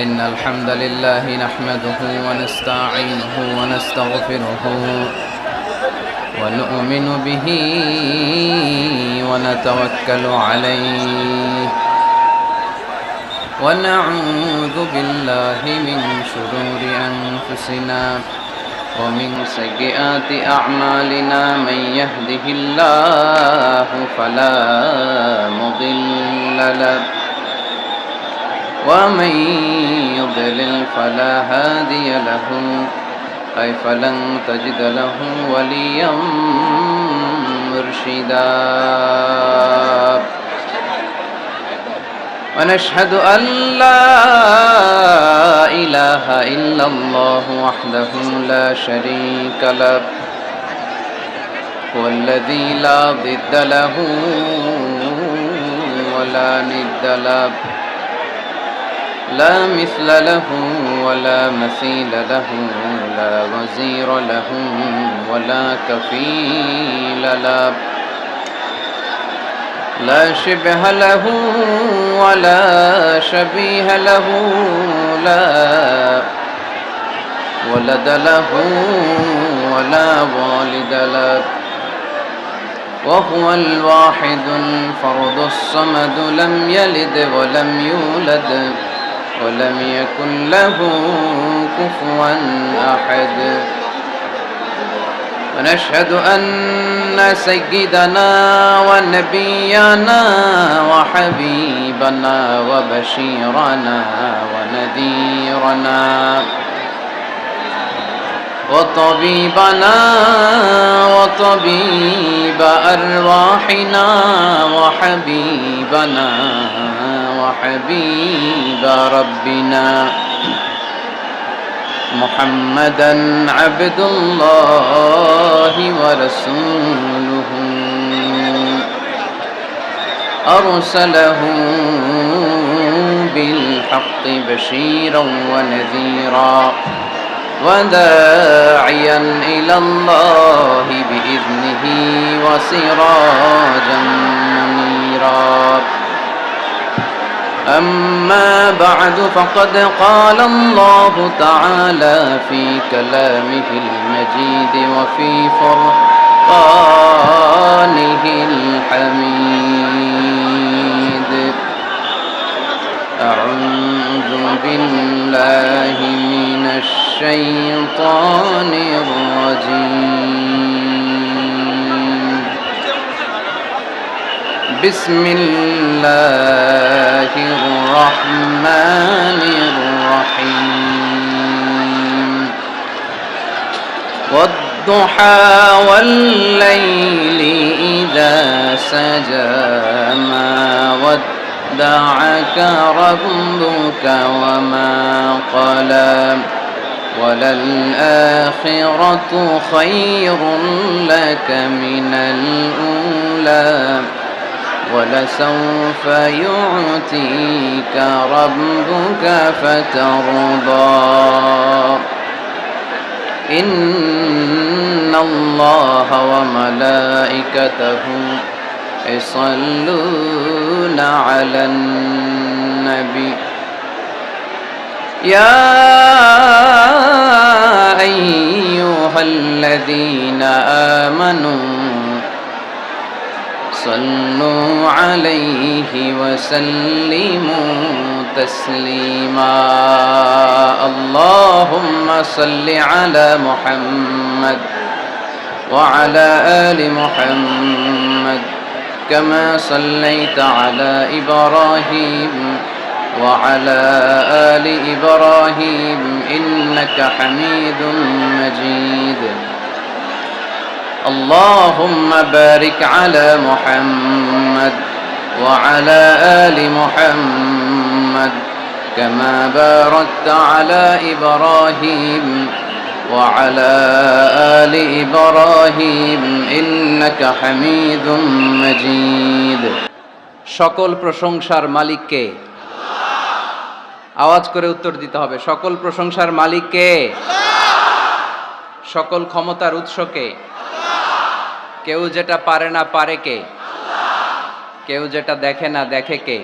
إن الحمد لله نحمده ونستعينه ونستغفره ونؤمن به ونتوكل عليه ونعوذ بالله من شرور أنفسنا ومن سيئات أعمالنا من يهده الله فلا مضل له ومن يضلل فلا هادي له أي فلن تجد له وليا مرشدا ونشهد أن لا إله إلا الله وحده لا شريك له هو الذي لا ضد له ولا ند له لا مثل له ولا مثيل له لا وزير له ولا كفيل له لا شبه له ولا شبيه له لا ولد له ولا والد له وهو الواحد الفرد الصمد لم يلد ولم يولد ولم يكن له كفوا أحد ونشهد أن سيدنا ونبينا وحبيبنا وبشيرنا ونذيرنا وطبيبنا وطبيب أرواحنا وحبيبنا وحبيب ربنا محمدا عبد الله ورسوله أرسله بالحق بشيرا ونذيرا وداعيا إلى الله بإذنه وسراجا منيرا أما بعد فقد قال الله تعالى في كلامه المجيد وفي فرقانه الحميد أعوذ بالله من الشيطان الرجيم بسم الله الرحمن الرحيم والضحى والليل إذا سجى ما ودعك ربك وما قلى وللآخرة خير لك من الأولى ولسوف يعطيك ربك فترضى إن الله وملائكته يصلون على النبي يا أيها الذين آمنوا صلوا عليه وسلموا تسليما اللهم صل على محمد وعلى آل محمد كما صليت على إبراهيم وعلى آل إبراهيم إنك حميد مجيد اللهم بارك على محمد وعلى آل محمد كما باركت على إبراهيم وعلى آل إبراهيم إنك حميد مجيد সকল প্রশংসার মালিক কে? আওয়াজ করে উত্তর দিতে হবে। সকল প্রশংসার মালিক কে? সকল ক্ষমতার উৎস কে? কেউ যেটা পারে না পারে কে? কেউ যেটা দেখে না দেখে কে?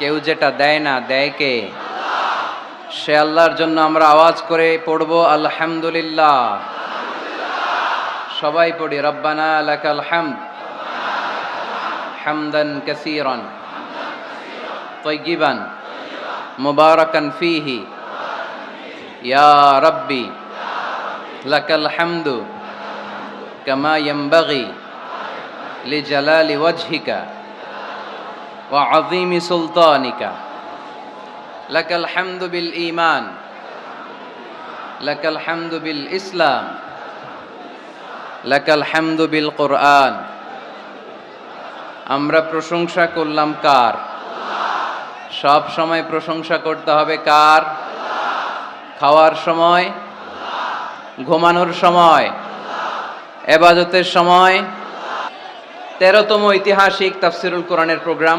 কেউ যেটা দেয় না দেয় কে? সে আল্লাহর জন্য আমরা আওয়াজ করে পড়ব আলহামদুলিল্লাহ। সবাই পড়ি রব্বানা লাকাল হামদ হামদান কাসীরান তাইয়িবান মুবারাকান ফীহি ইয়া রাব্বি লাকাল হামদু কামা ইয়ানবাগি লিজালালি ওয়াজহিকা ওয়া আযীমি সুলতানিকা লাকাল হামদু বিল ঈমান লাকাল হামদু বিল ইসলাম লাকাল হামদু বিল কুরআন। আমরা প্রশংসা করলাম কার? সব সময় প্রশংসা করতে হবে কার? খাওয়ার সময়, ঘুমানোর সময়, ইবাদতের সময়। 13তম ঐতিহাসিক তাফসিরুল কোরআনের প্রোগ্রাম,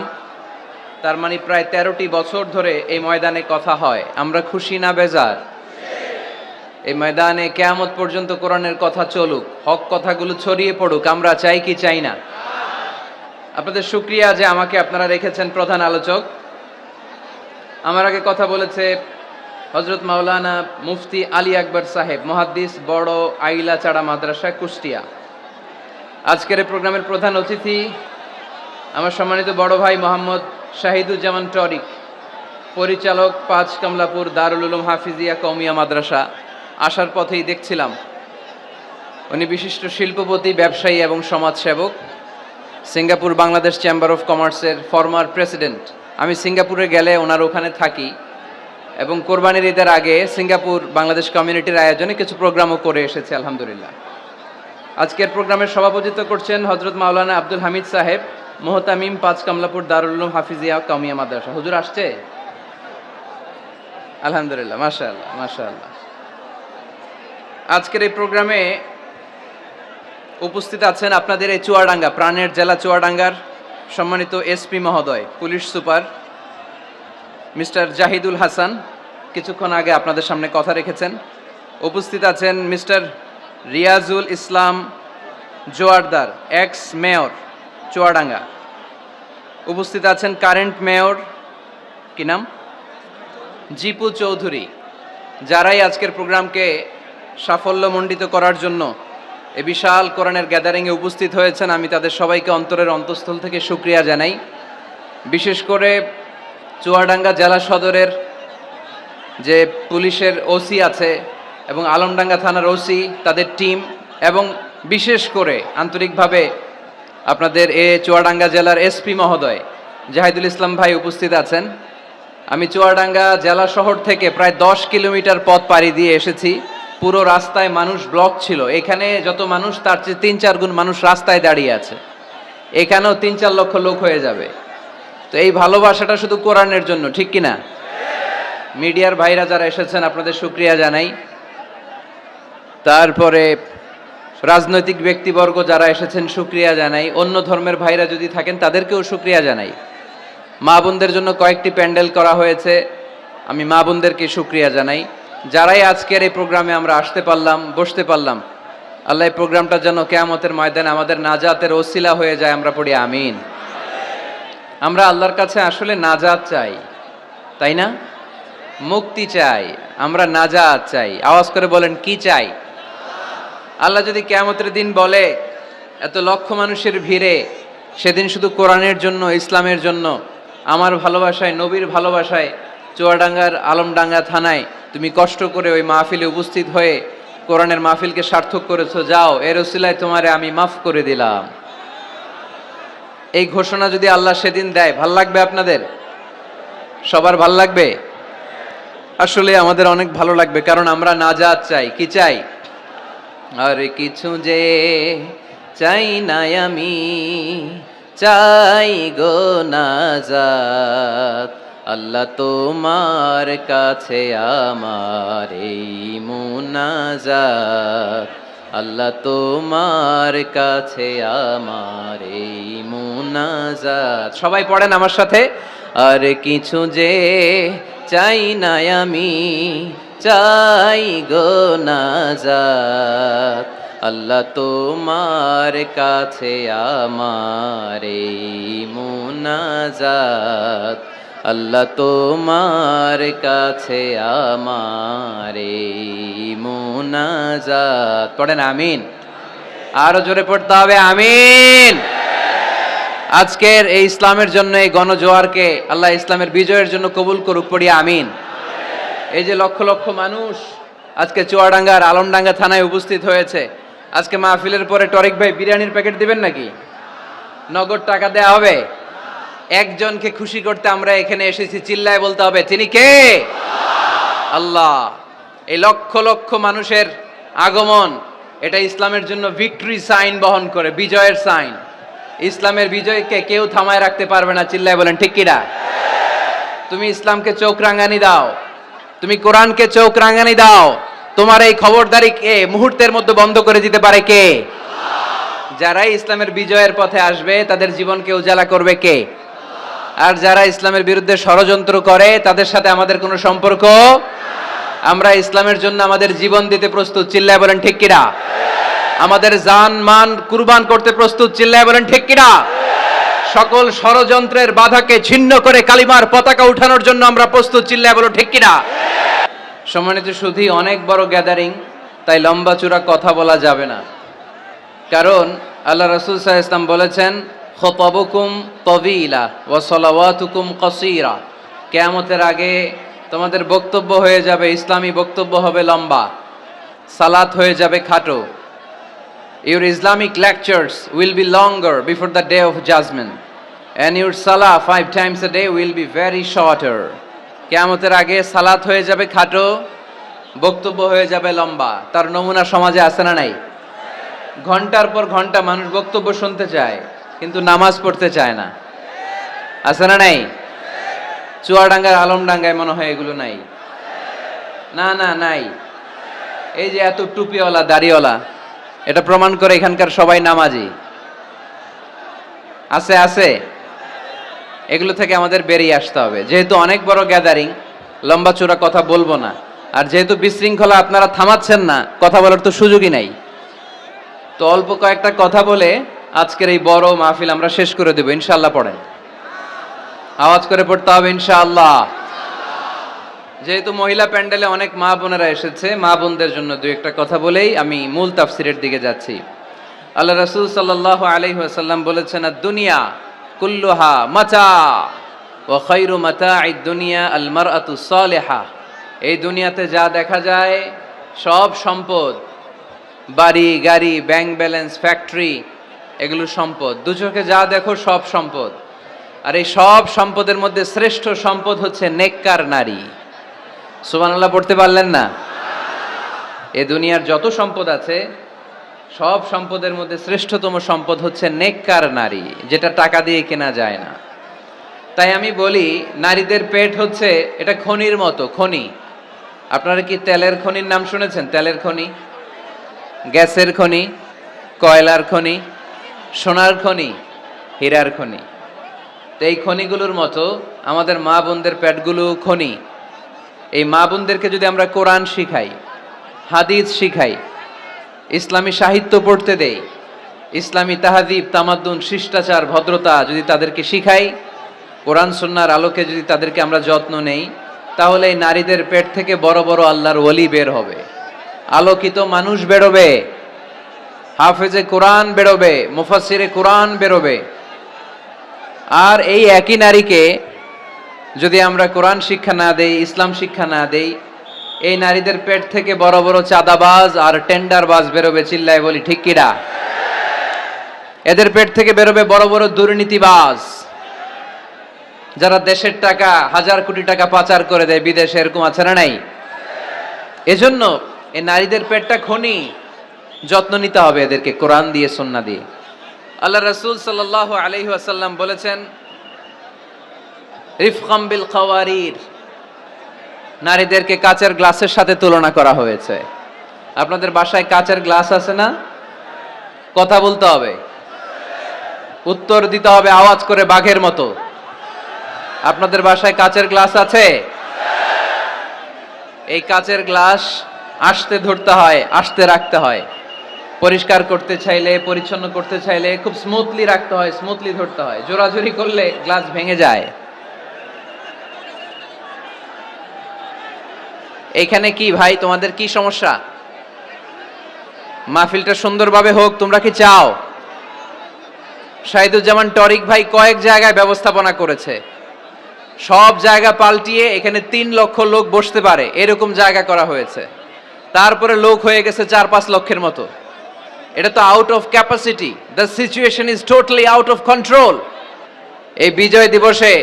তার মানে প্রায় 13টি বছর ধরে এই ময়দানে কথা হয়। আমরা খুশি না বেজার? এই ময়দানে কিয়ামত পর্যন্ত কোরআনের কথা চলুক, হক কথাগুলো ছড়িয়ে পড়ুক। আমরা চাই কি চাই না? আপনাদের শুকরিয়া যে আমাকে আপনারা রেখেছেন প্রধান আলোচক। আমার আগে কথা বলেছে হযরত মাওলানা মুফতি আলী আকবর সাহেব, মুহাদ্দিস, বড় আইলাচাড়া মাদ্রাসা, কুষ্টিয়া। আজকের এই প্রোগ্রামের প্রধান অতিথি আমার সম্মানিত বড় ভাই মোহাম্মদ শাহিদুজ্জামান টরিক, পরিচালক, 5 কমলাপুর দারুল উলুম হাফিজিয়া কওমিয়া মাদ্রাসা। আসার পথেই দেখছিলাম উনি বিশিষ্ট শিল্পপতি, ব্যবসায়ী এবং সমাজসেবক, সিঙ্গাপুর বাংলাদেশ চেম্বার অফ কমার্সের ফরমার প্রেসিডেন্ট। আমি সিঙ্গাপুরে গেলে ওনার ওখানে থাকি এবং কোরবানির ঈদের আগে সিঙ্গাপুর বাংলাদেশ কমিউনিটির আয়োজনে কিছু প্রোগ্রামও করে এসেছে আলহামদুলিল্লাহ। আজকের প্রোগ্রামের সভাপতিত্ব করছেন হযরত মাওলানা আব্দুল হামিদ সাহেব, মুহতামিম, 5 কমলাপুর দারুল উলুম হাফিজিয়া কওমিয়া মাদ্রাসা। হুজুর আসছে? আলহামদুলিল্লাহ, মাশাআল্লাহ মাশাআল্লাহ। আজকের এই প্রোগ্রামে উপস্থিত আছেন আপনাদের এই চুয়াডাঙ্গা, প্রাণের জেলা চুয়াডাঙ্গার সম্মানিত এসপি মহোদয়, police super mister Zahidul Hasan, কিছুক্ষণ আগে আপনাদের সামনে কথা রেখেছেন। উপস্থিত আছেন mister Riazul Islam Joardar, ex mayor Chuadanga. উপস্থিত আছেন কারেন্ট মেয়র, কি নাম? জিপু চৌধুরী। যারাই আজকের প্রোগ্রামকে সাফল্যমণ্ডিত করার জন্য এ বিশাল কোরআনের গ্যাদারিংয়ে উপস্থিত হয়েছেন, আমি তাদের সবাইকে অন্তরের অন্তঃস্থল থেকে শুকরিয়া জানাই। বিশেষ করে চুয়াডাঙ্গা জেলা সদরের যে পুলিশের ওসি আছে এবং আলমডাঙ্গা থানার ওসি, তাদের টিম, এবং বিশেষ করে আন্তরিকভাবে আপনাদের চুয়াডাঙ্গা জেলার এসপি মহোদয় জাহিদুল ইসলাম ভাই উপস্থিত আছেন। আমি চুয়াডাঙ্গা জেলা শহর থেকে প্রায় 10 কিলোমিটার পথ পাড়ি দিয়ে এসেছি। পুরো রাস্তায় মানুষ ব্লক ছিল। এখানে যত মানুষ তার চেয়ে 3-4 গুণ মানুষ রাস্তায় দাঁড়িয়ে আছে। এখানেও 3-4 লক্ষ লোক হয়ে যাবে। তো এই ভালোবাসাটা শুধু কোরআনের জন্য, ঠিক কিনা? মিডিয়ার ভাইরা যারা এসেছেন আপনাদের শুকরিয়া জানাই। তারপরে রাজনৈতিক ব্যক্তিবর্গ যারা এসেছেন শুকরিয়া জানাই। অন্য ধর্মের ভাইরা যদি থাকেন তাদেরকেও শুকরিয়া জানাই। মা বোনদের জন্য কয়েকটি প্যান্ডেল করা হয়েছে, আমি মা বোনদেরকে শুকরিয়া জানাই। যারাই আজকের এই প্রোগ্রামে আমরা আসতে পারলাম, বসতে পারলাম, আল্লাহ এই প্রোগ্রামটা যেন কিয়ামতের ময়দানে আমাদের নাজাতের ওসিলা হয়ে যায়, আমরা পড়ি আমিন। আমরা আল্লাহর কাছে আসলে নাজাত চাই, তাই না? মুক্তি চাই, আমরা নাজাত চাই। আওয়াজ করে বলেন, কি চাই? আল্লাহ যদি কিয়ামতের দিন বলে এত লক্ষ মানুষের ভিড়ে সেদিন শুধু কোরআনের জন্য, ইসলামের জন্য, আমার ভালোবাসায়, নবীর ভালোবাসায় চুয়াডাঙ্গার আলমডাঙ্গা থানায় তুমি কষ্ট করে ওই মাহফিলে উপস্থিত হয়ে কোরআনের মাহফিলকে সার্থক করেছো, যাও এর ওসিলায় তোমারে আমি মাফ করে দিলাম, এই ঘোষণা যদি আল্লাহ সেদিন দেয়, ভাল লাগবে আপনাদের? সবার ভাল লাগবে? আসলে আমাদের অনেক ভালো লাগবে, কারণ আমরা নাজাত চাই। কি চাই? আর কিছু যে চাই না আমি, চাই গো নাজাত, আল্লাহ তোমার কাছে আমার এই মুনাজাত, আল্লাহ তোমার কাছে আমার এই মুনাজাত। সবাই পড়েন আমার সাথে, আর কিছু যে চাই না আমি, চাই গো নাজাত, আল্লাহ তোমার কাছে আমার এই মুনাজাত, আল্লাহ তোমার কাছে আমার এই মুনাজাত। পড়েন আমিন। আরো জোরে পড়তে হবে আমিন। আজকের এই ইসলামের জন্য এই গণজোয়ারকে আল্লাহ ইসলামের বিজয়ের জন্য কবুল করুক, পড়ি আমিন। এই যে লক্ষ লক্ষ মানুষ আজকে চুয়াডাঙ্গার আলমডাঙ্গা থানায় উপস্থিত হয়েছে, আজকে মাহফিলের পরে টরিক ভাই বিরিয়ানির প্যাকেট দিবেন নাকি? নগদ টাকা দেয়া হবে? একজনকে খুশি করতে আমরা এখানে এসেছি, চিল্লায় বলতে হবে তিনি কে? আল্লাহ। এই লক্ষ লক্ষ মানুষের আগমন, এটা ইসলামের জন্য ভিক্টরি সাইন বহন করে, বিজয়ের সাইন। ইসলামের বিজয়কে কেউ থামায় রাখতে পারবে না, চিল্লায় বলেন ঠিক কিনা? তুমি ইসলামকে চোখ রাঙানি দাও, তুমি কোরআনকে চোখ রাঙানি দাও, তোমার এই খবরদারি কে মুহূর্তের মধ্যে বন্ধ করে দিতে পারে? কে? যারাই ইসলামের বিজয়ের পথে আসবে তাদের জীবনকে উজালা করবে কে? আর যারা ইসলামের বিরুদ্ধে ষড়যন্ত্র করে তাদের সাথে আমাদের কোনো সম্পর্ক। আমরা ইসলামের জন্য আমাদের জীবন দিতে প্রস্তুত, চিল্লায় বলেন ঠিক কিনা? আমাদের জান মান কুরবান করতে প্রস্তুত, চিল্লায় বলেন ঠিক কিনা? সকল ষড়যন্ত্রের বাধাকে ছিন্ন করে কালিমার পতাকা উঠানোর জন্য আমরা প্রস্তুত, চিল্লায় বলো ঠিক কিনা? সম্মানিত সুধী, অনেক বড় গ্যাদারিং, তাই লম্বা চূড়া কথা বলা যাবে না। কারণ আল্লাহ রাসূল সাল্লাল্লাহু আলাইহি ওয়াসাল্লাম বলেছেন, খুতাবুকুম তাওয়িলা ওয়া সালাওয়াতুকুম কাসীরা। কিয়ামতের আগে তোমাদের বক্তব্য হয়ে যাবে, ইসলামী বক্তব্য হবে লম্বা, সালাত হয়ে যাবে খাটো। Your Islamic lectures will be longer before the day of judgment, and your salah 5 times a day will be very shorter. কিয়ামতের আগে সালাত হয়ে যাবে খাটো, বক্তব্য হয়ে যাবে লম্বা। তার নমুনা সমাজে আছে না নাই? ঘন্টার পর ঘন্টা মানুষ বক্তব্য শুনতে চায়, কিন্তু নামাজ পড়তে চায় না, আছে না নাই? চুয়াডাঙ্গার আলমডাঙ্গায় মনে হয় এগুলো নাই। না না নাই। এই যে এত টুপিওয়ালা দাড়িওয়ালা, এটা প্রমাণ করে এখানকার সবাই নামাজি। আছে আছে, এগুলো থেকে আমাদের বেরিয়ে আসতে হবে। যেহেতু অনেক বড় গ্যাদারিং, লম্বা চূড়া কথা বলবো না। আর যেহেতু বিশৃঙ্খলা আপনারা থামাচ্ছেন না, কথা বলার তো সুযোগই নাই। তো অল্প কয়েকটা কথা বলে আজকের এই বড় মাহফিল আমরা শেষ করে দেব ইনশাআল্লাহ। পড়েন, আওয়াজ করে পড়তে হবে ইনশাআল্লাহ। যেহেতু মহিলা প্যান্ডেলে অনেক মা বোনেরা এসেছে, মা বোনদের জন্য দুই একটা কথা বলেই আমি মূল তাফসিরের দিকে যাচ্ছি। আল্লাহ রাসূল সাল্লাল্লাহু আলাইহি ওয়াসাল্লাম বলেছেন, দুনিয়া কুল্লুহা মাতা ওয়া খায়রু মাতা'আদ দুনিয়া আল মারআতু সালিহা। এই দুনিয়াতে যা দেখা যায় সব সম্পদ, বাড়ি গাড়ি ব্যাংক ব্যালেন্স ফ্যাক্টরি, এগুলো সম্পদ। দু চোখে যা দেখো সব সম্পদ। আর এই সব সম্পদের মধ্যে শ্রেষ্ঠ সম্পদ হচ্ছে নেককার নারী। সুবহানাল্লাহ পড়তে পারলেন না? এই দুনিয়ার যত সম্পদ আছে সব সম্পদের মধ্যে শ্রেষ্ঠতম সম্পদ হচ্ছে নেককার নারী, যেটা টাকা দিয়ে কেনা যায় না। তাই আমি বলি, নারীদের পেট হচ্ছে এটা খনির মতো। খনি, আপনারা কি তেলের খনির নাম শুনেছেন? তেলের খনি, গ্যাসের খনি, কয়লার খনি, সোনার খনি, হীরার খনি। তো এই খনিগুলোর মতো আমাদের মা বোনদের পেটগুলো খনি। এই মা বোনদেরকে যদি আমরা কোরআন শিখাই, হাদিস শিখাই, ইসলামী সাহিত্য পড়তে দেই, ইসলামী তাহাদিব তামাদ্দুন শিষ্টাচার ভদ্রতা যদি তাদেরকে শিখাই, কোরআন সুন্নাহর আলোকে যদি তাদেরকে আমরা যত্ন নেই, তাহলে এই নারীদের পেট থেকে বড় বড় আল্লাহর ওলি বের হবে, আলোকিত মানুষ বেরোবে, হাফেজে কোরআন বেরোবে, মুফাসসিরে কোরআন বেরোবে। আর এই একই নারীকে যদি আমরা কোরআন শিক্ষা না দেই, ইসলাম শিক্ষা না দেই, এই নারীদের পেট থেকে বড় বড় চাঁদাবাজ আর টেন্ডারবাজ বেরোবে, চিল্লায় বলি ঠিক কিনা? এদের পেট থেকে বেরোবে বড় বড় দুর্নীতিবাজ, যারা দেশের টাকা, হাজার কোটি টাকা পাচার করে দেয় বিদেশে, এরকম আছে না নাই? এজন্য এই নারীদের পেটটা খনি, যত্ন নিতে হবে এদেরকে কোরআন দিয়ে সুন্নাহ দিয়ে। আল্লাহ রাসূল সাল্লাল্লাহু আলাইহি ওয়াসাল্লাম বলেছেন, রিফকাম বিল খাওয়ারির, নারীদেরকে কাচের গ্লাসের সাথে তুলনা করা হয়েছে। আপনাদের বাসায় কাচের গ্লাস আছে না? কথা বলতে হবে, উত্তর দিতে হবে আওয়াজ করে বাঘের মতো। আপনাদের বাসায় কাচের গ্লাস আছে? এই কাচের গ্লাস আস্তে ধরতে হয়, আস্তে রাখতে হয়। পরিষ্কার করতে চাইলে, পরিচ্ছন্ন করতে চাইলে খুব স্মুথলি রাখতে হয়, স্মুথলি ধরতে হয়। জোরাজুরি করলে গ্লাস ভেঙে যায়। এইখানে কি ভাই, তোমাদের কি সমস্যা? মাহফিলটা সুন্দরভাবে হোক তোমরা কি চাও? শাহিদুজ্জামান টরিক ভাই কয়েক জায়গায় ব্যবস্থাপনা করেছে, সব জায়গা পাল্টিয়ে এখানে 3 লক্ষ লোক বসতে পারে এরকম জায়গা করা হয়েছে। তারপরে লোক হয়ে গেছে 4-5 লক্ষের মতো। এটা তো out of capacity. The situation is totally out of control. এই বিজয় দিবসে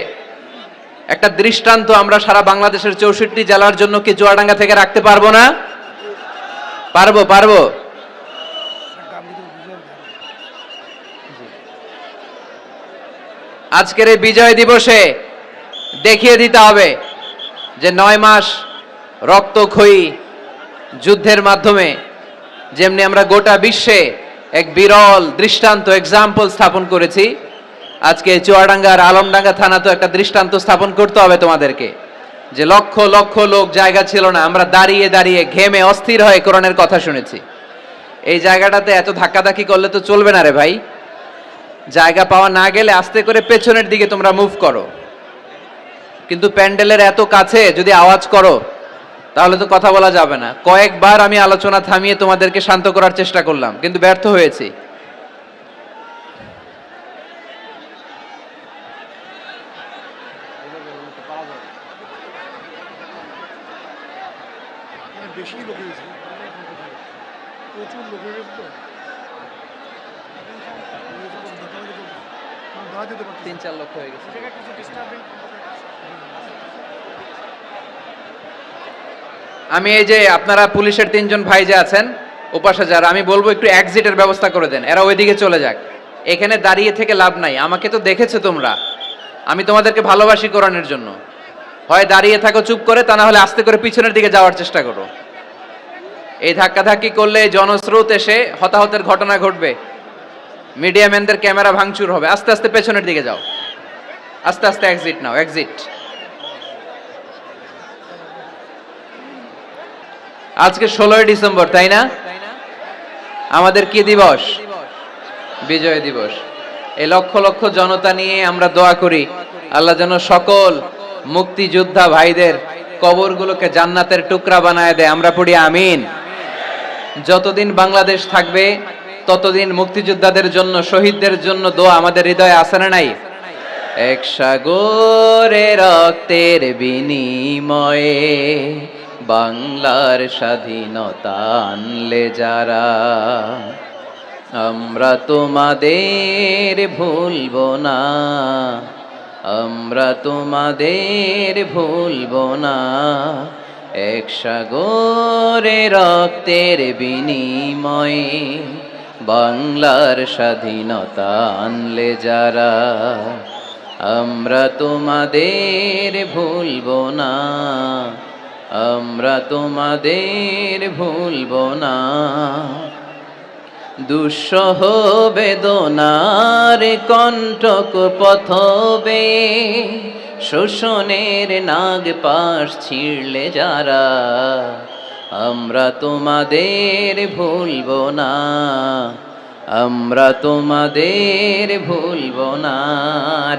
একটা দৃষ্টান্ত আমরা সারা বাংলাদেশের 64 জেলার জন্য কি চুয়াডাঙ্গা থেকে রাখতে পারবো না? পারবো। আজকের এই বিজয় দিবসে দেখিয়ে দিতে হবে যে 9 মাস রক্তক্ষয়ী যুদ্ধের মাধ্যমে যেমনি আমরা গোটা বিশ্বে এক বিরল দৃষ্টান্ত এক্সাম্পল স্থাপন করেছি, আজকে চুয়াডাঙ্গার আলমডাঙ্গা থানা তো একটা দৃষ্টান্ত স্থাপন করতে হবে তোমাদেরকে, যে লক্ষ লক্ষ লোক জায়গা ছিল না, আমরা দাঁড়িয়ে দাঁড়িয়ে ঘেমে অস্থির হয়ে কোরআনের কথা শুনেছি। এই জায়গাটাতে এত ধাক্কাধাক্কি করলে তো চলবে না রে ভাই। জায়গা পাওয়া না গেলে আস্তে করে পেছনের দিকে তোমরা মুভ করো, কিন্তু প্যান্ডেলের এত কাছে যদি আওয়াজ করো তাহলে তো কথা বলা যাবে না। কয়েকবার আমি আলোচনা থামিয়ে তোমাদেরকে শান্ত করার চেষ্টা করলাম, কিন্তু ব্যর্থ হয়েছি। বেশি লোক হয়েছে, প্রচুর লোক হয়ে গেছে তো, 3-4 লক্ষ হয়ে গেছে। আমি এই যে আপনারা পুলিশের 3 জন ভাই যে আছেন ওপাশে যারা, আমি বলবো একটু এক্সিটের ব্যবস্থা করে দেন, এরা ওইদিকে চলে যাক। এখানে দাঁড়িয়ে থেকে লাভ নাই। আমাকে তো দেখেছো তোমরা, আমি তোমাদেরকে ভালোবাসি কোরআনের জন্য। হয় দাঁড়িয়ে থাকো চুপ করে, তা না হলে আস্তে করে পিছনের দিকে যাওয়ার চেষ্টা করো। এই ধাক্কাধাক্কি করলে জনস্রোত এসে হতাহতের ঘটনা ঘটবে, মিডিয়া ম্যানদের ক্যামেরা ভাঙচুর হবে। আস্তে আস্তে পেছনের দিকে যাও, আস্তে আস্তে এক্সিট নাও, এক্সিট। আজকে 16ই ডিসেম্বর, তাই না? আমাদের কি দিবস? বিজয় দিবস। এই লক্ষ লক্ষ জনতা নিয়ে আমরা দোয়া করি আল্লাহ যেন সকল মুক্তিযোদ্ধা ভাইদের কবরগুলোকে জান্নাতের টুকরা বানায় দেয়। আমরা পড়ি আমিন। যতদিন বাংলাদেশ থাকবে ততদিন মুক্তিযোদ্ধাদের জন্য, শহীদদের জন্য দোয়া আমাদের হৃদয়ে আছে না নাই? এক সাগরে রক্তের বিনিময়ে বাংলার স্বাধীনতা আনলে যারা, আমরা তোমাদের ভুলবো না, আমরা তোমাদের ভুলবো না। এক সাগরে রক্তের বিনিময়ে বাংলার স্বাধীনতা আনলে যারা, আমরা তোমাদের ভুলবো না, আমরা তোমাদের ভুলবো না। দুঃসহ বেদনার কণ্টক পথবে শোষণের নাগ পাশ ছিঁড়লে যারা, আমরা তোমাদের ভুলবো না, আমরা তোমাদের ভুলবো না।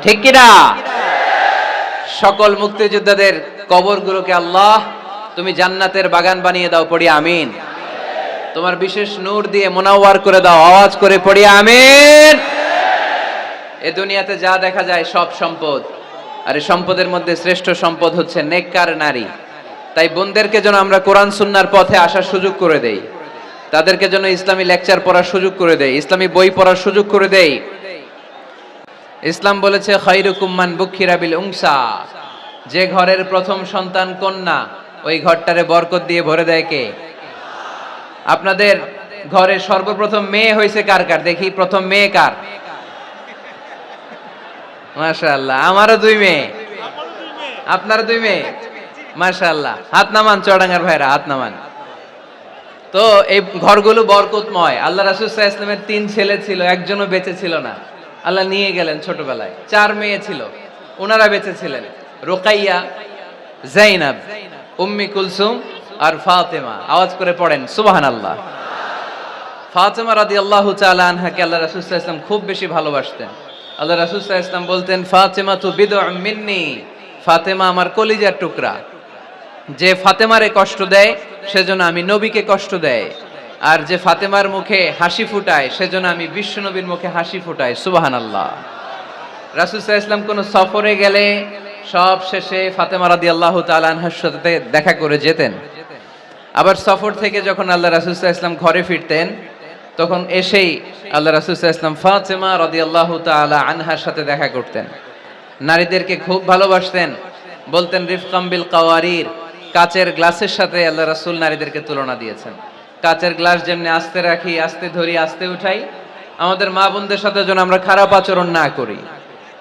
ঠিক কিনা? সকল মুক্তিযোদ্ধাদের কবরগুলোকে আল্লাহ তুমি জান্নাতের বাগান বানিয়ে দাও, পড়ি আমিন। তোমার বিশেষ নূর দিয়ে মুনাওয়ার করে দাও, আওয়াজ করে পড়ি আমিন। এ দুনিয়াতে যা দেখা যায় সব সম্পদ, আর এই সম্পদের মধ্যে শ্রেষ্ঠ সম্পদ হচ্ছে নেককার নারী। তাই বোনদেরকে যেন আমরা কোরআন সুন্নাহর পথে আসার সুযোগ করে দেই, তাদেরকে যেন ইসলামী লেকচার পড়ার সুযোগ করে দেই, ইসলামী বই পড়ার সুযোগ করে দেই। ইসলাম বলেছে খায়রুকুম মান বুখিরা বিল উনসা, যে ঘরের প্রথম সন্তান কন্যা ওই ঘরটারে বরকত দিয়ে ভরে দেয় কে? আপনাদের ঘরে সর্বপ্রথম মেয়ে হয়েছে কার কার? দেখি প্রথম মেয়ে কার? মাশাআল্লাহ, আমারও 2 মেয়ে, আপনারও 2 মেয়ে, মাশাআল্লাহ। হাত নামান চুয়াডাঙ্গার ভাইরা, হাত নামান। তো এই ঘরগুলো বরকতময়। আল্লাহ রাসূল সাল্লাল্লাহু আলাইহি ওয়াসাল্লামের 3 ছেলে ছিল, একজনও বেঁচে ছিল না, আল্লাহ নিয়ে গেলেন ছোটবেলায়। 4 মেয়ে ছিল, ওনারা বেঁচে ছিলেন, রুকাইয়া, যায়েনাব, উম্মি কুলসুম আর ফাতেমা। আওয়াজ করে পড়েন সুবহানাল্লাহ। ফাতেমা রাদিয়াল্লাহু তাআলা আনহাকে আল্লাহ রাসূল সাল্লাল্লাহু আলাইহি ওয়াসাল্লাম খুব বেশি ভালোবাসতেন। আল্লাহ রাসূল সাল্লাল্লাহু আলাইহি ওয়াসাল্লাম বলতেন, ফাতেমা তু বিদউম মিন্নি, ফাতেমা আমার কলিজার টুকরা। যে ফাতেমারে কষ্ট দেয় সেজন্য আমি নবীকে কষ্ট দেয়, আর যে ফাতেমার মুখে হাসি ফুটায় সেজন্য আমি বিশ্ব নবীর মুখে হাসি ফুটাই। সুবহানাল্লাহ। রাসূল সাল্লাল্লাহু আলাইহি ওয়াসাল্লাম কোন সফরে গেলে সব শেষে ফাতেমা রাদিয়াল্লাহু তাআলা আনহার সাথে দেখা করে যেতেন। আবার সফর থেকে যখন আল্লাহ রাসূল সাল্লাল্লাহু আলাইহি ওয়াসাল্লাম ঘরে ফিরতেন, তখন এসেই আল্লাহ রাসূল সাল্লাল্লাহু আলাইহি ওয়াসাল্লাম ফাতেমা রাদিয়াল্লাহু তাআলা আনহার সাথে দেখা করতেন। নারীদেরকে খুব ভালোবাসতেন, বলতেন রিফকাম বিল কাওয়ারির, কাচের গ্লাসের সাথে আল্লাহ রাসূল নারীদেরকে তুলনা দিয়েছেন। কাচের গ্লাস যেমনি আস্তে রাখি, আস্তে ধরি, আস্তে উঠাই, আমাদের মা বোনদের সাথে যেন আমরা খারাপ আচরণ না করি,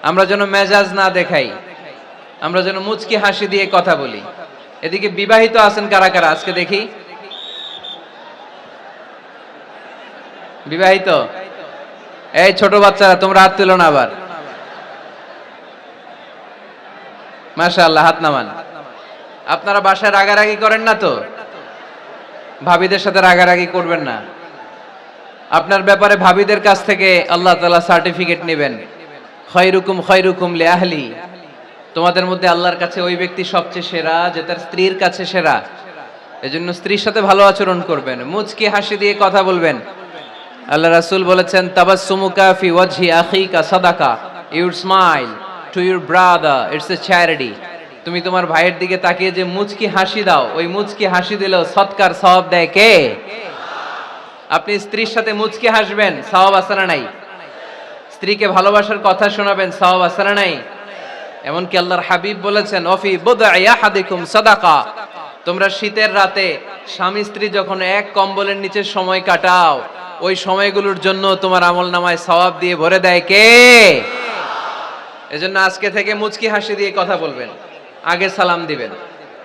আমরা যেন মেজাজ না দেখাই, আমরা যেন মুচকি হাসি দিয়ে কথা বলি। এদিকে বিবাহিত আছেন কারা কারা আজকে দেখি? বিবাহিত? এই ছোট বাচ্চারা তোমরা হাত তুলো না আবার। মাশাআল্লাহ, হাত নামান। আপনারা বাসায় রাগারাগি করেন না তো? ভাবিদের সাথে রাগারাগি করবেন না। আপনার ব্যাপারে ভাবিদের কাছ থেকে আল্লাহ তাআলা সার্টিফিকেট নেবেন, খায়রুকুম খায়রুকুম লিআহলি। তোমাদের মধ্যে আল্লাহর কাছে ওই ব্যক্তি সবচেয়ে সেরা যে তার স্ত্রীর কাছে সেরা। এজন্য স্ত্রীর সাথে ভালো আচরণ করবেন, মুচকি হাসি দিয়ে কথা বলবেন। আল্লাহ রাসূল বলেছেন, তাবাসসুমুকা ফি ওয়াজহি আখিকা সাদাকা, your smile to your brother it's a charity. তুমি তোমার ভাইয়ের দিকে তাকিয়ে যে মুচকি হাসি দাও, ওই মুচকি হাসি দিলেও সৎকার সওয়াব দেয় কে? আপনি স্ত্রীর সাথে মুচকি হাসবেন, সওয়াব আছে না নাই? স্ত্রীকে ভালোবাসার কথা শোনাবেন, সওয়াব আছে না নাই? এমনকি আল্লাহর হাবিব বলেছেন, অফি বুদআই আহাদিকুম সাদাকা, তোমরা শীতের রাতে স্বামী স্ত্রী যখন এক কম্বলের নিচে সময় কাটাও, ওই সময়গুলোর জন্য তোমার আমলনামায় সওয়াব দিয়ে ভরে দেয় কে? এজন্য আজকে থেকে মুচকি হাসি দিয়ে কথা বলবেন, আগে সালাম দিবেন।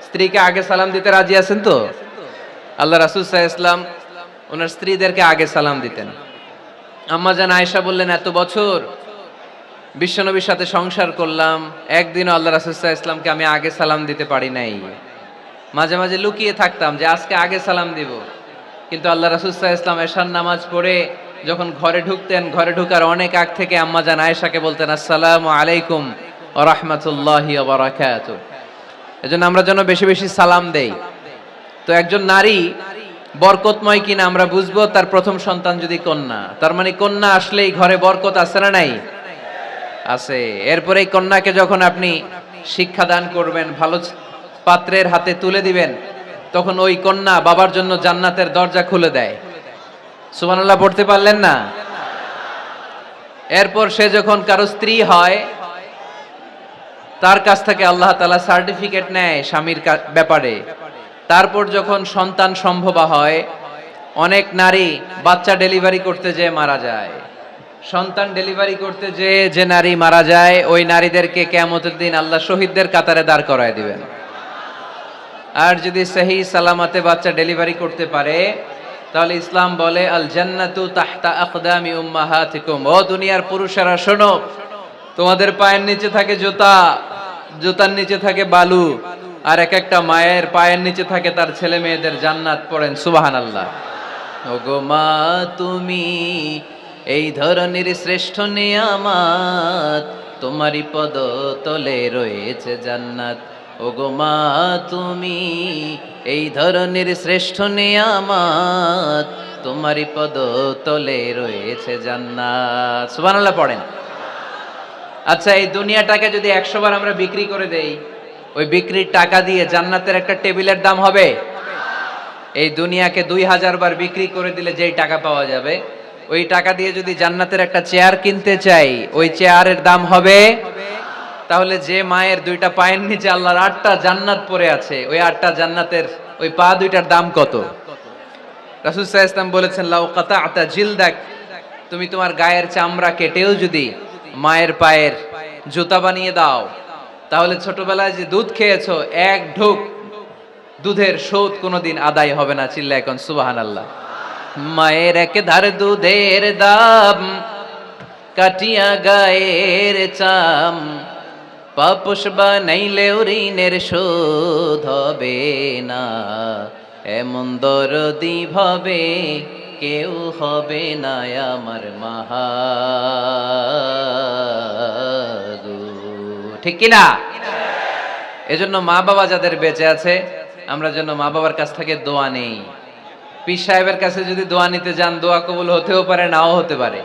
স্ত্রীকে আগে সালাম দিতে রাজি আছেন তো? আল্লাহ রাসূল সাল্লাল্লাহু আলাইহি ওয়াসাল্লাম ওনার স্ত্রীদেরকে আগে সালাম দিতেন। আম্মা জান আয়েশা বললেন, এত বছর বিশ্বনবীর সাথে সংসার করলাম, একদিনও আল্লাহ রাসূল সাল্লাল্লাহু আলাইহি ওয়াসাল্লামকে আমি আগে সালাম দিতে পারি নাই। মাঝে মাঝে লুকিয়ে থাকতাম যে আজকে আগে সালাম দিব। কিন্তু আল্লাহ রাসূল সাল্লাল্লাহু আলাইহি ওয়াসাল্লাম এশার নামাজ পড়ে যখন ঘরে ঢুকতেন, ঘরে ঢোকার অনেক আগ থেকে আম্মা জান আয়েশাকে বলতেন, আসসালামু আলাইকুম ওয়া রাহমাতুল্লাহি ওয়া বারাকাতুহু। এজন্য আমরা যেন বেশি বেশি সালাম দেই। তো একজন নারী বরকতময় কিনা আমরা বুঝবো তার প্রথম সন্তান যদি কন্যা, তার মানে কন্যা আসলেই ঘরে বরকত আছে না নাই? আছে। এরপরে এই কন্যাকে যখন আপনি শিক্ষা দান করবেন, ভালো পাত্রের হাতে তুলে দিবেন, তখন ওই কন্যা বাবার জন্য জান্নাতের দরজা খুলে দেয়। সুবহানাল্লাহ পড়তে পারলেন না? এরপর সে যখন কারো স্ত্রী হয়, তার কাছ থেকে আল্লাহ তাআলা সার্টিফিকেট নেয় স্বামীর ব্যাপারে। তারপর যখন সন্তান সম্ভবা হয়, অনেক নারী বাচ্চা ডেলিভারি করতে যেয়ে মারা যায়। সন্তান ডেলিভারি করতে যেয়ে যে নারী মারা যায়, ওই নারীদেরকে কিয়ামতের দিন আল্লাহ শহীদদের কাতারে দাঁড় করায় দিবেন। আর যদি সহি সালামতে বাচ্চা ডেলিভারি করতে পারে, তাহলে ইসলাম বলে আল জান্নাতু তাহতা আকদামি উম্মাহাতিকুম। ও দুনিয়ার পুরুষেরা শোনো, তোমাদের পায়ের নিচে থাকে জুতা, জুতার নিচে থাকে বালু, আর এক একটা মায়ের পায়ের নিচে থাকে তার ছেলে মেয়েদের জান্নাত। পড়েন সুবহানাল্লাহ। ওগো মা তুমি এই ধরনের শ্রেষ্ঠ নিয়ামত, তোমারই পদ তলে রয়েছে জান্নাত। ওগো মা তুমি এই ধরনের শ্রেষ্ঠ নিয়ামত, তোমারই পদ তলে রয়েছে জান্নাত। সুবহানাল্লাহ পড়েন। আচ্ছা, এই দুনিয়াটাকে যদি 100 বার আমরা বিক্রি করে দেই, ওই বিক্রির টাকা দিয়ে জান্নাতের একটা টেবিলের দাম হবে? এই দুনিয়াকে 2000 বার বিক্রি করে দিলে যেই টাকা পাওয়া যাবে, ওই টাকা দিয়ে যদি জান্নাতের একটা চেয়ার কিনতে চাই, ওই চেয়ারের দাম হবে? তাহলে যে মায়ের 2টা পায়ের নিচে আল্লাহর 8টা জান্নাত পড়ে আছে, ওই 8টা জান্নাতের ওই পা 2টার দাম কত? রাসূল সাল্লাল্লাহু আলাইহি ওয়াসাল্লাম বলেছেন, লাউ কাতা'তা জিলদাক, তুমি তোমার গায়ের চামড়া কেটেও যদি মায়ের পায়ের জুতা বানিয়ে দাও, তাহলে ছোটবেলায় যে দুধ খেয়েছো, এক ঢোক দুধের শোধ কোনোদিন আদায় হবে না। চিল্লায় এখন সুবহানাল্লাহ। মায়ের এক ধার দুধের দাম, কাটিয়া গায়ের চাম, পাপোশ বানাইলেও ঋণের শোধ হবে না। এমন দরদি ভাবে কেউ হবে না আমার মাহাদু। ঠিক কিনা? এজন্য মা বাবা যাদের বেঁচে আছে, আমরা যেন মা বাবার কাছ থেকে দোয়া নেই। পীর সাহেবের কাছে যদি দোয়া নিতে যান, দোয়া কবুল হতেও পারে, নাও হতে পারে।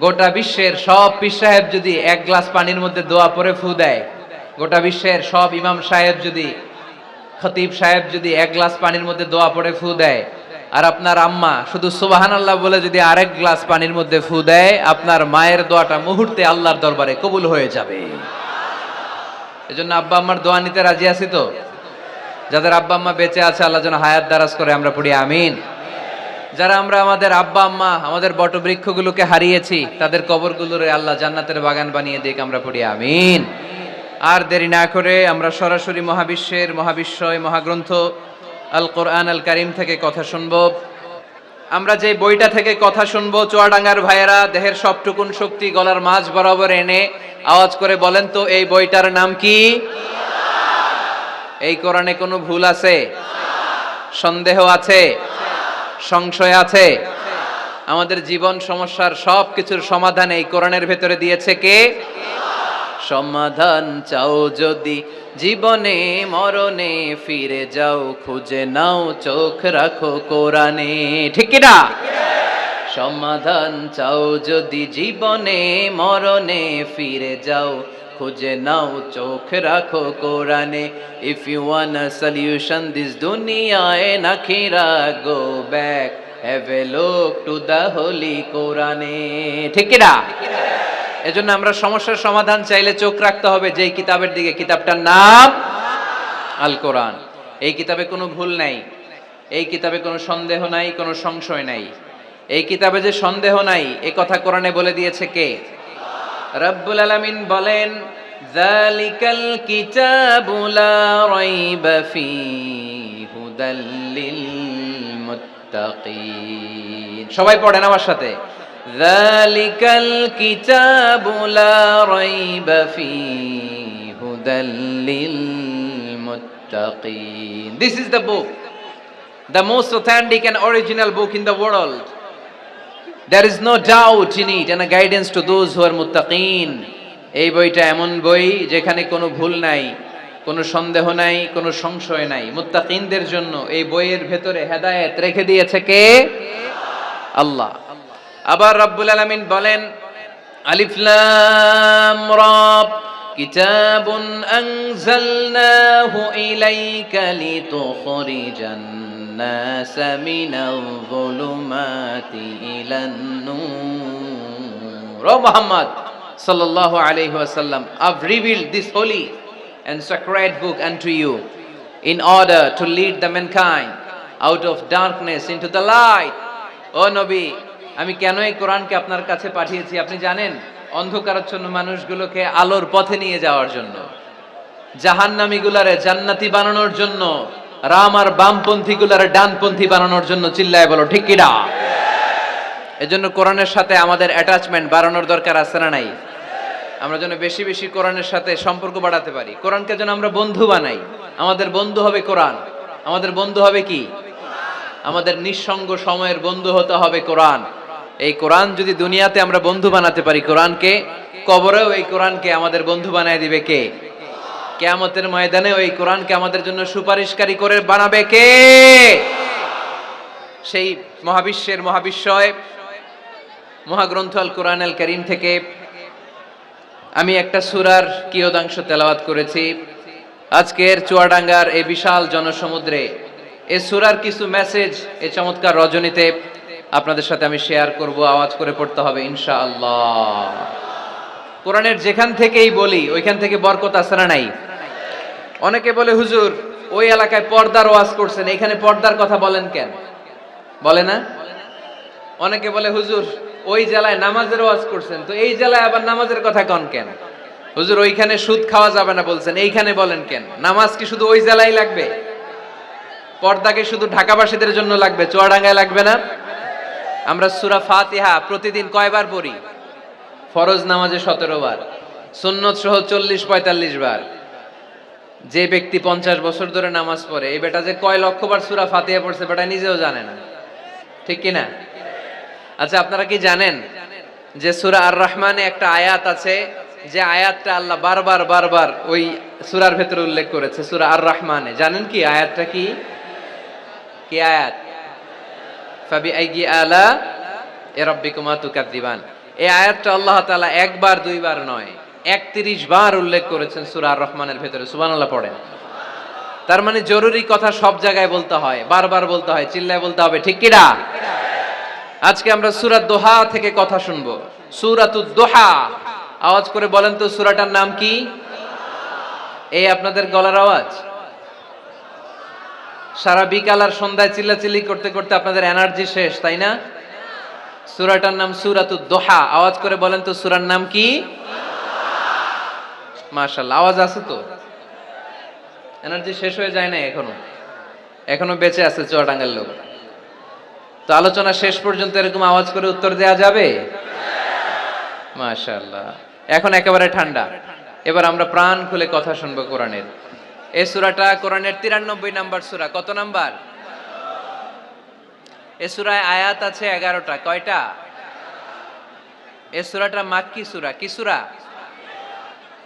গোটা বিশ্বের সব পীর সাহেব যদি এক গ্লাস পানির মধ্যে দোয়া পরে ফু দেয়, গোটা বিশ্বের সব ইমাম সাহেব যদি, খতিব সাহেব যদি এক গ্লাস পানির মধ্যে দোয়া পড়ে ফু দেয়, আর আপনার আম্মা শুধু সুবহানাল্লাহ বলে যদি আরেক গ্লাস পানির মধ্যে ফু দেয়, আপনার মায়ের দোয়াটা মুহূর্তে আল্লাহর দরবারে কবুল হয়ে যাবে। এজন্য আব্বা আম্মার দোয়া নিতে রাজি আছি তো? যাদের আব্বা আম্মা বেঁচে আছে, আল্লাহ যেন হায়াত দারাজ করে, আমরা পড়ি আমিন। যারা আমরা আমাদের আব্বা আম্মা, আমাদের বটবৃক্ষগুলোকে হারিয়েছি, তাদের কবরগুলোরে আল্লাহ জান্নাতের বাগান বানিয়ে দিক, আমরা পড়ি আমিন। আর দেরি না করে আমরা সরাসরি মহাবিশ্বয় মহাগ্রন্থ আল কোরআন আল কারিম থেকে কথা শুনব। আমরা যে বইটা থেকে কথা শুনবো, চুয়াডাঙ্গার ভাইয়েরা দেহের সবটুকুন শক্তি গলার মাঝ বরাবর এনে আওয়াজ করে বলেন তো, এই বইটার নাম কি? এই কোরআনে কোনো ভুল আছে? সন্দেহ আছে? সংশয় আছে? আমাদের জীবন সমস্যার সব কিছুর সমাধান এই কোরআনের ভেতরে দিয়েছে কে? সমাধান চাও যদি জীবনে মরণে, ফিরে যাও খুঁজে নাও, চোখ রাখো কোরআনে। ঠিক কি না? সমাধান চাও যদি জীবনে মরণে, ফিরে যাও খুঁজে নাও, চোখ রাখো কোরআনে। If you want a solution this দুনিয়ায় নাখিরা, go back have a look to the holy কোরআনে। ঠিক কি না? এজন্য আমরা সমস্যার সমাধান চাইলে চোখ রাখতে হবে যেই কিতাবের দিকে, কিতাবটার নাম আল কোরআন। এই কিতাবে কোনো ভুল নাই, এই কিতাবে কোনো সন্দেহ নাই, কোনো সংশয় নাই। এই কিতাবে যে সন্দেহ নাই, এই কথা কোরআনে বলে দিয়েছে কে? রব্বুল আলামিন বলেন, যালিকাল কিতাবু লা রাইবা ফীহি হুদাল লিল মুত্তাকিন। সবাই পড়েন আমার সাথে, যালিকাল কিতাবু লা রাইবা ফীহি হুদাল লিল মুত্তাকিন। This is the book, the most authentic and original book in the world. There is no doubt in it and a guidance to those who are muttaqin. এই বইটা এমন বই যেখানে কোনো ভুল নাই, কোনো সন্দেহ নাই, কোনো সংশয় নাই। মুত্তাকিনদের জন্য এই বইয়ের ভেতরে হেদায়েত রেখে দিয়েছে কে? আল্লাহ। আবার রব্বুল আলামিন বলেন, আলিফ লাম রা, কিতাবুন আনজালনাহু ইলাইকা লিতুখরিজান الناس من الظلمات إلى النور. O Muhammad sallallahu alayhi wa sallam, I've revealed this holy and sacred book unto you in order to lead the mankind out of darkness into the light. O Nabi, আমি কেন এই কোরআনকে আপনার কাছে পাঠিয়েছি আপনি জানেন? অন্ধকারাচ্ছন্ন মানুষগুলোকে আলোর পথে নিয়ে যাওয়ার জন্য, জাহান্নামীগুলারে জান্নাতি বানানোর জন্য, রাম আর বামপন্থী গুলার ডানপন্থী বানানোর জন্য। চিল্লায় বলো ঠিক কি না? এজন্য কোরআনের সাথে আমাদের অ্যাটাচমেন্ট বাড়ানোর দরকার আছে না নাই? আমরা যেন বেশি বেশি কোরআনের সাথে সম্পর্ক বাড়াতে পারি, কোরআনকে যেন আমরা বন্ধু বানাই। আমাদের বন্ধু হবে কোরআন। আমাদের বন্ধু হবে কি? আমাদের নিঃসঙ্গ সময়ের বন্ধু হতে হবে কোরআন। এই কোরআন যদি দুনিয়াতে আমরা বন্ধু বানাতে পারি কোরআনকে, কবরেও এই কোরআনকে আমাদের বন্ধু বানায় দিবে কে? কিয়ামতের ময়দানে ওই কোরআনকে আমাদের জন্য সুপারিশকারী করে বানাবে কে? সেই মহাবিশ্বের মহাবিশ্বয় মহাগ্রন্থ আল কোরআন আল কারীম থেকে আমি একটা সূরার কিয়দাংশ তেলাওয়াত করেছি। আজকের চুয়াডাঙ্গার এই বিশাল জনসমুদ্রে এই সূরার কিছু মেসেজ এই চমৎকার রজনীতে আপনাদের সাথে আমি শেয়ার করব। আওয়াজ করে পড়তে হবে ইনশাআল্লাহ। কোরআনের যেখান থেকেই বলি ওইখান থেকে বরকত আছে না নাই? অনেকে বলে, হুজুর ওই এলাকায় পর্দার ওয়াজ করছেন, এখানে পর্দার কথা বলেন কেন? বলে না? অনেকে বলে, হুজুর ওই জেলায় নামাজের ওয়াজ করছেন, তো এই জেলায় আবার নামাজের কথা কন কেন? হুজুর ওইখানে সুদ খাওয়া যাবে না বলছেন, এইখানে বলেন কেন? নামাজ কি শুধু ওই জেলায় লাগবে? পর্দাকে শুধু ঢাকাবাসীদের জন্য লাগবে, চুয়াডাঙ্গায় লাগবে না? আমরা সূরা ফাতিহা প্রতিদিন কয়বার পড়ি? ফরজ নামাজে 17 বার, সুন্নত সহ 40-45 বার। যে ব্যক্তি 50 বছর ধরে নামাজ পড়ে, এই বেটা যে কয় লক্ষবার সূরা ফাতিহা পড়ছে বেটা নিজেও জানে না। ঠিক কিনা? আচ্ছা, আপনারা কি জানেন যে সূরা আর রহমানে একটা আয়াত আছে, যে আয়াতটা আল্লাহ বারবার বারবার ওই সূরার ভেতরে উল্লেখ করেছে, সূরা আর রহমানে? জানেন কি আয়াতটা কি? কি আয়াত? ফাবিআইয়ি আলা রাব্বিকুমা তুকাযযিবান। এই আয়াতটা আল্লাহ তাআলা একবার দুইবার নয়, 31 বার উল্লেখ করেছেন সূরা আর রহমানের ভেতরে। সুবহানাল্লাহ পড়েন। তার মানে জরুরি কথা সব জায়গায় বলতে হয়, বারবার বলতে হয়, চিল্লায় বলতে হবে, ঠিক কিনা? আজকে আমরা সূরা দোহা থেকে কথা শুনবো। সূরাতুদ দোহা, আওয়াজ করে বলেন তো সূরাটার নাম কি? এই আপনাদের গলার আওয়াজ। সারা বিকাল আর সন্ধ্যায় চিল্লাচিল্লি করতে করতে আপনাদের এনার্জি শেষ, তাই না? সূরাটার নাম সূরাতুদ দোহা। আওয়াজ করে বলেন তো সূরার নাম কি? মাশাআল্লাহ, আওয়াজ আছে তো? এনার্জি শেষ হয়ে যায় না এখনো বেঁচে আছে চুয়াডাঙ্গার লোক। তো আলোচনা শেষ পর্যন্ত এরকম আওয়াজ করে উত্তর দেয়া যাবে? মাশাআল্লাহ, এখন একেবারে ঠান্ডা। এবার আমরা প্রাণ খুলে কথা শুনবো কোরআনের। এই সূরাটা কোরআনের 93 নাম্বার সূরা। কত নাম্বার? এই সূরায় আয়াত আছে 11টা। কয়টা? এই সূরাটা মাক্কি সূরা। কি সূরা?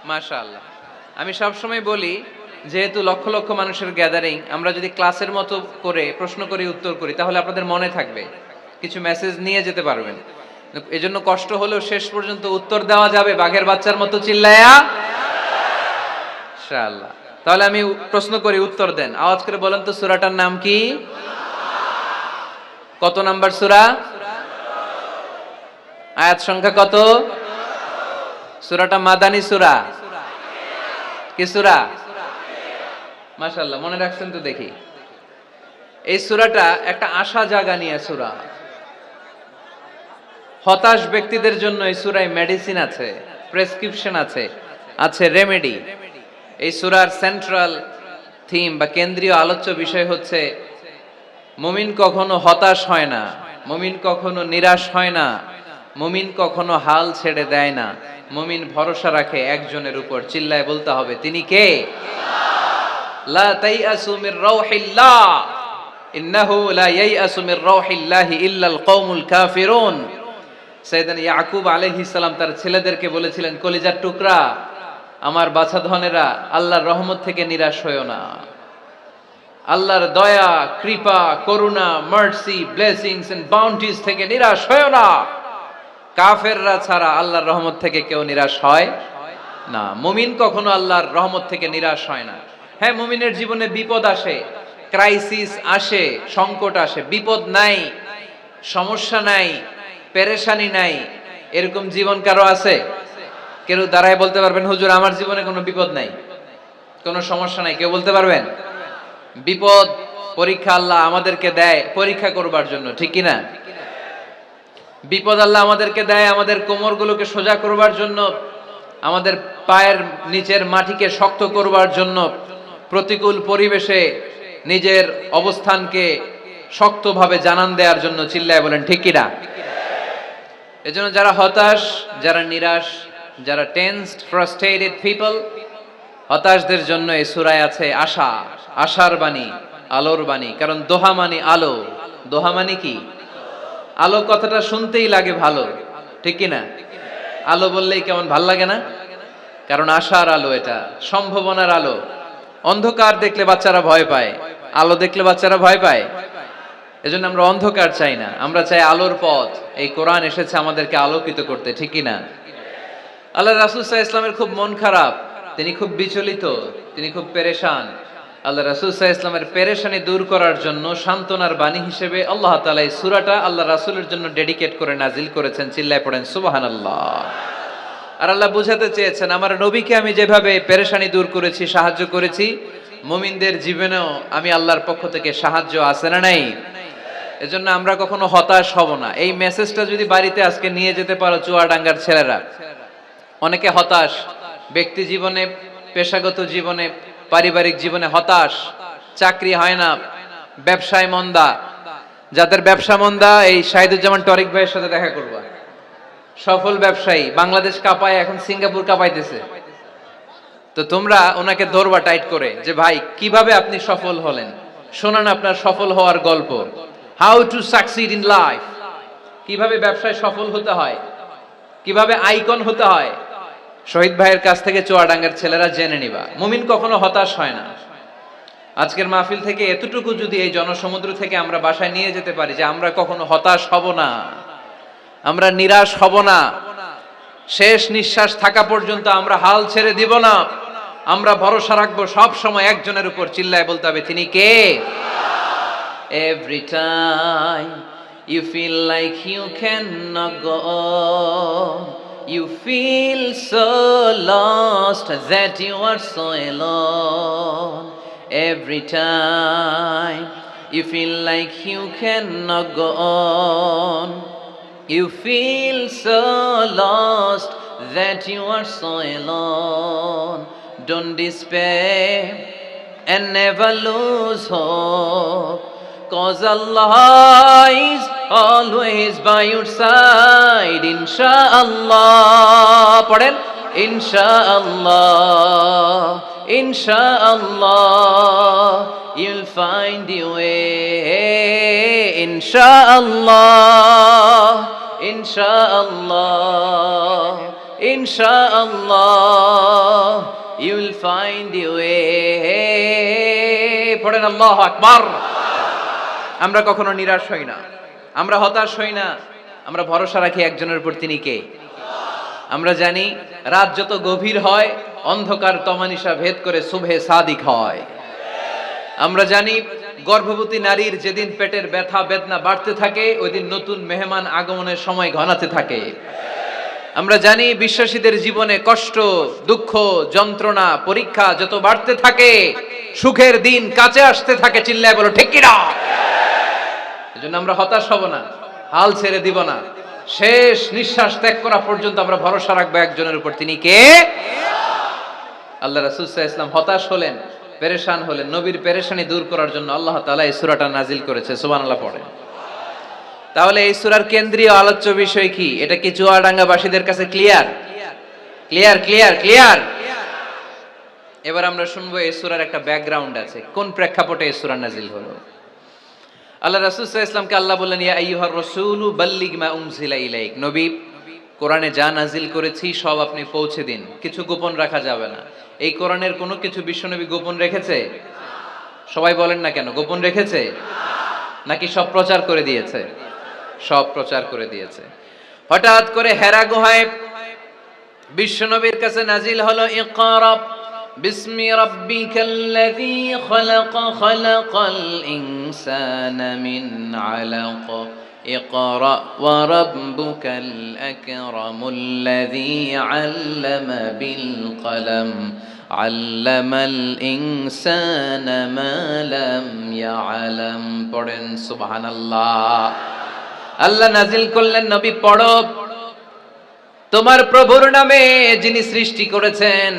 মাশাআল্লাহ। আমি সব সময় বলি, যেহেতু লক্ষ লক্ষ মানুষের গ্যাদারিং, আমরা যদি ক্লাসের মতো করে প্রশ্ন করি, উত্তর করি, তাহলে আপনাদের মনে থাকবে, কিছু মেসেজ নিয়ে যেতে পারবেন। এজন্য কষ্ট হলেও শেষ পর্যন্ত উত্তর দেওয়া যাবে বাঘের বাচ্চার মতো চিল্লায়া, ইনশাআল্লাহ। তাহলে আমি প্রশ্ন করি, উত্তর দেন। আওয়াজ করে বলেন তো সূরাটার নাম কি? কত নাম্বার সূরা? আয়াত সংখ্যা কত? সূরাটা মাদানী সূরা। কি সূরা? মাশাআল্লাহ, মনে রাখছেন তো দেখি। এই সূরাটা একটা আশা জাগা নিয়ে সূরা। হতাশ ব্যক্তিদের জন্য এই সূরায় মেডিসিন আছে, প্রেসক্রিপশন আছে, আছে রেমেডি। এই সূরার সেন্ট্রাল থিম বা কেন্দ্রীয় আলোচ্য বিষয় হচ্ছে, মুমিন কখনো হতাশ হয় না, মুমিন কখনো নিরাশ হয় না, মুমিন কখনো হাল ছেড়ে দেয় না, মুমিন ভরসা রাখে একজনের উপর। চিল্লায় বলতে হবে, তিনি কে? লা তাইয়াসু মির রাউহিল্লাহ, ইন্নাহু লা ইয়াইয়াসু মির রাউহিল্লাহি ইল্লাল কওমুল কাফিরুন। সাইয়েদনা ইয়াকুব আলাইহিস সালাম তার ছেলেদেরকে বলেছিলেন, কলিজার টুকরা, আমার বাছাধনেরা, আল্লাহর রহমত থেকে নিরাশ হয়ো না। আল্লাহর দয়া, কৃপা, করুণা, মার্সি, ব্লেসিংস এন্ড বাউন্টিজ থেকে নিরাশ হয়ো না। কাফেররা ছাড়া আল্লাহর রহমত থেকে কেউ নিরাশ হয় না। মুমিন কখনো আল্লাহর রহমত থেকে নিরাশ হয় না। হ্যাঁ, মুমিনের জীবনে বিপদ আসে, ক্রাইসিস আসে, সংকট আসে। বিপদ নাই, সমস্যা নাই, পেরেশানি নাই, এরকম জীবন কারো আছে? কেউ দাঁড়ায় বলতে পারবেন, হুজুর আমার জীবনে কোনো বিপদ নাই, কোনো সমস্যা নাই? কেউ বলতে পারবেন? বিপদ, পরীক্ষা আল্লাহ আমাদেরকে দেয় পরীক্ষা করবার জন্য, ঠিক কিনা? বিপদ আল্লাহ আমাদেরকে দেয় আমাদের কোমরগুলোকে সোজা করবার জন্য, আমাদের পায়ের নিচের মাটিকে শক্ত করবার জন্য, প্রতিকূল পরিবেশে নিজের অবস্থানকে শক্তভাবে জানান দেওয়ার জন্য। চিল্লায় বলেন ঠিক কিনা? এজন্য যারা হতাশ, যারা নিরাশ, যারা টেন্সড, ফ্রাস্ট্রেটেড পিপল, হতাশদের জন্য এই সূরায় আছে আশা, আশার বাণী, আলোর বাণী। কারণ দোহা মানে আলো। দোহা মানে কি? আলো কথাটা শুনতেই লাগে ভালো, ঠিক কিনা? আলো বললেই কেমন ভাল লাগে না? কারণ আশার আলো, এটা সম্ভাবনার আলো। অন্ধকার দেখলে বাচ্চারা ভয় পায়, আলো দেখলে বাচ্চারা ভয় পায়। এজন্য আমরা অন্ধকার চাই না, আমরা চাই আলোর পথ। এই কোরআন এসেছে আমাদেরকে আলোকিত করতে, ঠিক কিনা? আল্লাহ রাসূল সাল্লাল্লাহু আলাইহি ওয়াসাল্লামের খুব মন খারাপ, তিনি খুব বিচলিত, তিনি খুব পেরেশান। আল্লাহ রাসূল সাল্লাল্লাহু আলাইহি ওয়াসাল্লামের পেরেশানি দূর করার জন্য সান্ত্বনার বাণী হিসেবে আল্লাহ তাআলা এই সূরাটা আল্লাহ রাসূলের জন্য ডেডিকেট করে নাজিল করেছেন। চিল্লায় পড়েন সুবহানাল্লাহ। আর আল্লাহ বুঝাতে চেয়েছেন, আমার নবীকে আমি যেভাবে পেরেশানি দূর করেছি, সাহায্য করেছি, মুমিনদের জীবনেও আমি আল্লাহর পক্ষ থেকে সাহায্য আছে না নাই? এজন্য আমরা কখনো হতাশ হব না। এই মেসেজটা যদি বাড়িতে আজকে নিয়ে যেতে পারো চুয়াডাঙ্গার ছেলেরা, অনেকে হতাশ ব্যক্তি জীবনে, পেশাগত জীবনে, পারিবারিক জীবনে হতাশ, চাকরি হয় না, ব্যবসায় মন্দা। যাদের ব্যবসা মন্দা, এই শাহিদুজ্জামান টরিক ভাইয়ের সাথে দেখা করবা। সফল ব্যবসায়ী, বাংলাদেশ কাঁপায়, এখন সিঙ্গাপুর কাঁপাইতেছে। তো তোমরা ওনাকে ধরবা টাইট করে, যে ভাই কিভাবে আপনি সফল হলেন, শোনান আপনার সফল হওয়ার গল্প। How to succeed in life, কিভাবে ব্যবসায় সফল হতে হয়, কিভাবে আইকন হতে হয়, শহীদ ভাইয়ের কাছ থেকে চুয়াডাঙ্গার ছেলেরা জেনে নিবা। মুমিন কখনো হতাশ হয় না। আজকের মাহফিল থেকে এতটুকু যদি এই জনসমুদ্র থেকে আমরা বাসায় নিয়ে যেতে পারি যে আমরা কখনো হতাশ হব না, আমরা নিরাশ হব না, শেষ নিঃশ্বাস থাকা পর্যন্ত আমরা হাল ছেড়ে দিব না, আমরা ভরসা রাখবো সব সময় একজনের উপর, চিল্লায় বলতে হবে তিনি কে? Every time you feel like you cannot go on, you feel so lost that you are so alone. Every time you feel like you cannot go on, you feel so lost that you are so alone. Don't despair and never lose hope, 'cause Allah is always by your side. Insha'Allah, পড়েন, Insha'Allah, Insha'Allah, you'll find your way. Insha'Allah, Insha'Allah, Insha'Allah, you'll find your way. পড়েন আল্লাহু আকবার। আমরা কখনো নিরাশ হই না, আমরা হতাশ হই না, আমরা ভরসা রাখি একজনের উপর, তিনি কে? আমরা জানি রাত যত গভীর হয় অন্ধকার তমানিসা ভেদ করে সুবহে সাদিক হয়। আমরা জানি গর্ভবতী নারীর যেদিন পেটের ব্যথা বেদনা বাড়তে থাকে ওই দিন নতুন মেহমান আগমনের সময় ঘনাতে থাকে। আমরা জানি বিশ্বাসীদের জীবনে কষ্ট, দুঃখ, যন্ত্রণা, পরীক্ষা যত বাড়তে থাকে সুখের দিন কাছে আসতে থাকে। চিল্লায় বলো ঠিক কিনা? এজন্য আমরা হতাশ হব না, হাল ছেড়ে দিব না, শেষ নিঃশ্বাস ত্যাগ করা পর্যন্ত আমরা ভরসা রাখবো একজনের উপর, তিনি কে? আল্লাহ রাসূল সাল্লাল্লাহু আলাইহি ওয়াসাল্লাম হতাশ হলেন, পেরেশান হলেন, নবীর পেরেশানি দূর করার জন্য আল্লাহ তাআলা এই সূরাটা নাজিল করেছে। সুবহানাল্লাহ পড়েন। তাহলে এই সূরার কেন্দ্রীয় আলোচ্য বিষয় কি? এটা কি চুয়াডাঙ্গাবাসীদের কাছে ক্লিয়ার? Clear clear clear. এবার আমরা শুনবো এই সূরার একটা ব্যাকগ্রাউন্ড আছে, কোন প্রেক্ষাপটে এই সূরা নাজিল হলো। আল্লাহ রাসূল সাল্লাল্লাহু আলাইহি ওয়াসাল্লামকে আল্লাহ বললেন, ইয়া আইয়ুহার রাসূলু বাল্লিগ মা উনজিলা ইলাইক, নবী কোরআনে যা নাজিল করেছি সব আপনি পৌঁছে দিন, কিছু গোপন রাখা যাবে না। এই কোরআনের কোনো কিছু বিশ্বনবী গোপন রেখেছে? সবাই বলেন না কেন, গোপন রেখেছে নাকি সব প্রচার করে দিয়েছে? সব প্রচার করে দিয়েছে। হঠাৎ করে হেরা গুহায় বিশ্বনবীর কাছে নাজিল হলো ইকরা বিসমি রাব্বিকাল্লাযী খালাক খালাকাল ইনসানা মিন আলাক ইকরা ওয়া রাব্বুকাল আকরামুল্লাযী আল্লামা বিল কলম আল্লামাল ইনসানা মা লাম ইয়ালাম। পড়েন সুবহানাল্লাহ। আল্লাহ নাজিল করলেন, নবী পড়ো, তোমার প্রভুর নামে যিনি সৃষ্টি করেছেন,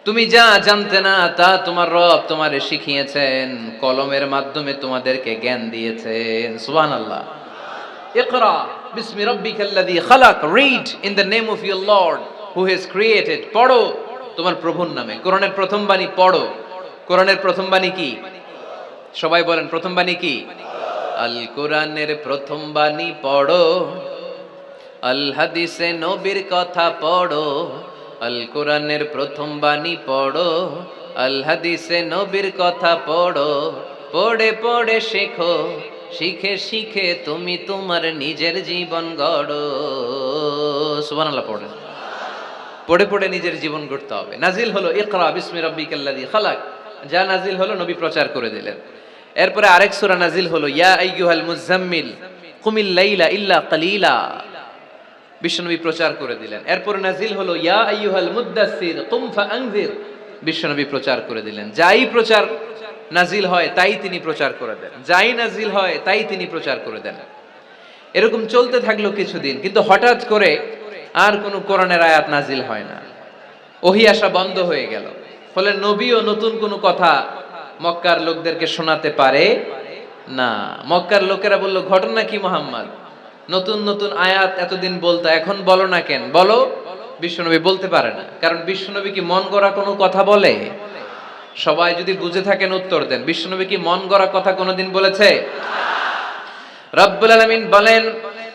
তুমি যা জানতে না তা তোমার রব তোমারে শিখিয়েছেন, কলমের মাধ্যমে তোমাদেরকে জ্ঞান দিয়েছেন। সুবহানাল্লাহ। ইকরা বিসমি রাব্বিকাল্লাযী খালাক, read in the name of your lord who has created. পড়ো তোমার প্রভুর নামে। কোরআনের প্রথম বাণী পড়ো। কোরআনের প্রথম বাণী কি? সবাই বলেন, প্রথম বাণী কি? আল কোরআনের প্রথম বাণী পড়ো, আল হাদিসে নবীর কথা পড়ো। আল কোরআনের প্রথম বাণী পড়ো, আল হাদিসে নবীর কথা পড়ো। পড়ে পড়ে শেখো, শিখে শিখে তুমি তোমার নিজের জীবন গড়ো। সুবহানাল্লাহ পড়ে। পড়ে পড়ে নিজের জীবন গড়তে হবে। নাজিল হলো ইকরা বিসমি রাব্বিকাল্লাযী খালাক, যা নাজিল হলো নবী প্রচার করে দিলেন। এরপরে আরেক সূরা নাজিল হলো ইয়া আইয়ুহাল মুযাম্মিল কুমিল লাইলা ইল্লা কালিলা, বিশ্বনবী প্রচার করে দিলেন। এরপরে নাজিল হলো ইয়া আইয়ুহাল মুদ্দাসসির কুম ফাআনজির, বিশ্বনবী প্রচার করে দিলেন। যাই প্রচার নাজিল হয় তাই তিনি প্রচার করে দেন, যাই নাজিল হয় তাই তিনি প্রচার করে দেন। এরকম চলতে থাকলো কিছুদিন, কিন্তু হঠাৎ করে আর কোনো কোরআনের আয়াত নাজিল হয় না, ওহী আসা বন্ধ হয়ে গেল। ফলে নবীও নতুন কোনো কথা মক্কার লোকদেরকে শোনাতে পারে না। মক্কার লোকেরা বলল, ঘটনা কি মুহাম্মদ, নতুন নতুন আয়াত এতদিন বলতা, এখন বলো না কেন? বলো। বিশ্বনবী বলতে পারে না, কারণ বিশ্বনবী কি মন গড়া কোনো কথা বলে? সবাই যদি বুঝে থাকেন উত্তর দেন, বিশ্বনবী কি মন গড়া কথা কোনোদিন বলেছে? রব্বুল আলামিন বলেন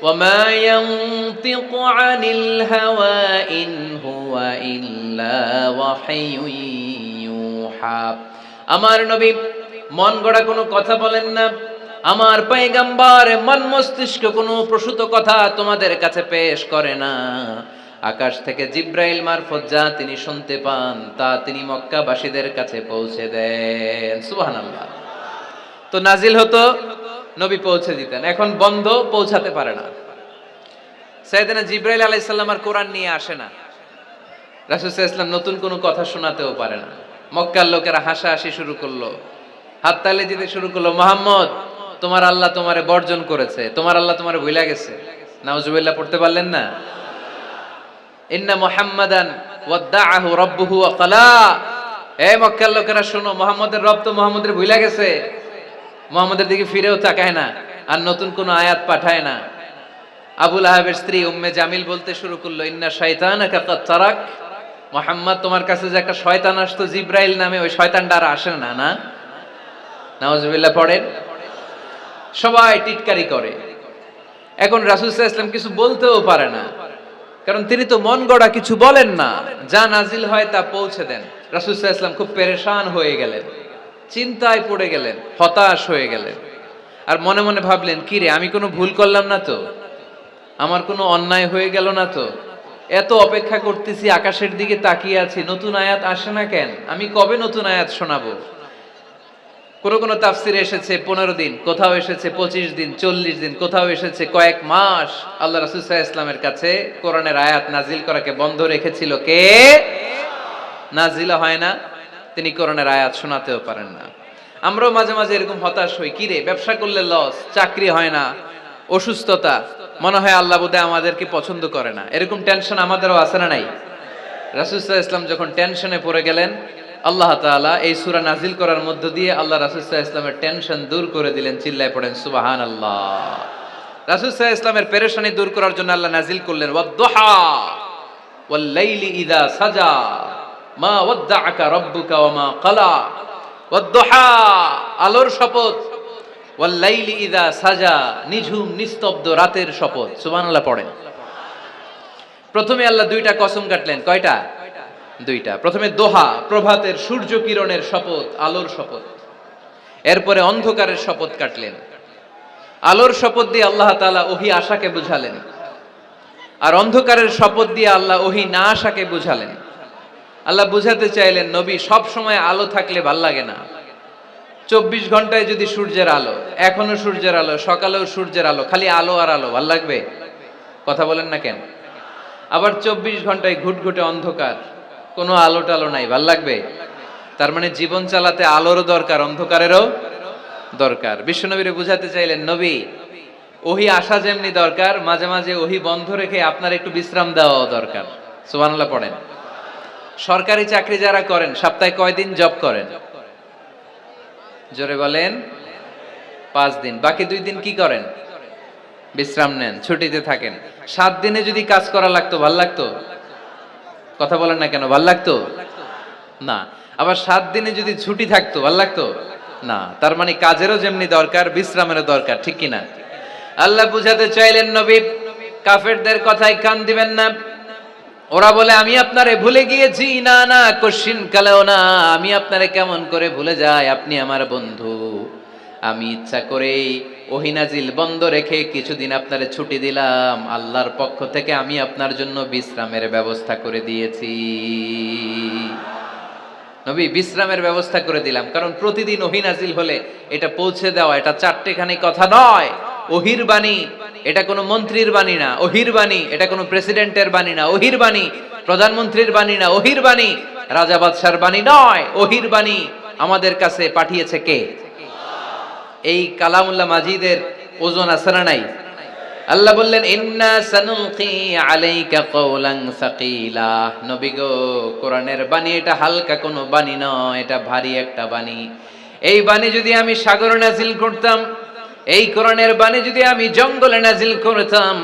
ওয়ামা ইয়ানতিকু আনিল হাওয়া ইন হুয়া ইল্লা ওয়াহয়ুন ইউহা। আমার নবী মন গড়া কোনো কথা বলেন না, আমার পয়গম্বর মন মস্তিষ্ক কোনো প্রসূত কথা তোমাদের কাছে পেশ করে না। আকাশ থেকে জিব্রাইল মারফত যা তিনি শুনতে পান তা তিনি মক্কাবাসীদের কাছে পৌঁছে দেন। সুবহানাল্লাহ। তো নাজিল হতো, নবী পৌঁছে দিতেন। এখন বন্ধ, পৌঁছাতে পারে না। সাইয়েদনা জিব্রাইল আলাইহিস সালাম আর কোরআন নিয়ে আসে না। রাসূল সাল্লাল্লাহু আলাইহি ওয়াসাল্লাম নতুন কোনো কথা শোনাতেও পারে না। মক্কার লোকেরা হাসাহাসি শুরু করলো, হাততালি দিতে শুরু করলো, মুহাম্মদ তোমার আল্লাহ তোমারে বর্জন করেছে, তোমার আল্লাহ তোমারে ভুলে গেছে। নাউজুবিল্লাহ পড়তে পারলেন না? ইন্না মুহাম্মাদান ওয়াদ্দাআহু রাব্বুহু ওয়া ক্বালা। এই মক্কার লোকেরা শোনো, মুহাম্মদের রব তো মুহাম্মদের ভুলে গেছে, মুহাম্মদের দিকে ফিরেও তাকায় না, আর নতুন কোন আয়াত পাঠায় না। আবু লাহাবের স্ত্রী উম্মে জামিল বলতে শুরু করলো, ইন্না শাইতানাকা ক্বাদ তারাক। মুহাম্মদ তোমার কাছে যে একটা শয়তান আসতো জিব্রাইল নামে, ওই শয়তানটা আর আসে না। না, নাউজুবিল্লাহ পড়েন। সবাই টিটকারি করে। এখন রাসূল সাল্লাল্লাহু আলাইহি ওয়াসাল্লাম কিছু বলতেও পারে না, কারণ তিনি তো মন গড়া কিছু বলেন না, যা নাজিল হয় তা পৌঁছে দেন। রাসূল সাল্লাল্লাহু আলাইহি ওয়াসাল্লাম খুব পেরেশান হয়ে গেলেন, চিন্তায় পড়ে গেলেন, হতাশ হয়ে গেলেন। আর মনে মনে ভাবলেন, কি রে, আমি কোনো ভুল করলাম না তো? আমার কোনো অন্যায় হয়ে গেল না তো? এত অপেক্ষা করতেছি, আকাশের দিকে তাকিয়ে আছি, নতুন আয়াত আসে না কেন? আমি কবে নতুন আয়াত শোনাবো? কোন তাফসিরে এসেছে 15 দিন, কোথাও এসেছে 25 দিন, 40 দিন, কোথাও এসেছে কয়েক মাস আল্লাহ রাসূল সাল্লাল্লাহু আলাইহি ওয়াসাল্লামের কাছে কোরআনের আয়াত নাজিল করাকে বন্ধ রেখেছিল কে? নাজিল হয় না, তিনি কোরআনের আয়াত শোনাতেও পারেন না। আমরাও মাঝে মাঝে এরকম হতাশ হই, কি রে, ব্যবসা করলে লস, চাকরি হয় না, অসুস্থতা, মনে হয় আল্লাহ বোধহয় আমাদেরকে পছন্দ করে না। এরকম টেনশন আমাদেরও আছে না নাই? রাসূল সাল্লাল্লাহু আলাইহি ওয়াসাল্লাম যখন টেনশনে পড়ে গেলেন, আল্লাহ তাআলা এই সূরা নাজিল করার মধ্য দিয়ে আল্লাহ রাসূল সাল্লাল্লাহু আলাইহি ওয়াসাল্লামের টেনশন দূর করে দিলেন। চিল্লায় পড়েন সুবহানাল্লাহ। রাসূল সাল্লাল্লাহু আলাইহি ওয়াসাল্লামের পেরেশানি দূর করার জন্য আল্লাহ নাজিল করলেন ওয়াদ-দুহা ওয়াল লাইলি ইযা সাজা মা ওয়াদ্দাআকা রাব্বুকা ওয়া মা ক্বালা। ওয়াদ-দুহা, আলোর শপথ, ওয়াল লাইলি ইযা সাজা, নিঝুম নিস্তব্ধ রাতের শপথ। সুবহানাল্লাহ পড়েন। প্রথমে আল্লাহ দুইটা কসম কাটলেন। কয়টা? দুইটা। প্রথমে দোহা, প্রভাতের সূর্য কিরণের শপথ, আলোর শপথ। এরপরে অন্ধকারের শপথ কাটলেন। আলোর শপথ দিয়ে আল্লাহ তাআলা ওহী আশাকে বুঝালেন, আর অন্ধকারের শপথ দিয়ে আল্লাহ ওহী না আশাকে বুঝালেন। আল্লাহ বুঝাতে চাইলেন, নবী সব সময় আলো থাকলে ভাল লাগে না। 24 ঘন্টায় যদি সূর্যের আলো, এখনো সূর্যের আলো, সকালেও সূর্যের আলো, খালি আলো আর আলো, ভাল লাগবে? কথা বলেন না কেন? আবার 24 ঘন্টায় ঘুটঘুটে অন্ধকার, কোনো আলো টালো নাই, ভাল লাগবে? তার মানে জীবন চালাতে আলোরও দরকার, অন্ধকারেরও দরকার। বিশ্বনবীরে বুঝাতে চাইলেন, নবী ওহী আসা যেমনি দরকার, মাঝে মাঝে ওহী বন্ধ রেখে আপনার একটু বিশ্রাম দেওয়া দরকার। সুবহানাল্লাহ পড়েন। সরকারি চাকরি যারা করেন, সপ্তাহে কয়দিন জব করেন? জোরে বলেন। 5 দিন। বাকি 2 দিন কি করেন? বিশ্রাম নেন, ছুটিতে থাকেন। 7 দিনে যদি কাজ করা লাগতো, ভাল লাগতো? কথা বলেন না কেন? ভাল লাগতো না। আবার 7 দিনে যদি ছুটি থাকতো, ভাল লাগতো না। তার মানে কাজেরও যেমনি দরকার, বিশ্রামেরও দরকার, ঠিক কিনা? আল্লাহ বুঝাতে চাইলেন, নবী কাফেরদের কথায় কান দিবেন না। ওরা বলে আমি আপনারে ভুলে গিয়েছি। না না, কশিন কালেও না। আমি আপনারে কেমন করে ভুলে যাই? আপনি আমার বন্ধু। আমি ইচ্ছা করেই ওহী নাজিল বন্ধ রেখে কিছুদিন আপনারে ছুটি দিলাম। আল্লাহর পক্ষ থেকে আমি আপনার জন্য বিশ্রামের ব্যবস্থা করে দিয়েছি। নবী বিশ্রামের ব্যবস্থা করে দিলাম, কারণ প্রতিদিন ওহী নাজিল হলে এটা পৌঁছে দেওয়া, এটা চারটেখানি কথা নয়। ওহির বাণী, এটা কোনো মন্ত্রীর বাণী না। ওহির বাণী, এটা কোনো প্রেসিডেন্টের বাণী না। ওহির বাণী প্রধানমন্ত্রীর বাণী না। ওহির বাণী রাজা বাদশার বাণী নয়। ওহির বাণী আমাদের কাছে পাঠিয়েছে কে? এই কালামুল্লাহ মাজিদের ওজন আছে না নাই? আল্লাহ বললেন, ইন্না সানুলকি আলাইকা কওলান সাকিলা। নবী গো, কোরআনের বাণী এটা হালকা কোনো বাণী নয়, এটা ভারী একটা বাণী। এই বাণী যদি আমি সাগরে নাজিল করতাম, এই কোরআনের বাণী যদি আমি জঙ্গলে নাজিল করতাম,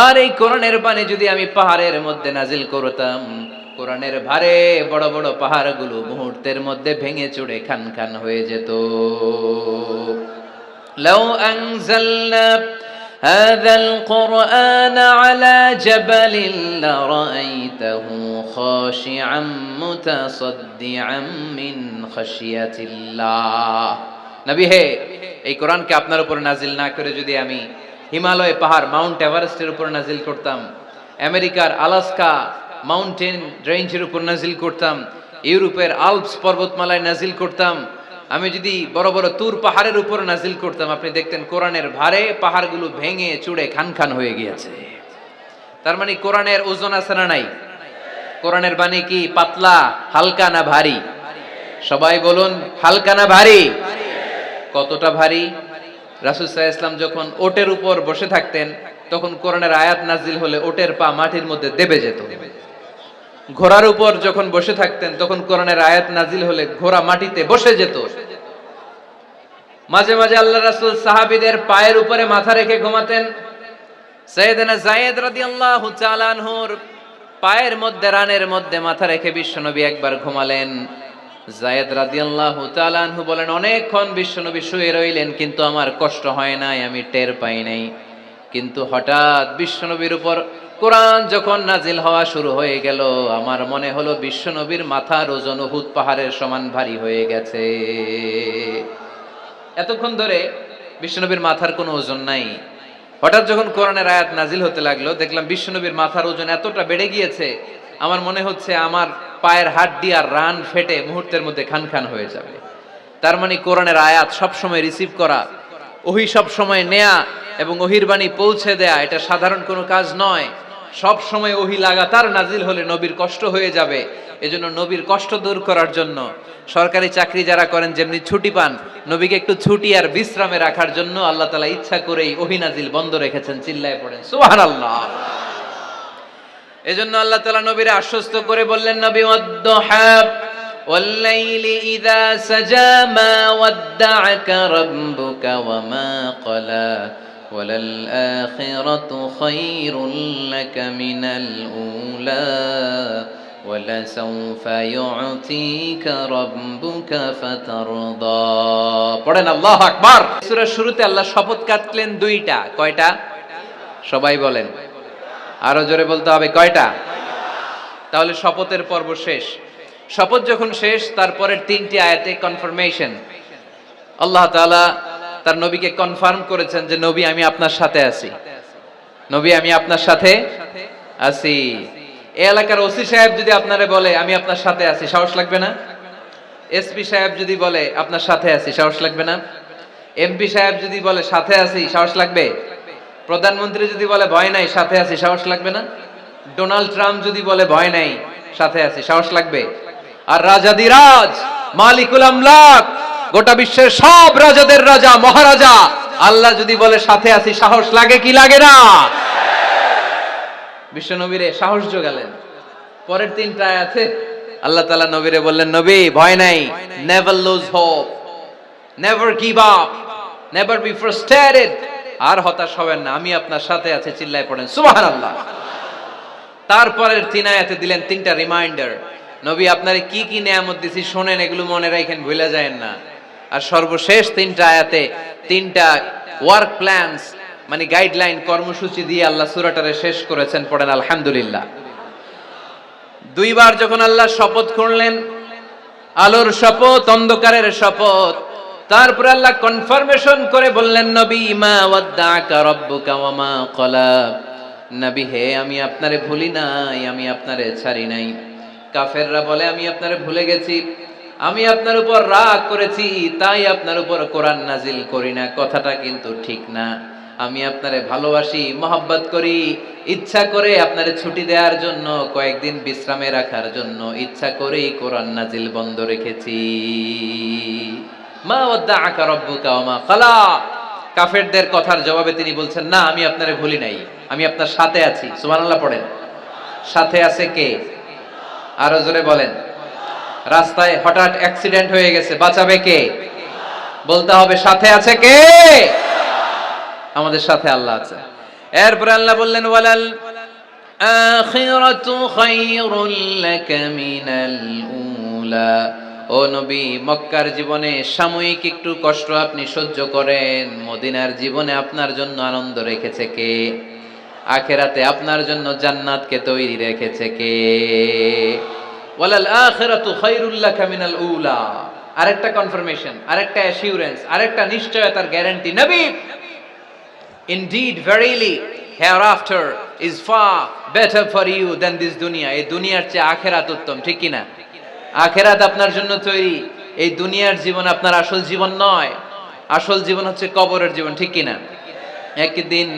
আর এই কোরআনের বাণী যদি আমি পাহাড়ের মধ্যে নাজিল করতাম, কোরআনের ভারে বড় বড় পাহাড়গুলো মুহূর্তের মধ্যে ভেঙে চুরে খান খান হয়ে যেত। লাউ আনজালনা হাযাল কুরআন আলা জাবালিন লারাআইতাহু খাশিআম মুতাসাদ্দিআম মিন খাশিয়াতিল্লাহ। নবী হে, এই কোরআনকে আপনার উপর নাজিল না করে যদি আমি হিমালয় পাহাড় মাউন্ট এভারেস্টের উপর নাজিল করতাম, আমেরিকার আলাস্কা মাউন্টেন রেঞ্জের উপর নাজিল করতাম, ইউরোপের আল্পস পর্বতমালায় নাজিল করতাম, আমি যদি বড় বড় তুর পাহাড়ের উপর নাজিল করতাম, আপনি দেখতেন কোরআনের ভারে পাহাড়গুলো ভেঙে চুড়ে খান খান হয়ে গিয়েছে। তার মানে কোরআনের ওজন আছে না নাই? কোরআনের বাণী কি পাতলা, হালকা না ভারী? সবাই বলুন, হালকা না ভারী? কতটা ভারী? রাসূল সাল্লাল্লাহু আলাইহি ওয়াসাল্লাম যখন ওটের উপর বসে থাকতেন, তখন কোরআনের আয়াত নাজিল হলে ওটের পা মাটির মধ্যে দেবে যেত। ঘোড়ার উপর যখন বসে থাকতেন, তখন কোরআনের আয়াত নাজিল হলে ঘোড়া মাটিতে বসে যেত। মাঝে মাঝে আল্লাহ রাসূল সাহাবীদের পায়ের উপরে মাথা রেখে ঘুমাতেন। সাইয়েদনা যায়েদ রাদিয়াল্লাহু তাআলা আনহুর পায়ের মধ্যে, রানের মধ্যে মাথা রেখে বিশ্বনবী একবার ঘুমালেন। যায়েদ রাদিয়াল্লাহু তাআলা আনহু বলেন, অনেকক্ষণ বিশ্বনবী শুয়ে রইলেন, কিন্তু আমার কষ্ট হয় নাই, আমি টের পাই নাই। কিন্তু হঠাৎ বিশ্বনবীর উপর কোরআন যখন নাজিল হওয়া শুরু হয়ে গেল, আমার মনে হলো বিশ্বনবীর মাথার ওজন উহুদ পাহাড়ের সমান ভারী হয়ে গেছে। এতক্ষণ ধরে বিশ্বনবীর মাথার কোনো ওজন নাই। হঠাৎ যখন কোরআনের আয়াত নাজিল হতে লাগলো, দেখলাম বিশ্বনবীর মাথার ওজন এতটা বেড়ে গিয়েছে, আমার মনে হচ্ছে আমার পায়ের হাড্ডি আর রান ফেটে মুহূর্তের মধ্যে খান খান হয়ে যাবে। তার মানে কোরআনের আয়াত সবসময় রিসিভ করা, ওহী সবসময় নেয়া এবং ওহীর বাণী পৌঁছে দেয়া, এটা সাধারণ কোনো কাজ নয়। সব সময় ওহী লাগাতার নাজিল হলে নবীর কষ্ট হয়ে যাবে। এজন্য নবীর কষ্ট দূর করার জন্য সরকারি চাকরি যারা করেন যেমনি ছুটি পান, নবীকে একটু ছুটি আর বিশ্রামে রাখার জন্য আল্লাহ তাআলা ইচ্ছা করেই ওহী নাজিল বন্ধ রেখেছেন। চিল্লায় পড়েন সুবহানাল্লাহ। এজন্য আল্লাহ তাআলা নবীরে আশ্বস্ত করে বললেন, নবী ওয়াদ-দুহা ওয়াল-লাইলি ইযা সাজা মা ওয়াদ্দা'আকা রাব্বুকা ওয়া মা ক্বালা ওয়ালাল আখিরাতু খায়রুল লাকা মিনাল উলা ওয়ালাসাউফা ইউ'তিকা রাব্বুকা ফাতারদা। পড়েন আল্লাহু আকবার। সূরার শুরুতে আল্লাহ শপথ কাটলেন দুইটা। কয়টা? সবাই বলেন, আরো জোরে বলতে হবে, কয়টা? তাহলে শপথের পর্ব শেষ। শপথ যখন শেষ, তারপরের তিনটি আয়াতে কনফার্মেশন। আল্লাহ তাআলা তার নবীকে কনফার্ম করেছেন যে নবী আমি আপনার সাথে আছি, নবী আমি আপনার সাথে আছি। এই এলাকার ওসি সাহেব যদি আপনারে বলে আমি আপনার সাথে আছি, সাহস লাগবে না? এসপি সাহেব যদি বলে আপনার সাথে আছি, সাহস লাগবে না? এমপি সাহেব যদি বলে সাথে আছি, সাহস লাগবে? প্রধানমন্ত্রী যদি বলে ভয় নাই, সাথে আছি, সাহস লাগবে না? ডোনাল্ড ট্রাম্প যদি বলে ভয় নাই, সাথে আছি, সাহস লাগবে? আর রাজাদিরাজ মালিকুল আমলাক, গোটা বিশ্বের সব রাজাদের রাজা মহারাজা আল্লাহ যদি বলে সাথে আছি, সাহস লাগে কি লাগে না? বিশ্ব নবীরে সাহস যোগালেন। পরের তিনটা আয়াতে আল্লাহ তাআলা নবীরে বললেন, নবী ভয় নাই, never lose hope, never give up, never be frustrated, আর হতাশ হবেন না, আমি আপনার সাথে আছি। চিল্লায় পড়েন সুবহানাল্লাহ। তারপরের তিন আয়াতে দিলেন তিনটা রিমাইন্ডার, নবী আপনারে কি কি নিয়ামত দিছি শোনেন, এগুলো মনে রাখেন, ভুলে যায়েন না। আর সর্বশেষ তিনটা আয়াতে তিনটা ওয়ার্ক প্ল্যানস, মানে গাইডলাইন, কর্মসূচি দিয়ে আল্লাহ সূরাটারে শেষ করেছেন। পড়েন আলহামদুলিল্লাহ। দুইবার যখন আল্লাহ শপথ করলেন, আলোর শপথ, অন্ধকারের শপথ, তারপরে আল্লাহ কনফার্মেশন করে বললেন, নবী মা ওয়াদ্দা'আকা রাব্বুকা ওয়া মা ক্বালা, নবী হে আমি আপনারে ভুলি নাই, আমি আপনারে ছাড়ি নাই। কাফেররা বলে আমি আপনারে ভুলে গেছি, আমি আপনার উপর রাগ করেছি, তাই আপনার উপর কোরআন নাজিল করি না। কথাটা কিন্তু ঠিক না। আমি আপনারে ভালোবাসি, মহব্বত করি, ইচ্ছা করে আপনারে ছুটি দেওয়ার জন্য, কয়েকদিন বিশ্রামে রাখার জন্য ইচ্ছা করেই কোরআন নাজিল বন্ধ রেখেছি। মা ওয়াদ্দা'আকা রাব্বুকা ওয়া মা ক্বালা। কাফেরদের কথার জবাবে তিনি বলছেন, না আমি আপনারে ভুলি নাই, আমি আপনার সাথে আছি। সুবহানাল্লাহ পড়েন। সাথে আছে কে? আরো জোরে বলেন। রাস্তায় হঠাৎ অ্যাক্সিডেন্ট হয়ে গেছে, বাঁচাবে কে? বলতে হবে সাথে আছে কে? আমাদের সাথে আল্লাহ আছে। এরপরে আল্লাহ বললেন, ওয়ালাল আখিরাতু খায়রুল লাকা মিনাল উলা ও নবী, মক্কার জীবনে সাময়িক একটু কষ্ট আপনি সহ্য করেন, মদিনার জীবনে আপনার জন্য আনন্দ রেখেছে কে? আখেরাতে আপনার জন্য জান্নাতকে তৈরি রেখেছে কে? ওয়ালাল আখিরাতু খায়রুল লাকা মিনাল উলা। আরেকটা কনফার্মেশন, আরেকটা অ্যাসিউরেন্স, আরেকটা নিশ্চয়তার গ্যারান্টি। নবী, indeed verily hereafter is far better for you than this dunya. এই দুনিয়ার চেয়ে আখিরাত উত্তম, ঠিক কি না? আখিরাত আপনার জন্য তৈরি, এই দুনিয়ার জীবন আপনার আসল জীবন নয়। আসল জীবন হচ্ছে কবরের জীবন, ঠিক কি না? একদিন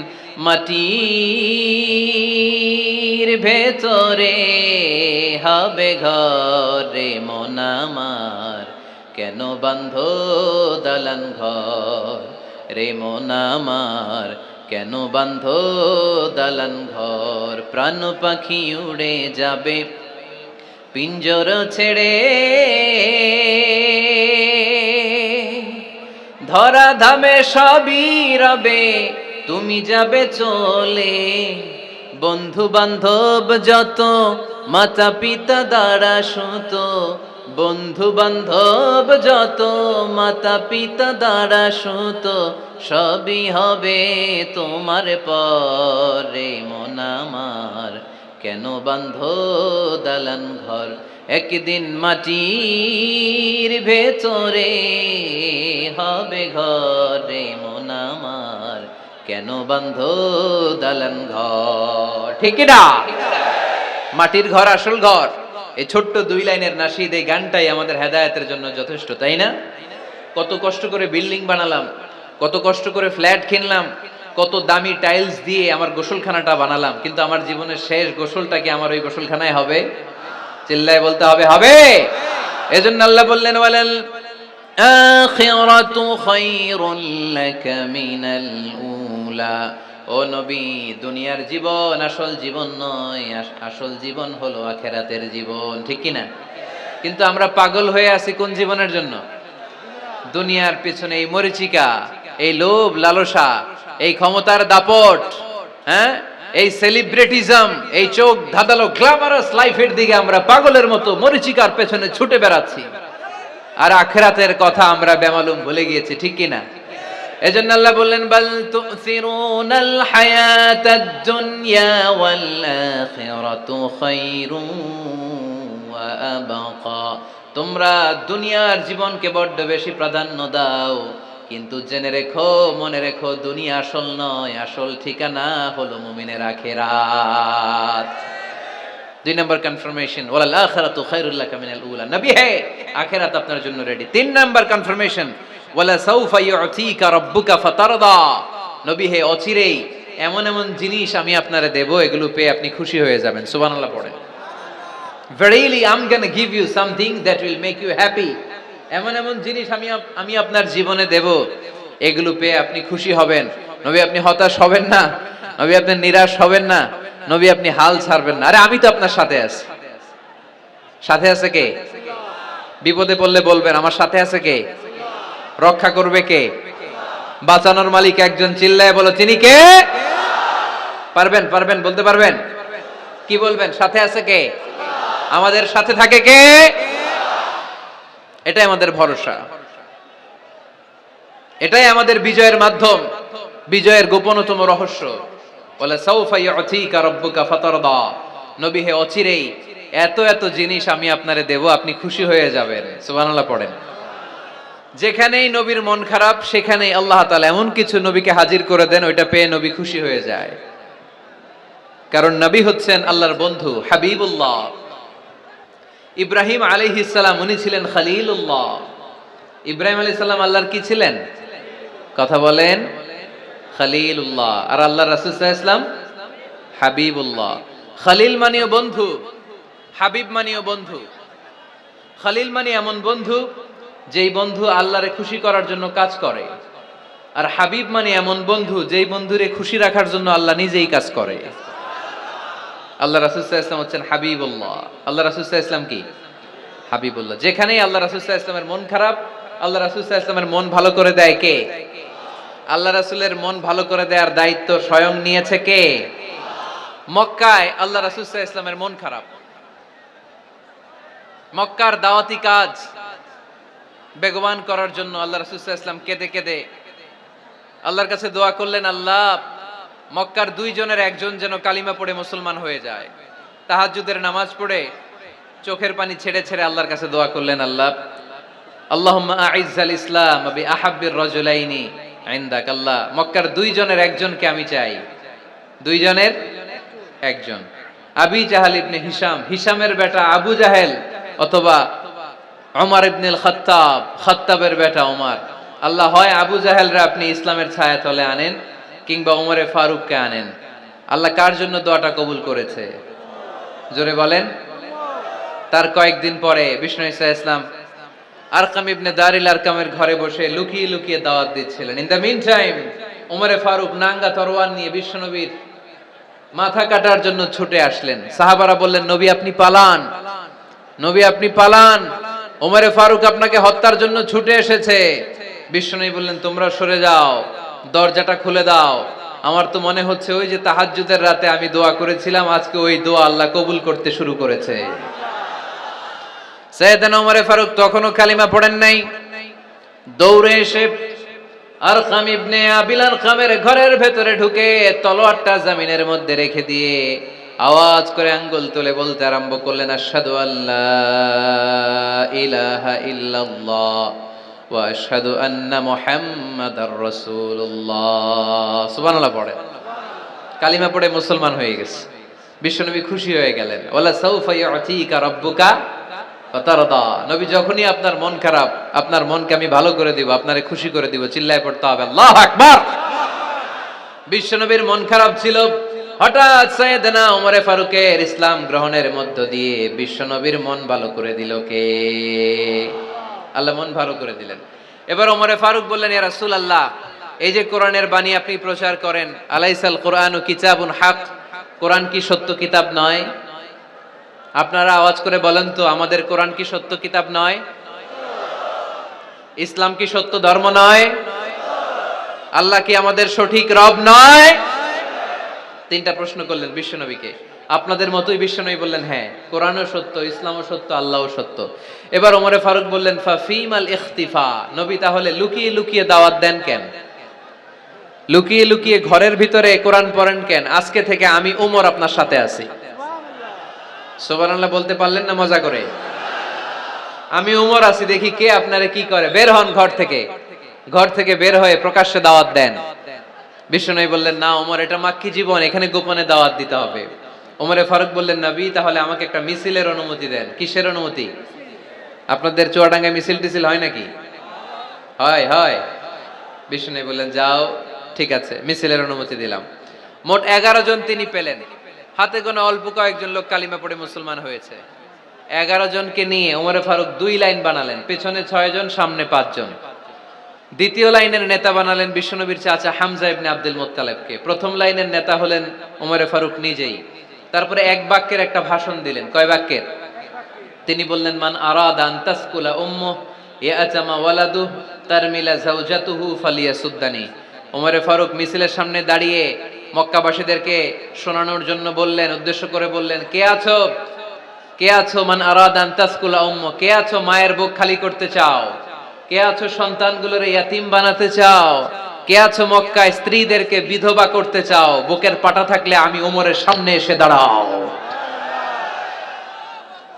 মাটির ভেতরে হবে ঘর রে মন আমার, কেন বাঁধো দালান ঘর রে মন আমার, কেন বাঁধো দালান ঘর। প্রাণ পাখি উড়ে যাবে পিঞ্জর ছেড়ে, ধরা ধামে সবই রবে তুমি যাবে চলে। বন্ধু বান্ধব যত মাতা পিতা দ্বারা সুত, বন্ধু বান্ধব যত মাতা পিতা দ্বারা সুত, সবই হবে তোমার পরে মন আমার, কেন বাঁধো দালান ঘর। একদিন মাটির ভেতরে হবে ঘরে মন আমার, কেন বাঁধো দালান ঘর। ঠিক না? মাটির ঘর আসল ঘর। এই ছোট্ট 2 লাইনের নাশিদ, এই গানটাই আমাদের হেদায়েতের জন্য যথেষ্ট, তাই না? কত কষ্ট করে বিল্ডিং বানালাম, কত কষ্ট করে ফ্ল্যাট কিনলাম, কত দামি টাইলস দিয়ে আমার গোসলখানাটা বানালাম, কিন্তু আমার জীবনের শেষ গোসলটা কি আমার ওই গোসলখানায় হবে? চিল্লায় বলতে হবে, হবে। এজন্য আল্লাহ বললেন, ওয়ালাল আখিরাতু খায়রুল লাকা মিনাল উলা। ও নবী, দুনিয়ার জীবন আসল জীবন নয়, আসল জীবন হলো আখিরাতের জীবন, ঠিক কি না? কিন্তু আমরা পাগল হয়ে আছি কোন জীবনের জন্য? দুনিয়ার পেছনে এই মরিচিকা, এই লোভ লালসা, এই ক্ষমতার দাপট, হ্যাঁ, এই সেলিব্রিটিজম, এই চোখ ধাঁধালো গ্ল্যামারাস লাইফের দিকে আমরা পাগলের মতো মরিচিকার পেছনে ছুটে বেড়াচ্ছি, আর আখিরাতের কথা আমরা বেমালুম ভুলে গিয়েছি, ঠিক কি না? এজন্য আল্লাহ বললেন, বাল তুসিরুনাল হায়াতাদ দুনিয়া ওয়াল আখিরাতু খায়রুন ওয়া আবকা। তোমরা দুনিয়ার জীবনকে বড্ড বেশি প্রাধান্য দাও, কিন্তু জেনে রেখো, মনে রেখো, দুনিয়া আসল নয়, আসল ঠিকানা হলো মুমিনের আখিরাত। 2 নম্বর কনফার্মেশন, ওয়ালাল আখিরাতু খায়রুল লাকা মিনাল উলা। নবী হে, আখিরাত আপনার জন্য রেডি। 3 নম্বর কনফার্মেশন, ওয়ালা সাউফা ইউতিকা রাব্বুকা ফাতারদা। নবী হে, অচিরেই এমন এমন জিনিস আমি আপনারে দেব, এগুলো পেয়ে আপনি খুশি হয়ে যাবেন। সুবহানাল্লাহ পড়েন। Verily I'm gonna give you something that will make you happy. এমন এমন জিনিস আমি আপনার জীবনে দেব, এগুলো পেয়ে আপনি খুশি হবেন। নবী, আপনি হতাশ হবেন না, নবী আপনি নিরাশ হবেন না, নবী আপনি হাল ছাড়বেন না। আরে আমি তো আপনার সাথে আছি। সাথে আছে কে? বিপদে পড়লে বলবেন আমার সাথে আছে কে? রক্ষা করবে কে? বাঁচানোর মালিক একজন। চিল্লায় বলো, তিনি কে? পারবেন, পারবেন, বলতে পারবেন? কি বলবেন? সাথে আছে কে? আমাদের সাথে থাকে কে? এটাই আমাদের ভরসা, এটাই আমাদের বিজয়ের মাধ্যম, বিজয়ের গোপনতম রহস্য। ওয়ালা সাউফা ইউতিকা রাব্বুকা ফাতারদা। নবী হে, অচিরেই এত এত জিনিস আমি আপনারে দেব, আপনি খুশি হয়ে যাবেন। সুবহানাল্লাহ পড়েন। যেখানেই নবীর মন খারাপ, সেখানেই আল্লাহ তাআলা এমন কিছু নবীকে হাজির করে দেন, ওইটা পেয়ে নবী খুশি হয়ে যায়। কারণ নবী হচ্ছেন আল্লাহর বন্ধু, হাবিবুল্লাহ। ইব্রাহিম আলাইহিস সালাম, উনি ছিলেন খলিলুল্লাহ। ইব্রাহিম আলাইহিস সালাম আল্লাহর কি ছিলেন? কথা বলেন, খলিলুল্লাহ। আর আল্লাহর রাসূল সাল্লাল্লাহু আলাইহি ওয়াসাল্লাম হাবিবুল্লাহ। খলিল মানেও বন্ধু, হাবিব মানেও বন্ধু। খলিল মানে এমন বন্ধু যেই বন্ধু আল্লাহরে খুশি করার জন্য কাজ করে, আর হাবিব মানে এমন বন্ধু যেই বন্ধুরে খুশি রাখার জন্য আল্লাহ নিজেই কাজ করে। আল্লাহ রাসূল সাল্লাল্লাহু আলাইহি ওয়াসাল্লাম হচ্ছেন হাবিবুল্লাহ। আল্লাহ রাসূল সাল্লাল্লাহু আলাইহি ওয়াসাল্লাম কি? হাবিবুল্লাহ। যেখানেই আল্লাহ রাসূল সাল্লাল্লাহু আলাইহি ওয়াসাল্লামের মন খারাপ, আল্লাহ রাসূল সাল্লাল্লাহু আলাইহি ওয়াসাল্লামের মন ভালো করে দেয় কে? আল্লাহ রাসূলের মন ভালো করে দেওয়ার দায়িত্ব স্বয়ং নিয়েছে কে? মক্কায় আল্লাহ রাসূল সাল্লাল্লাহু আলাইহি ওয়াসাল্লামের মন খারাপ। মক্কার দাওয়াতি কাজ বেগবান করার জন্য আল্লাহ রাসূল সাল্লাল্লাহু আলাইহি ওয়াসাল্লাম কেঁদে কেঁদে আল্লাহর কাছে দোয়া করলেন, আল্লাহ মক্কার দুইজনের একজন যেন কালিমা পড়ে মুসলমান হয়ে যায়। তাহাজ্জুদের নামাজ পড়ে চোখের পানি ছেড়ে ছেড়ে আল্লাহর কাছে দোয়া করলেন, আল্লাহ আল্লাহুম্মা আইজ্জাল ইসলাম বি আহাব্বির রাজুলাইনি ইনদাক। আল্লাহ মক্কার দুইজনের একজনকে আমি চাই, দুইজনের একজন। আবি জাহাল ইবনে হিশাম, হিশামের বেটা আবু জাহেল, অথবা ওমর ইবনে খাত্তাব, খাত্তাবের বেটা ওমর। আল্লাহ হয় আবু জাহেলরা আপনি ইসলামের ছায়াতলে আনেন, কিংবা ওমরে ফারুককে আনেন। আল্লাহ কার জন্য দোয়াটা কবুল করেছে? জোরে বলেন। তার কয়েকদিন পরে বিষ্ণু ঈসা ইসলাম আরকাম ইবনে দারিল আরকামের ঘরে বসে লুকিয়ে লুকিয়ে দাওয়াত দিচ্ছিলেন। ইন দ্য মিন টাইম ওমরে ফারুক নাঙ্গা তরোয়ার নিয়ে বিশ্বনবীর মাথা কাটার জন্য ছুটে আসলেন। সাহাবারা বললেন, নবী আপনি পালান, নবী আপনি পালান, ওমরে ফারুক আপনাকে হত্যার জন্য ছুটে এসেছে। বিশ্বনবী বললেন, তোমরা সরে যাও, দরজাটা খুলে দাও। আমার তো মনে হচ্ছে ওই যে তাহাজ্জুদের রাতে আমি দোয়া করেছিলাম, আজকে ওই দোয়া আল্লাহ কবুল করতে শুরু করেছে। সাইয়েদনা ওমরে ফারুক তখনও কালিমা পড়েন নাই। দৌড়ে এসে আরকাম ইবনে আবিল আরকামের ঘরের ভেতরে ঢুকে তলোয়ারটা জমিনের মধ্যে রেখে দিয়ে আওয়াজ করে আঙ্গুল তুলে বলতে আরম্ভ করলেন, আশহাদু আল্লা ইলাহা ইল্লাল্লাহ ওয়া আশহাদু আন্না মুহাম্মাদার রাসূলুল্লাহ। সুবহানাল্লাহ পড়ে কালিমা পড়ে মুসলমান হয়ে গেছে। বিশ্বনবী খুশি হয়ে গেলেন। ওয়ালা সাউফা ইউতিকা রাব্বুকা ফাতারদা। নবী যখনই আপনার মন খারাপ, আপনার মনকে আমি ভালো করে দিব, আপনারে খুশি করে দিব, চিল্লায় পড়তে হবে আল্লাহু আকবার। বিশ্বনবীর মন খারাপ ছিল। হঠাৎ সাইয়েদনা ওমরে ফারুকের ইসলাম গ্রহণের মধ্য দিয়ে বিশ্বনবীর মন ভালো করে দিল কে? আল্লাহ মন ভালো করে দিলেন। এবার ওমরে ফারুক বললেন, ইয়া রাসূলুল্লাহ, এই যে কোরআনের বাণী আপনি প্রচার করেন, আলাইসাল কোরআনু কিতাবুন হক, কোরআন কি সত্য কিতাব নয়? আপনারা আওয়াজ করে বলেন তো, আমাদের কোরআন কি সত্য কিতাব নয়? ইসলাম কি সত্য ধর্ম নয়? আল্লাহ কি আমাদের সঠিক রব নয়? তিনটা প্রশ্ন করলেন বিশ্বনবীকে। আপনাদের মতোই বিশ্বনবী বললেন, হ্যাঁ কোরআনও সত্য, ইসলামও সত্য, আল্লাহও সত্য। এবার ওমরে ফারুক বললেন, ফাফিমাল ইখতিফা, নবী তাহলে লুকিয়ে লুকিয়ে দাওয়াত দেন কেন? লুকিয়ে লুকিয়ে ঘরের ভিতরে কোরআন পড়েন কেন? আজকে থেকে আমি ওমর আপনার সাথে আছি। সুবহানাল্লাহ বলতে পারলেন না মজা করে? আমি ওমর আছি, দেখি কে আপনারে কি করে। বের হন ঘর থেকে। ঘর থেকে বের হয়ে প্রকাশ্যে দাওয়াত দেন। বিশ্বনবী বললেন, না ওমর, এটা মাক্কি জীবন, এখানে গোপনে দাওয়াত দিতে হবে। ওমরে ফারুক বললেন, নবী তাহলে আমাকে একটা মিছিলের অনুমতি দেন। কিসের অনুমতি? আপনাদের চুয়াডাঙ্গায় মিছিল টিছিল হয় নাকি? হয় হয়। বিশ্বনবী বললেন, যাও, ঠিক আছে, মিছিলের অনুমতি দিলাম। মোট 11 জন তিনি পেলেন। হাতে গোনা অল্প কয়েকজন লোক কালিমা পড়ে মুসলমান হয়েছে। 11 জনকে নিয়ে ওমরে ফারুক 2 লাইন বানালেন, পেছনে 6 জন, সামনে 5 জন। দ্বিতীয় লাইনের নেতা বানালেন বিশ্বনবীর চাচা হামজা ইবনে আব্দুল মুত্তালিবকে। প্রথম লাইনের নেতা হলেন ওমরে ফারুক নিজেই। তারপরে এক বাক্যের একটা ভাষণ দিলেন। কয় বাক্যের? তিনি বললেন, মান আরাদা আন তাসকুলা উম্মু ইয়াতামা ওয়ালাদু তারমিলা যাওজাতুহু ফালিয়াসুদ্দানি। ওমরে ফারুক মিছিলের সামনে দাঁড়িয়ে মক্কাবাসীদেরকে শোনানোর জন্য বললেন, উদ্দেশ্য করে বললেন, কে আছো, কে আছো, মান আরাদা আন তাসকুলা উম্মু, কে আছো মায়ের বুক খালি করতে চাও, কে আছো সন্তানগুলোর ইয়াতিম বানাতে চাও, কে আছো মক্কায় স্ত্রীদেরকে বিধবা করতে চাও, বুকের পাটা থাকলে আমি ওমরের সামনে এসে দাঁড়াও।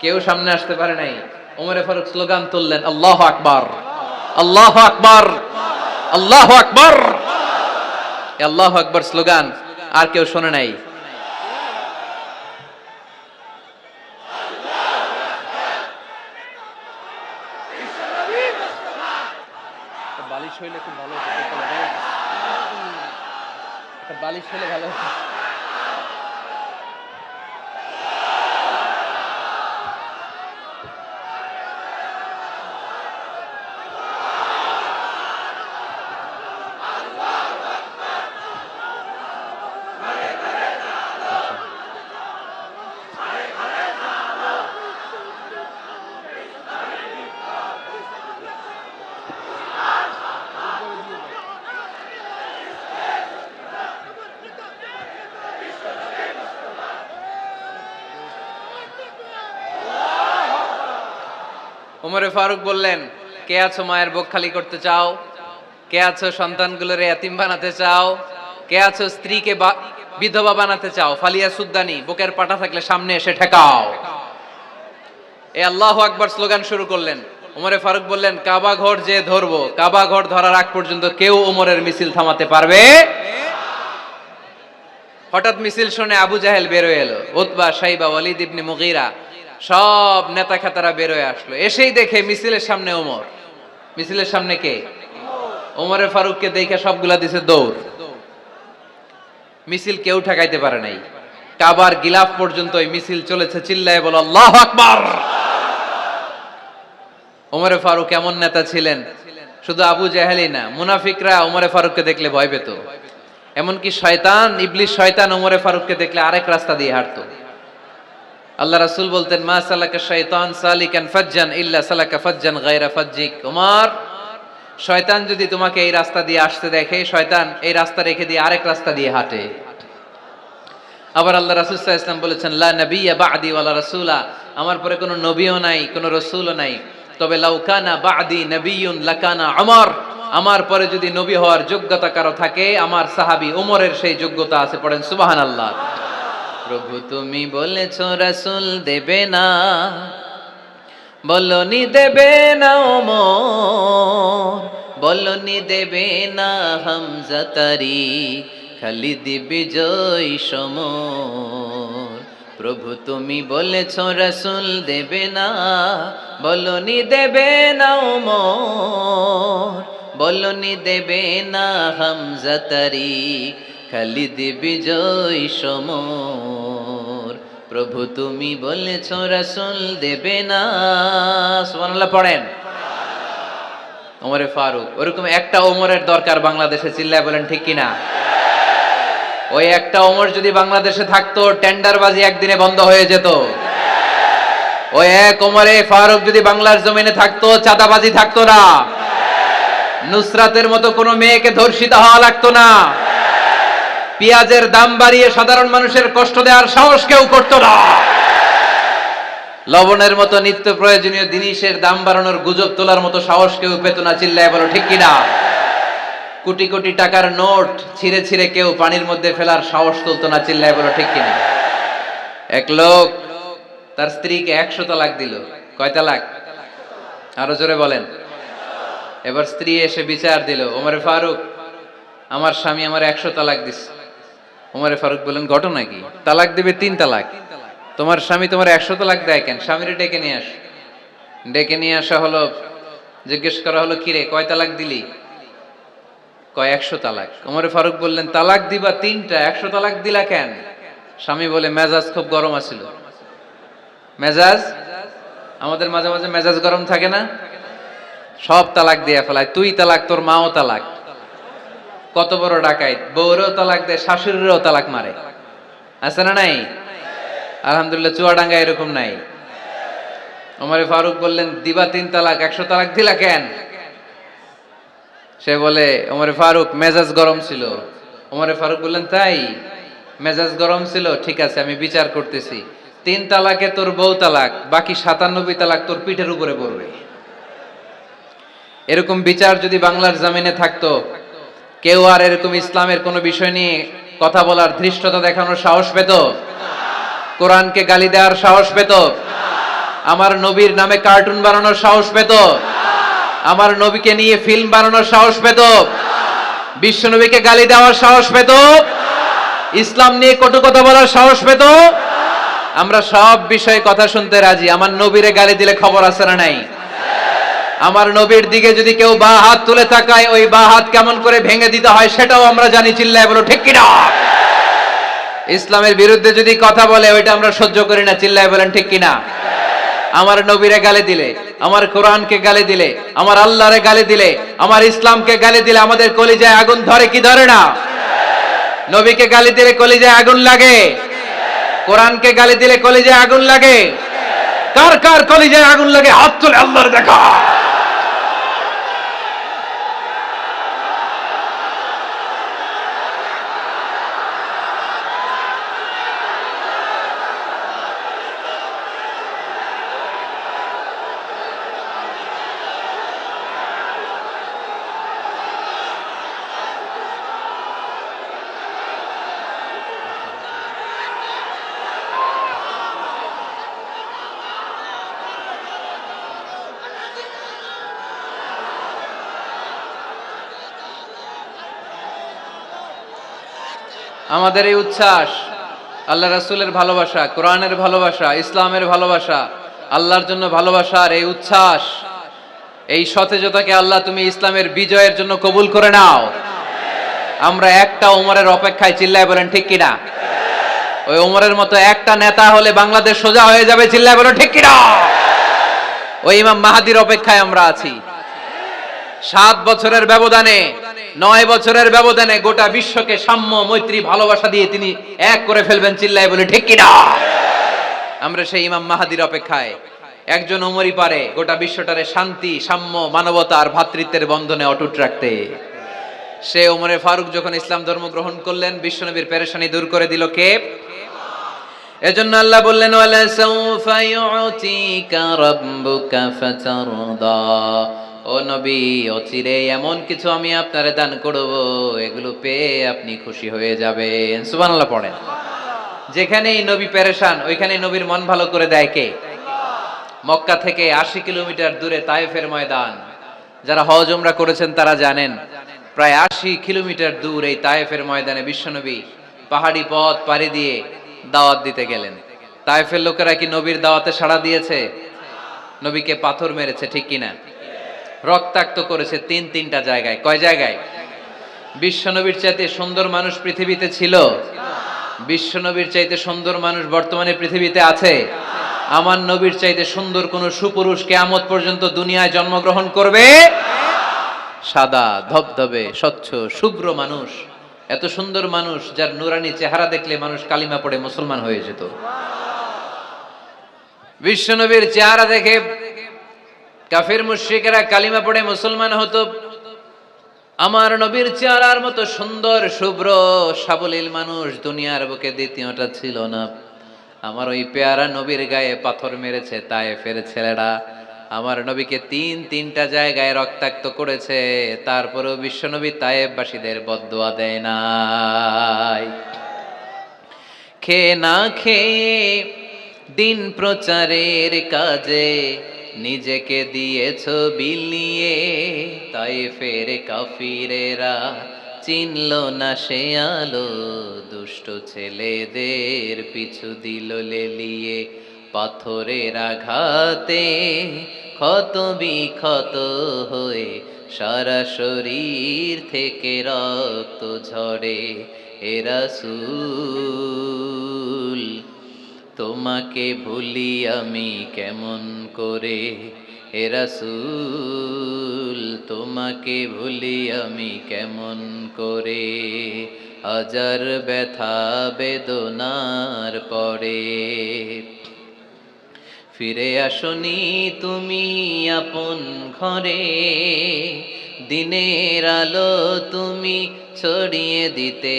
কেউ সামনে আসতে পারে নাই। ওমরে ফারুক স্লোগান তুললেন, আল্লাহু আকবার, আল্লাহু আকবার, আল্লাহু আকবার। আল্লাহু আকবার স্লোগান আর কেউ শোনে নাই। বালিশ হইলে খুব ভালো হতো, একটা বালিশ হইলে ভালো হতো। ওমরে ফারুক বললেন, কে আছো মায়ের বুক খালি করতে চাও? কে আছো সন্তানগুলোরে এতিম বানাতে চাও? কে আছো স্ত্রীকে বিধবা বানাতে চাও? ফালিয়া সুদ্দানি, বুকের পাটা থাকলে সামনে এসে ঠেকাও। এই আল্লাহু আকবার স্লোগান শুরু করলেন। ওমরে ফারুক বললেন, কাবা ঘর যে ধরবো, কাবা ঘর ধরার আগ পর্যন্ত কেউ ওমরের মিছিল থামাতে পারবে। হঠাৎ মিছিল শুনে আবু জাহেল বেরোয় এলো, উতবা, সাইবা, ওয়ালিদ ইবনে মুগীরা, সব নেতা খেতারা বেরোয় আসলো। এসেই দেখে মিছিলের সামনে ওমর। মিছিলের সামনে কে? ওমরে ফারুককে দেখে সবগুলা দিছে দৌড়। মিছিল কেউ ঠেকাইতে পারে নাই। কাবার গিলাফ পর্যন্ত ওই মিছিল চলেছে, চিল্লায় বলো আল্লাহু আকবার। ওমরে ফারুক এমন নেতা ছিলেন, শুধু আবু জাহেলই না, মুনাফিকরা ওমরে ফারুককে দেখলে ভয় পেত। এমনকি শয়তান, ইবলিস শয়তান ওমরে ফারুককে দেখলে আরেক রাস্তা দিয়ে হাঁটতো। আল্লাহ রাসূল বলতেন, মা সালাকা শাইতান সালিকান ফাজ্জান ইল্লা সালাকা ফাজ্জান গায়রা ফাজ্জিক। ওমর, শয়তান যদি তোমাকে এই রাস্তা দিয়ে আসতে দেখে, শয়তান এই রাস্তা রেখে দিয়ে আরেক রাস্তা দিয়ে হাঁটে। আবার আল্লাহ রাসূল সাল্লাল্লাহু আলাইহি ওয়াসাল্লাম বলেছেন, লা নাবিয়্যা বা'দি ওয়ালা রাসূলা, আমার পরে কোনো নবীও নাই, কোনো রাসূলও নাই, তবে লাউ কানা বা'দি নাবিয়্যুন লাকানা উমর, আমার পরে যদি নবী হওয়ার যোগ্যতা কারো থাকে, আমার সাহাবী ওমরের সেই যোগ্যতা আছে। পড়েন সুবহানাল্লাহ। প্রভু তুমি বলেছো রাসূল দেবে না, বলনি দেবে না ওমর, বলনি দেবে না হামজা তারি, খালিদ বিজয় সমর। প্রভু তুমি বলেছ রাসূল দেবে না, বলনি দেবে না ওমর, বলনি দেবে না হামজা তারি, খালিদ বিজয় সমর। প্রভু তুমি বলেছ রাসূল দেবে না। সুবহানাল্লাহ পড়েন। ওমরে ফারুক, ওরকম একটা ওমরের দরকার বাংলাদেশে, চিল্লায় বলেন ঠিক কিনা? ওই একটা ওমর যদি বাংলাদেশে থাকতো, টেন্ডারবাজি একদিনে বন্ধ হয়ে যেত। ওই এক ওমরে ফারুক যদি বাংলার জমিনে থাকতো, চাঁদাবাজি থাকতো না, নুসরাতের মতো কোনো মেয়েকে ধর্ষিত হওয়া লাগতো না, পেঁয়াজের দাম বাড়িয়ে সাধারণ মানুষের কষ্ট দেওয়ার সাহস কেউ করতো না, লবণের মতো নিত্য প্রয়োজনীয় জিনিসের দাম বাড়ানোর গুজব তোলার মতো সাহস কেউ পেত না। চিল্লায় বলো ঠিক কিনা? কোটি কোটি টাকার নোট ছিঁড়ে ছিঁড়ে কেউ পানির মধ্যে ফেলার সাহস তুলতো না। চিল্লায় বলো ঠিক কিনা? এক লোক তার স্ত্রীকে 100 তালাক দিল। কয় তালাক? আরো জোরে বলেন। এবার স্ত্রী এসে বিচার দিল, ওমরে ফারুক, আমার স্বামী আমার 100 তালাক দিছে। ওমরে ফারুক বললেন, ঘটনা কি? তালাক দিবে 3 তালাক, তোমার স্বামী তোমার 100 তালাক দেয় কেন? স্বামীরে ডেকে নিয়ে আস। ডেকে নিয়ে আসা হলো, জিজ্ঞেস করা হলো, কিরে কয় তালাক দিলি? কয় 100 তালাক। ওমরে ফারুক বললেন, তালাক দিবা 3টা, 100 তালাক দিলা কেন? স্বামী বলে, মেজাজ খুব গরম আছিল। মেজাজ, আমাদের মাঝে মাঝে মেজাজ গরম থাকে না? সব তালাক দিয়ে ফেলায়, তুই তালাক, তোর মাও তালাক। কত বড় ডাকাইত, বউরেও তালাক দেয়, শাশুড়িরও তালাক মারে। আছে না নাই? আলহামদুলিল্লাহ চুয়াডাঙ্গা এরকম নাই। ওমরে ফারুক বললেন, দিবা 3 তালাক, 100 তালাক দিলা কেন? সে বলে, ওমরে ফারুক মেজাজ গরম ছিল। ওমরে ফারুক বললেন, তাই? মেজাজ গরম ছিল, ঠিক আছে আমি বিচার করতেছি। 3 তালাকে তোর বউ তালাক, বাকি 97 তালাক তোর পিঠের উপরে পড়বে। এরকম বিচার যদি বাংলার জমিনে থাকতো, কেউ আর এরকম ইসলামের কোন বিষয় নিয়ে কথা বলার, ধৃষ্টতা দেখানোর সাহস পেত? কোরআনকে গালি দেওয়ার সাহস পেত? আমার নবীর নামে কার্টুন বানানোর সাহস পেত? আমার নবীকে নিয়ে ফিল্ম বানানোর সাহস পেত? বিশ্ব নবীকে গালি দেওয়ার সাহস পেত? ইসলাম নিয়ে কটু কথা বলার সাহস পেত? আমরা সব বিষয়ে কথা শুনতে রাজি। আমার নবীরে গালি দিলে খবর আছে না নাই? আমার নবীর দিকে যদি কেউ বা হাত তুলে তাকায়, ওই বা হাত কেমন করে ভেঙে দিতে হয় সেটাও আমরা জানি। চিল্লায় বলো ঠিক কিনা? ইসলামের বিরুদ্ধে যদি কথা বলে, ওইটা আমরা সহ্য করি না। চিল্লায় বলেন ঠিক কিনা? আমার নবীরে গালি দিলে, আমার কোরআনকে গালি দিলে, আমার আল্লাহরে গালি দিলে, আমার ইসলামকে গালি দিলে আমাদের কলিজায় আগুন ধরে কি ধরে না? নবীকে গালি দিলে কলিজায় আগুন লাগে? কোরআনকে গালি দিলে কলিজায় আগুন লাগে? কার কার কলিজায় আগুন লাগে হাত তুলে আল্লাহর দেখা। আমাদের এই উচ্ছ্বাস আল্লাহ রাসূলের ভালোবাসা, কোরআনের ভালোবাসা, ইসলামের ভালোবাসা, আল্লাহর জন্য ভালোবাসার এই উচ্ছ্বাস, এই সতেজতাকে আল্লাহ তুমি ইসলামের বিজয়ের জন্য কবুল করে নাও। আমরা একটা ওমরের অপেক্ষায়, চিল্লায় বলেন ঠিক কিনা? ওই ওমরের মতো একটা নেতা হলে বাংলাদেশ সোজা হয়ে যাবে, চিল্লায় বলেন ঠিক কিনা? ওই ইমাম মাহাদির অপেক্ষায় আমরা আছি। 7 বছরের ব্যবধানে, 9 বছরের ব্যবধানে গোটা বিশ্বকে সাম্য, মৈত্রী, ভালোবাসা দিয়ে তিনি এক করে ফেলবেন, চিল্লায় বলে ঠিক কিনা? আমরা সেই ইমাম মাহাদির অপেক্ষায়। একজন ওমরই পারে গোটা বিশ্বটারে শান্তি, সাম্য, মানবতা আর ভ্রাতৃত্বের বন্ধনে অটুট রাখতে। সে ওমরে ফারুক যখন ইসলাম ধর্ম গ্রহণ করলেন, বিশ্বনবীর পেরেশানি দূর করে দিল কে? এজন্য আল্লাহ বললেন, ওয়ালা সাউফা ইউতিকা রাব্বুকা ফাতারদা। ও নবী, অচিরে এমন কিছু আমি আপনারে দান করব, এগুলো পেয়ে আপনি খুশি হয়ে যাবেন। সুবহানাল্লাহ পড়েন। যেখানেই নবী পেরেশান, ওইখানেই নবীর মন ভালো করে দেয় কে? মক্কা থেকে 80 কিলোমিটার দূরে তায়েফের ময়দান। যারা হজ উমরা করেছেন তারা জানেন, প্রায় 80 কিলোমিটার দূর এই তায়েফের ময়দানে বিশ্বনবী পাহাড়ি পথ পাড়ি দিয়ে দাওয়াত দিতে গেলেন। তায়েফের লোকেরা কি নবীর দাওয়াতে সাড়া দিয়েছে? নবীকে পাথর মেরেছে, ঠিক কিনা? রক্তাক্ত করেছে তিনটা জায়গায়। কয় জায়গায়? বিশ্বনবীর চাইতে সুন্দর মানুষ পৃথিবীতে ছিল? বিশ্বনবীর চাইতে সুন্দর মানুষ বর্তমানে পৃথিবীতে আছে? আমার নবীর চাইতে সুন্দর কোন সুপুরুষ কিয়ামত পর্যন্ত দুনিয়ায় জন্মগ্রহণ করবে? সাদা ধবধবে স্বচ্ছ শুভ্র মানুষ, এত সুন্দর মানুষ যার নুরানি চেহারা দেখলে মানুষ কালিমা পড়ে মুসলমান হয়ে যেত। বিশ্বনবীর চেহারা দেখে কাফির মুশরিকেরা কালিমা পড়ে মুসলমান হতো। আমার নবীর চেহারার মতো সুন্দর শুভ্র সাবলীল মানুষ দুনিয়ার বুকে দ্বিতীয়টা ছিল না। আমার ওই পেয়ারা নবীর গায়ে পাথর মেরেছে তায়েফের ছেলেরা। আমার নবীকে তিনটা জায়গায় রক্তাক্ত করেছে, তারপরেও বিশ্বনবী তায়েফবাসীদের বদদুয়া দেয় নাই। খেয়ে না খেয়ে দিন প্রচারের কাজে নিজেকে দিয়েছ বিলিয়ে, তায়েফের কাফিরেরা চিনল না সে আলো, দুষ্ট ছেলেদের পিছু দিল লেলিয়ে। পাথরের আঘাতে ক্ষত বিক্ষত হয়ে সারা শরীর থেকে রক্ত ঝরে। এ রাসূল, তোমাকে ভুলি আমি কেমন করে? হে রাসূল, তোমাকে ভুলি আমি কেমন করে? হাজার ব্যথা বেদনার পরে ফিরে আসনি তুমি আপন ঘরে, দিনের আলো তুমি ছড়িয়ে দিতে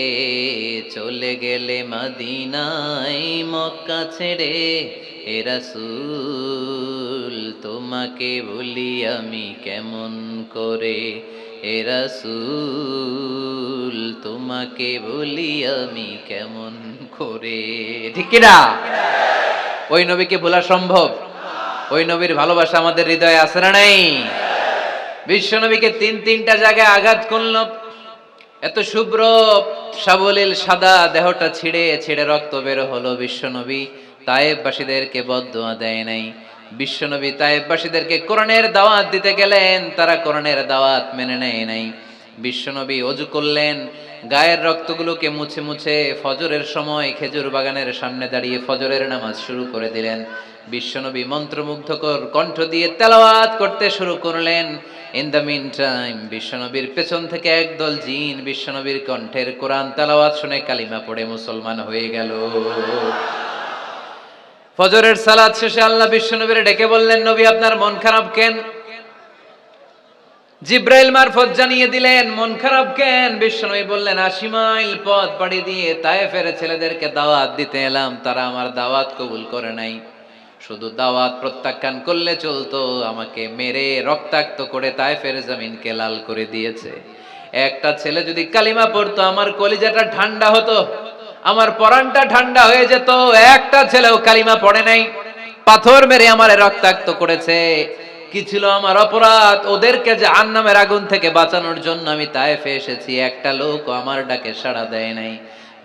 চলে গেলে মদিনায় মক্কা ছেড়ে। হে রাসূল, তোমাকে ভুলি আমি কেমন করে? হে রাসূল, তোমাকে ভুলি আমি কেমন করে? ঠিক কি না? ওই নবীকে ভোলা সম্ভব? ওই নবীর ভালোবাসা আমাদের হৃদয়ে আছে না নাই? বিশ্ব নবীকে তিনটা জায়গায় আঘাত করল। এত শুভ্র সাবলীল সাদা দেহটা ছিঁড়ে ছিঁড়ে রক্ত বের হলো। বিশ্বনবী তায়েফবাসীদেরকে বদদুয়া দেয় নাই। বিশ্বনবী তায়েফবাসীদেরকে কোরআনের দাওয়াত দিতে গেলেন, তারা কোরআনের দাওয়াত মেনে নেয় নাই। বিশ্বনবী ওযু করলেন, গায়ের রক্তগুলোকে মুছে মুছে ফজরের সময় খেজুর বাগানের সামনে দাঁড়িয়ে ফজরের নামাজ শুরু করে দিলেন। বিশ্বনবী মন্ত্রমুগ্ধকর কণ্ঠ দিয়ে তেলাওয়াত করতে শুরু করলেন। ইন দ্য মিন টাইম বিশ্বনবীর পেছন থেকে একদল জিন বিশ্বনবীর কণ্ঠের কোরআন তেলাওয়াত শুনে কালিমা পড়ে মুসলমান হয়ে গেল। ফজরের সালাত শেষে আল্লাহ বিশ্বনবীর ডেকে বললেন, নবী আপনার মন খারাপ কেন? জিব্রাইল মারফত জানিয়ে দিলেন মন খারাপ কেন। বিশ্বনবী বললেন, 80 মাইল পথ পাড়ি দিয়ে তায়েফের ছেলেদেরকে দাওয়াত দিতে এলাম, তারা আমার দাওয়াত কবুল করে নাই। শুধু দাওয়াত প্রত্যাখ্যান করলে চলতো, আমাকে মেরে রক্তাক্ত করে তায়েফের জমিনকে লাল করে দিয়েছে। একটা ছেলে যদি কালিমা পড়তো আমার কলিজাটা ঠান্ডা হতো, আমার পরানটা ঠান্ডা হয়ে যেত। একটা ছেলেও কালিমা পড়ে নাই, পাথর মেরে আমারে রক্তাক্ত করেছে। কি ছিল আমার অপরাধ? ওদেরকে জাহান্নামের আগুন থেকে বাঁচানোর জন্য আমি তায়েফে এসেছি, একটা লোক আমার ডাকে সাড়া দেয় নাই।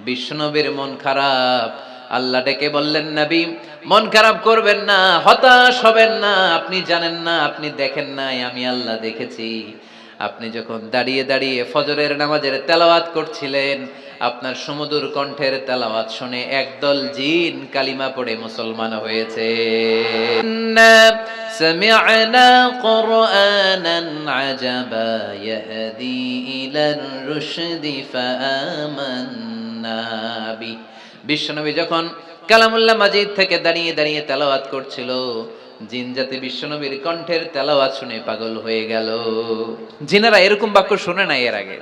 বিশ্বনবীর মন খারাপ। আল্লাহ ডেকে বললেন, নবী মন খারাপ করবেন না, হতাশ হবেন না। আপনি জানেন না, আপনি দেখেন নাই, আমি আল্লাহ দেখেছি। আপনি যখন দাঁড়িয়ে দাঁড়িয়ে ফজরের নামাজের তেলাওয়াত করছিলেন, আপনার সুমধুর কণ্ঠের তেলাওয়াত শুনে একদল জিন কালিমা পড়ে মুসলমান হয়েছে। سمعنا قرآنا عجبا يهدي إلى الرشد فآمنا به। বিশ্বনবী যখন কালামুল্লাহ মাজিদ থেকে দাঁড়িয়ে দাঁড়িয়ে তেলাওয়াত করছিল, জিন জাতি বিশ্বনবীর কণ্ঠের তেলাওয়াত শুনে পাগল হয়ে গেল। জিনেরা এরকম বাক্য শুনে নাই এর আগে।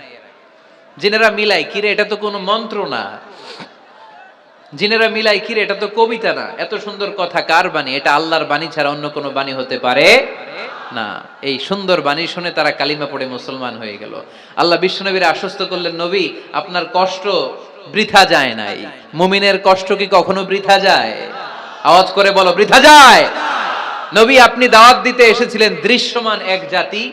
জিনেরা মিলাই, কিরে এটা তো কোনো মন্ত্র না। জিনেরা মিলাই, কিরে এটা তো কবিতা না। এত সুন্দর কথা কার বাণী? এটা আল্লাহর বাণী ছাড়া অন্য কোনো বাণী হতে পারে না। এই সুন্দর বাণী শুনে তারা কালিমা পড়ে মুসলমান হয়ে গেল। আল্লাহ বিশ্বনবীর আশ্বস্ত করলেন, নবী আপনার কষ্ট বৃথা যায় নাই। মুমিনের কষ্ট কি কখনো বৃথা যায়? আওয়াজ করে বলো, বৃথা যায়। নবী আপনি দাওয়াত দিতে এসেছিলেন দৃশ্যমান এক জাতি,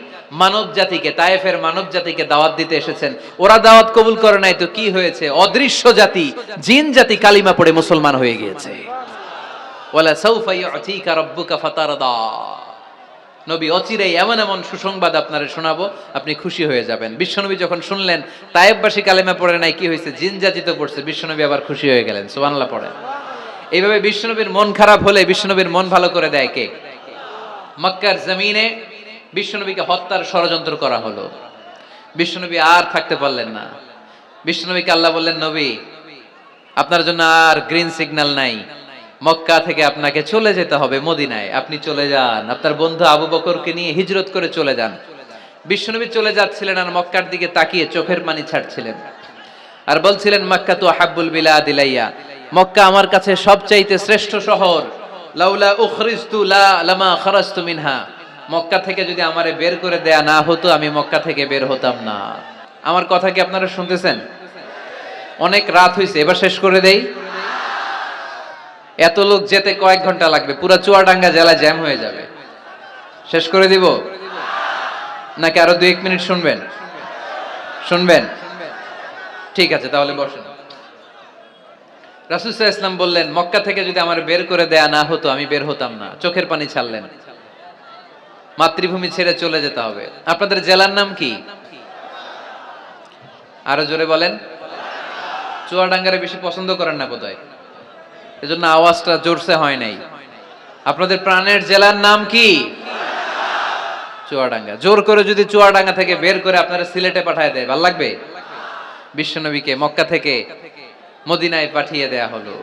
মানব জাতিকে, তায়েফের মানব জাতিকে দাওয়াত দিতে এসেছেন। ওরা দাওয়াত কবুল করে নাই তো কি হয়েছে? অদৃশ্য জাতি, জিন জাতি কালিমা পড়ে মুসলমান হয়ে গিয়েছে। ওয়ালা সাউফা ইউতিকা রাব্বুকা ফাতারদা। নবী অচিরেই এমন এমন সুসংবাদ আপনারে শোনাবো, আপনি খুশি হয়ে যাবেন। বিশ্বনবী যখন শুনলেন তায়েফবাসী কালিমা পড়ে নাই, কি হয়েছে? জিন জাতি তো পড়ছে। বিশ্বনবী আবার খুশি হয়ে গেলেন। সুবহানাল্লাহ পড়েন। এইভাবে বিশ্বনবীর মন খারাপ হলে বিশ্বনবীর মন ভালো করে দেয় কে? মক্কার জমিনে বিশ্বনবীকে হত্যার ষড়যন্ত্র করা হলো। বিশ্বনবী আর থাকতে পারলেন না। বিশ্বনবীকে আল্লাহ বললেন, নবী আপনার জন্য আর গ্রিন সিগন্যাল নাই। মক্কা থেকে আপনাকে চলে যেতে হবে মদিনায়। আপনি চলে যান, আপনার বন্ধু আবু বকরকে নিয়ে হিজরত করে চলে যান। বিশ্বনবী চলে যাচ্ছিলেন আর মক্কার দিকে তাকিয়ে চোখের পানি ছাড়ছিলেন আর বলছিলেন, মক্কা তো হাব্বুল বিলাদ ইলাইয়া, মক্কা আমার কাছে সবচাইতে শ্রেষ্ঠ শহর। লাউলা উখরিজতু লামা খারাজতু মিনহা। মক্কা থেকে যদি আমারে বের করে দেয়া না হতো, আমি মক্কা থেকে বের হতাম না। আমার কথা কি আপনারা শুনতেছেন? অনেক রাত হয়েছে, এবার শেষ করে দেই। এত লোক যেতে কয়েক ঘন্টা লাগবে, পুরো চুয়াডাঙ্গা জেলা জ্যাম হয়ে যাবে। শেষ করে দিব নাকি আরো 2-1 মিনিট শুনবেন? শুনবেন? ঠিক আছে, তাহলে বসেন। রাসূল সাল্লাল্লাহু আলাইহি ওয়াসাল্লাম বললেন, মক্কা থেকে যদি আমার বের করে দেয়া না হতো, আমি বের হতাম না। চোখের পানি ছাড়লেন। মাতৃভূমি ছেড়ে চলে যেতে হবে। আপনাদের জেলার নাম কি? আরো জোরে বলেন। চুয়াডাঙ্গারে বেশি পছন্দ করেন না বোধহয়, এজন্য আওয়াজটা জোরসে হয় নাই। আপনাদের প্রাণের জেলার নাম কি? চুয়াডাঙ্গা। জোর করে যদি চুয়াডাঙ্গা থেকে বের করে আপনারা সিলেটে পাঠায় দেয়, ভালো লাগবে? বিশ্বনবীকে মক্কা থেকে মদিনায় পাঠিয়ে দেয়া হলো।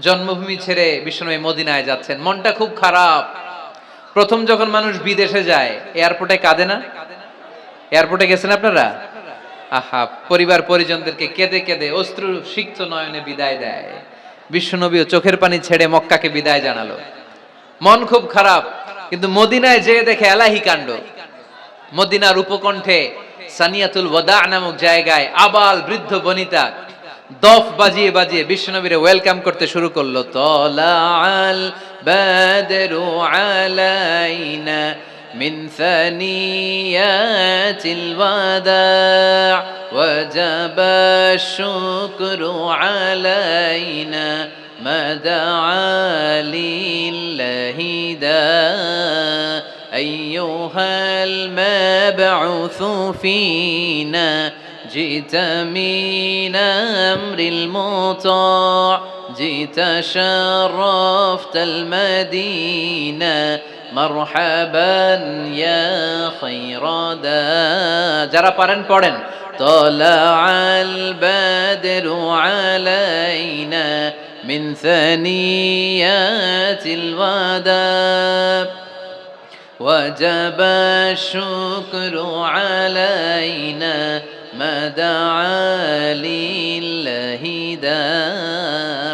জন্মভূমি ছেড়ে বিশ্বনবী মদিনায় যাচ্ছেন, মনটা খুব খারাপ। প্রথম যখন মানুষ বিদেশে যায়, এয়ারপোর্টে কাঁদে না? এয়ারপোর্টে গেছেন আপনারা? আহা, পরিবার পরিজনদেরকে কেঁদে কেঁদে অশ্রু সিক্ত নয়নে বিদায় দেয়। বিশ্বনবীও চোখের পানি ছেড়ে মক্কাকে বিদায় জানালো। মন খুব খারাপ, কিন্তু মদিনায় যেয়ে দেখে এলাহি কাণ্ড। মদিনার উপকণ্ঠে সানিয়াতুল ওয়াদা নামক জায়গায় আবাল বৃদ্ধ বনিতা দফ বাজিয়ে বাজিয়ে বিশ্বনবীরে ওয়েলকাম করতে শুরু করলো। তলাআল বাদরু আলাইনা মিন সানিয়াতিল ওয়াদা ওয়াজাবা শুকরু আলাইনা মাদআ লিল্লাহি দা আইয়ুহাল মাবউসু ফিনা جئت من أمر المطاع جئت شرفت المدينة مرحبا يا خير دا যারা পারেন পড়েন। طلع البدر علينا من ثنيات الوداع وجب الشكر علينا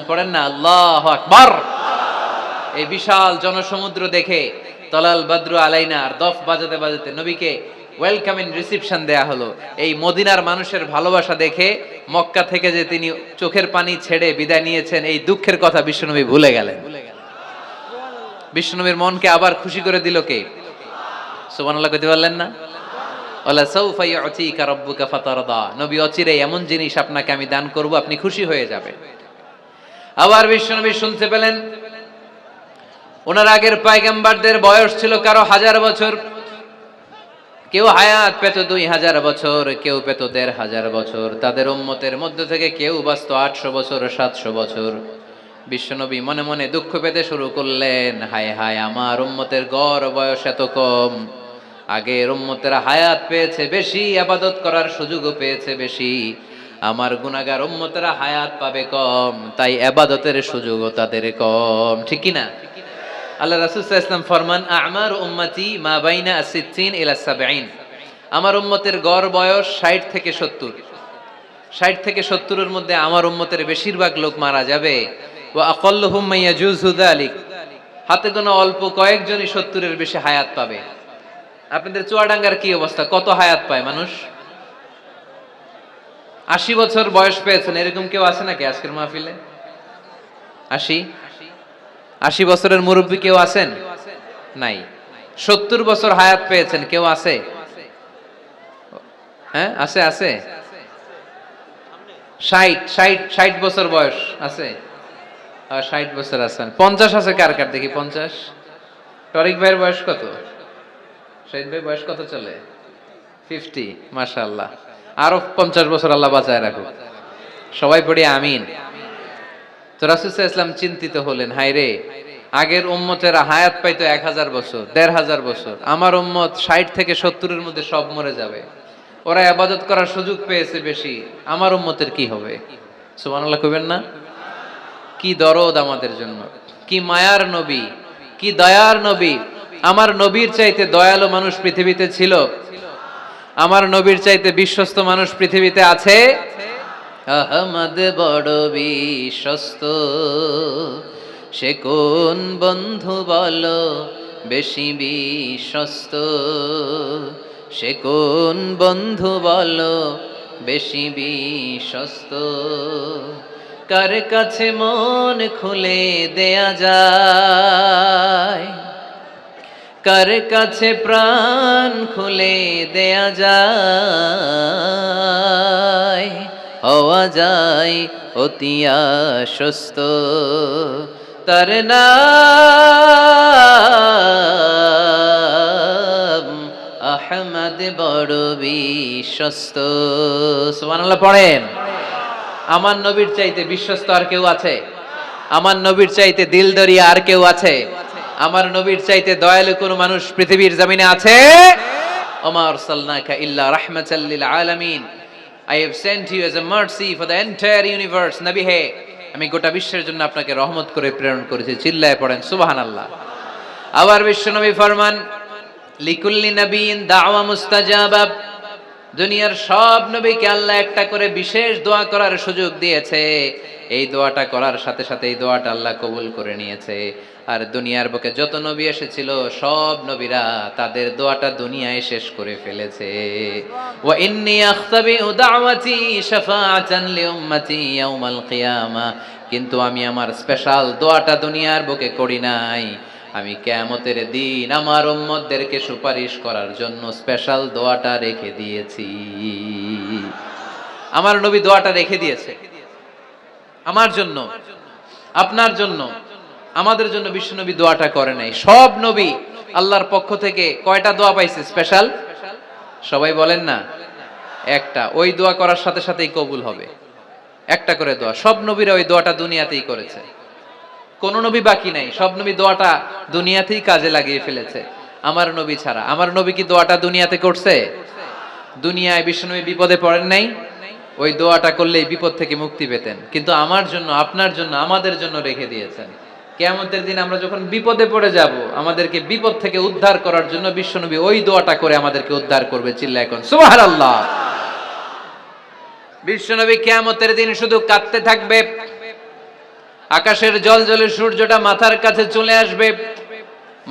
পড়েন না আল্লাহু আকবার। এই বিশাল জনসমুদ্র দেখে তলাল বদরু আলাইনা আর দফ বাজাতে বাজাতে নবীকে ওয়েলকাম ইন রিসিপশন দেয়া হলো। এই মদিনার মানুষের ভালোবাসা দেখে মক্কা থেকে যে তিনি চোখের পানি ছেড়ে বিদায় নিয়েছেন, এই দুঃখের কথা বিশ্বনবী ভুলে গেলেন। বিশ্বনবীর মনকে আবার খুশি করে দিল কে? সুবহানাল্লাহ কইতে পারলেন না? ওয়ালা সাউফা ইউতিকা রাব্বুকা ফাতারদা, নবী অচিরেই এমন জিনিস আপনাকে আমি দান করব, আপনি খুশি হয়ে যাবেন। আবার বিশ্বনবী শুনতে পেলেন ওনার আগের পয়গম্বরদের বয়স ছিল কারো 1000 বছর, কেউ হায়াত পেত 2000 বছর, কেউ পেত 1500 বছর, তাদের উম্মতের মধ্য থেকে কেউ বাঁচত 800 বছর, 700 বছর। বিশ্বনবী মনে মনে দুঃখ পেতে শুরু করলেন, হায় হায়, আমার উম্মতের গড় বয়স এত কম। আগের উম্মতেরা হায়াত পেয়েছে বেশি, ইবাদত করার সুযোগও পেয়েছে বেশি, আমার গুনাহগার উম্মতেরা হায়াত পাবে কম, তাই ইবাদতের সুযোগও তাদের কম। ঠিক কি না? আল্লাহ রাসূল সাল্লাল্লাহু আলাইহি ওয়াসাল্লাম ফরমান, আ'মার উম্মতি মা বাইনা 60 ইলা 70, আমার উম্মতের গড় বয়স 60 থেকে 70। 60 থেকে 70 এর মধ্যে আমার উম্মতের বেশিরভাগ লোক মারা যাবে। ওয়া আকাল্লুহুম মান ইয়াজুযু যালিক, হাতে গোনা অল্প কয়েকজনই 70 এর বেশি হায়াত পাবে। আপনাদের চুয়াডাঙ্গার কি অবস্থা, কত হায়াত পায় মানুষ? 80 বছর বয়স পেয়েছেন এরকম কেউ আছে নাকি আজকের মাহফিলে? 80 বছরের মুরব্বী কেউ আছেন? নাই। 70 বছর হায়াত পেয়েছেন কেউ আছে? হ্যাঁ, আছে আছে। 60 বছর বয়স আছে? 60 বছর আছেন। 50 আছে কার কার দেখি? 50। টরিক ভাইয়ের বয়স কত? শহীদ ভাই বয়স কত চলে? 50। মাশাআল্লাহ, আরো 50 বছর আল্লাহ বাঁচায় রাখুক। সবাই পড়ি আমিন। তো রাসূল সাল্লাল্লাহু আলাইহি ওয়াসাল্লাম চিন্তিত হলেন, হায় রে, আগের উম্মতেরা হায়াত পাইতো 1000 বছর, 1500 বছর, আমার উম্মত 60 থেকে 70 এর মধ্যে সব মরে যাবে, ওরা ইবাদত করার সুযোগ পেয়েছে বেশি, আমার উম্মতের কি হবে? সুবহানাল্লাহ কইবেন না? কি দরদ আমাদের জন্য, কি মায়ার নবী, কি দয়ার নবী। আমার নবীর চাইতে দয়ালু মানুষ পৃথিবীতে ছিল? আমার নবীর চাইতে বিশ্বস্ত মানুষ পৃথিবীতে আছে? আহমদ বড় বিশ্বস্ত, সে কোন বন্ধু বলো বেশি বিশ্বস্ত, সে কোন বন্ধু বলো বেশি বিশ্বস্ত, কার কাছে মন খুলে দেয়া যায়, কার কাছে প্রাণ খুলে দেয়া যায়, হওয়া যায় অতি আশ্বস্ত, তার নাম আহমদ বড় বিশ্বস্ত। সুবহানাল্লাহ পড়েন। আমার নবীর চাইতে বিশ্বস্ত আর কেউ আছে? আমার নবীর চাইতে দিলদরিয়া আর কেউ আছে? আমার নবীর চাইতে দয়ালু কোন মানুষ পৃথিবীর জমিনে আছে? ওমা আরসালনাকা ইল্লা রাহমাতাল লিল আলামিন, I have sent you as a mercy for the entire universe. নবী হে, আমি গোটা বিশ্বের জন্য আপনাকে রহমত করে প্রেরণ করেছি। চিল্লায়ে পড়েন সুবহানাল্লাহ। আবার বিশ্বনবী ফরমান, লিকুল্লি নবিয়্যিন দাওয়া মুস্তাজাবা, দুনিয়ার সব নবীকে আল্লাহ একটা করে বিশেষ দোয়া করার সুযোগ দিয়েছে। এই দোয়াটা করার সাথে সাথে এই দোয়াটা আল্লাহ কবুল করে নিয়েছে। আর দুনিয়ার বুকে যত নবী এসেছিল সব নবীরা তাদের দোয়াটা দুনিয়ায় শেষ করে ফেলেছে। ওয়া ইন্নী আখতাবিউ দাওয়াতি শাফাআতান লিউম্মতি ইয়াউমাল কিয়ামা, কিন্তু আমি আমার স্পেশাল দোয়াটা দুনিয়ার বুকে করি নাই, আমি কিয়ামতের দিন আমার উম্মতদেরকে সুপারিশ করার জন্য স্পেশাল দোয়াটা রেখে দিয়েছি। আমার নবী দোয়াটা রেখে দিয়েছে আমার জন্য, আপনার জন্য, আমাদের জন্য। বিশ্বনবী দোয়াটা করে নাই। সব নবী আল্লাহর পক্ষ থেকে কয়টা দোয়া পাইছে স্পেশাল? সবাই বলেন না? একটা। ওই দোয়া করার সাথে সাথেই কবুল হবে, একটা করে দোয়া। সব নবীরা ওই দোয়াটা দুনিয়াতেই করেছে, কোন নবী বাকি নাই। সব নবী দোয়াটা দুনিয়াতেই কাজে লাগিয়ে ফেলেছে, আমার নবী ছাড়া। আমার নবী কি দোয়াটা দুনিয়াতে করছে? দুনিয়ায় বিশ্বনবী বিপদে পড়েন নাই, ওই দোয়াটা করলেই বিপদ থেকে মুক্তি পেতেন। কিন্তু আমার জন্য, আপনার জন্য, আমাদের জন্য রেখে দিয়েছেন। কিয়ামতের দিন আমরা যখন বিপদে পড়ে যাব, আমাদেরকে বিপদ থেকে উদ্ধার করার জন্য বিশ্বনবী ওই দোয়াটা করে আমাদেরকে উদ্ধার করবে। চিল্লা এখন সুবহানাল্লাহ। বিশ্বনবী কিয়ামতের দিন শুধু কাঁদতে থাকবে, আকাশের জল জলে সূর্যটা মাথার কাছে চলে আসবে,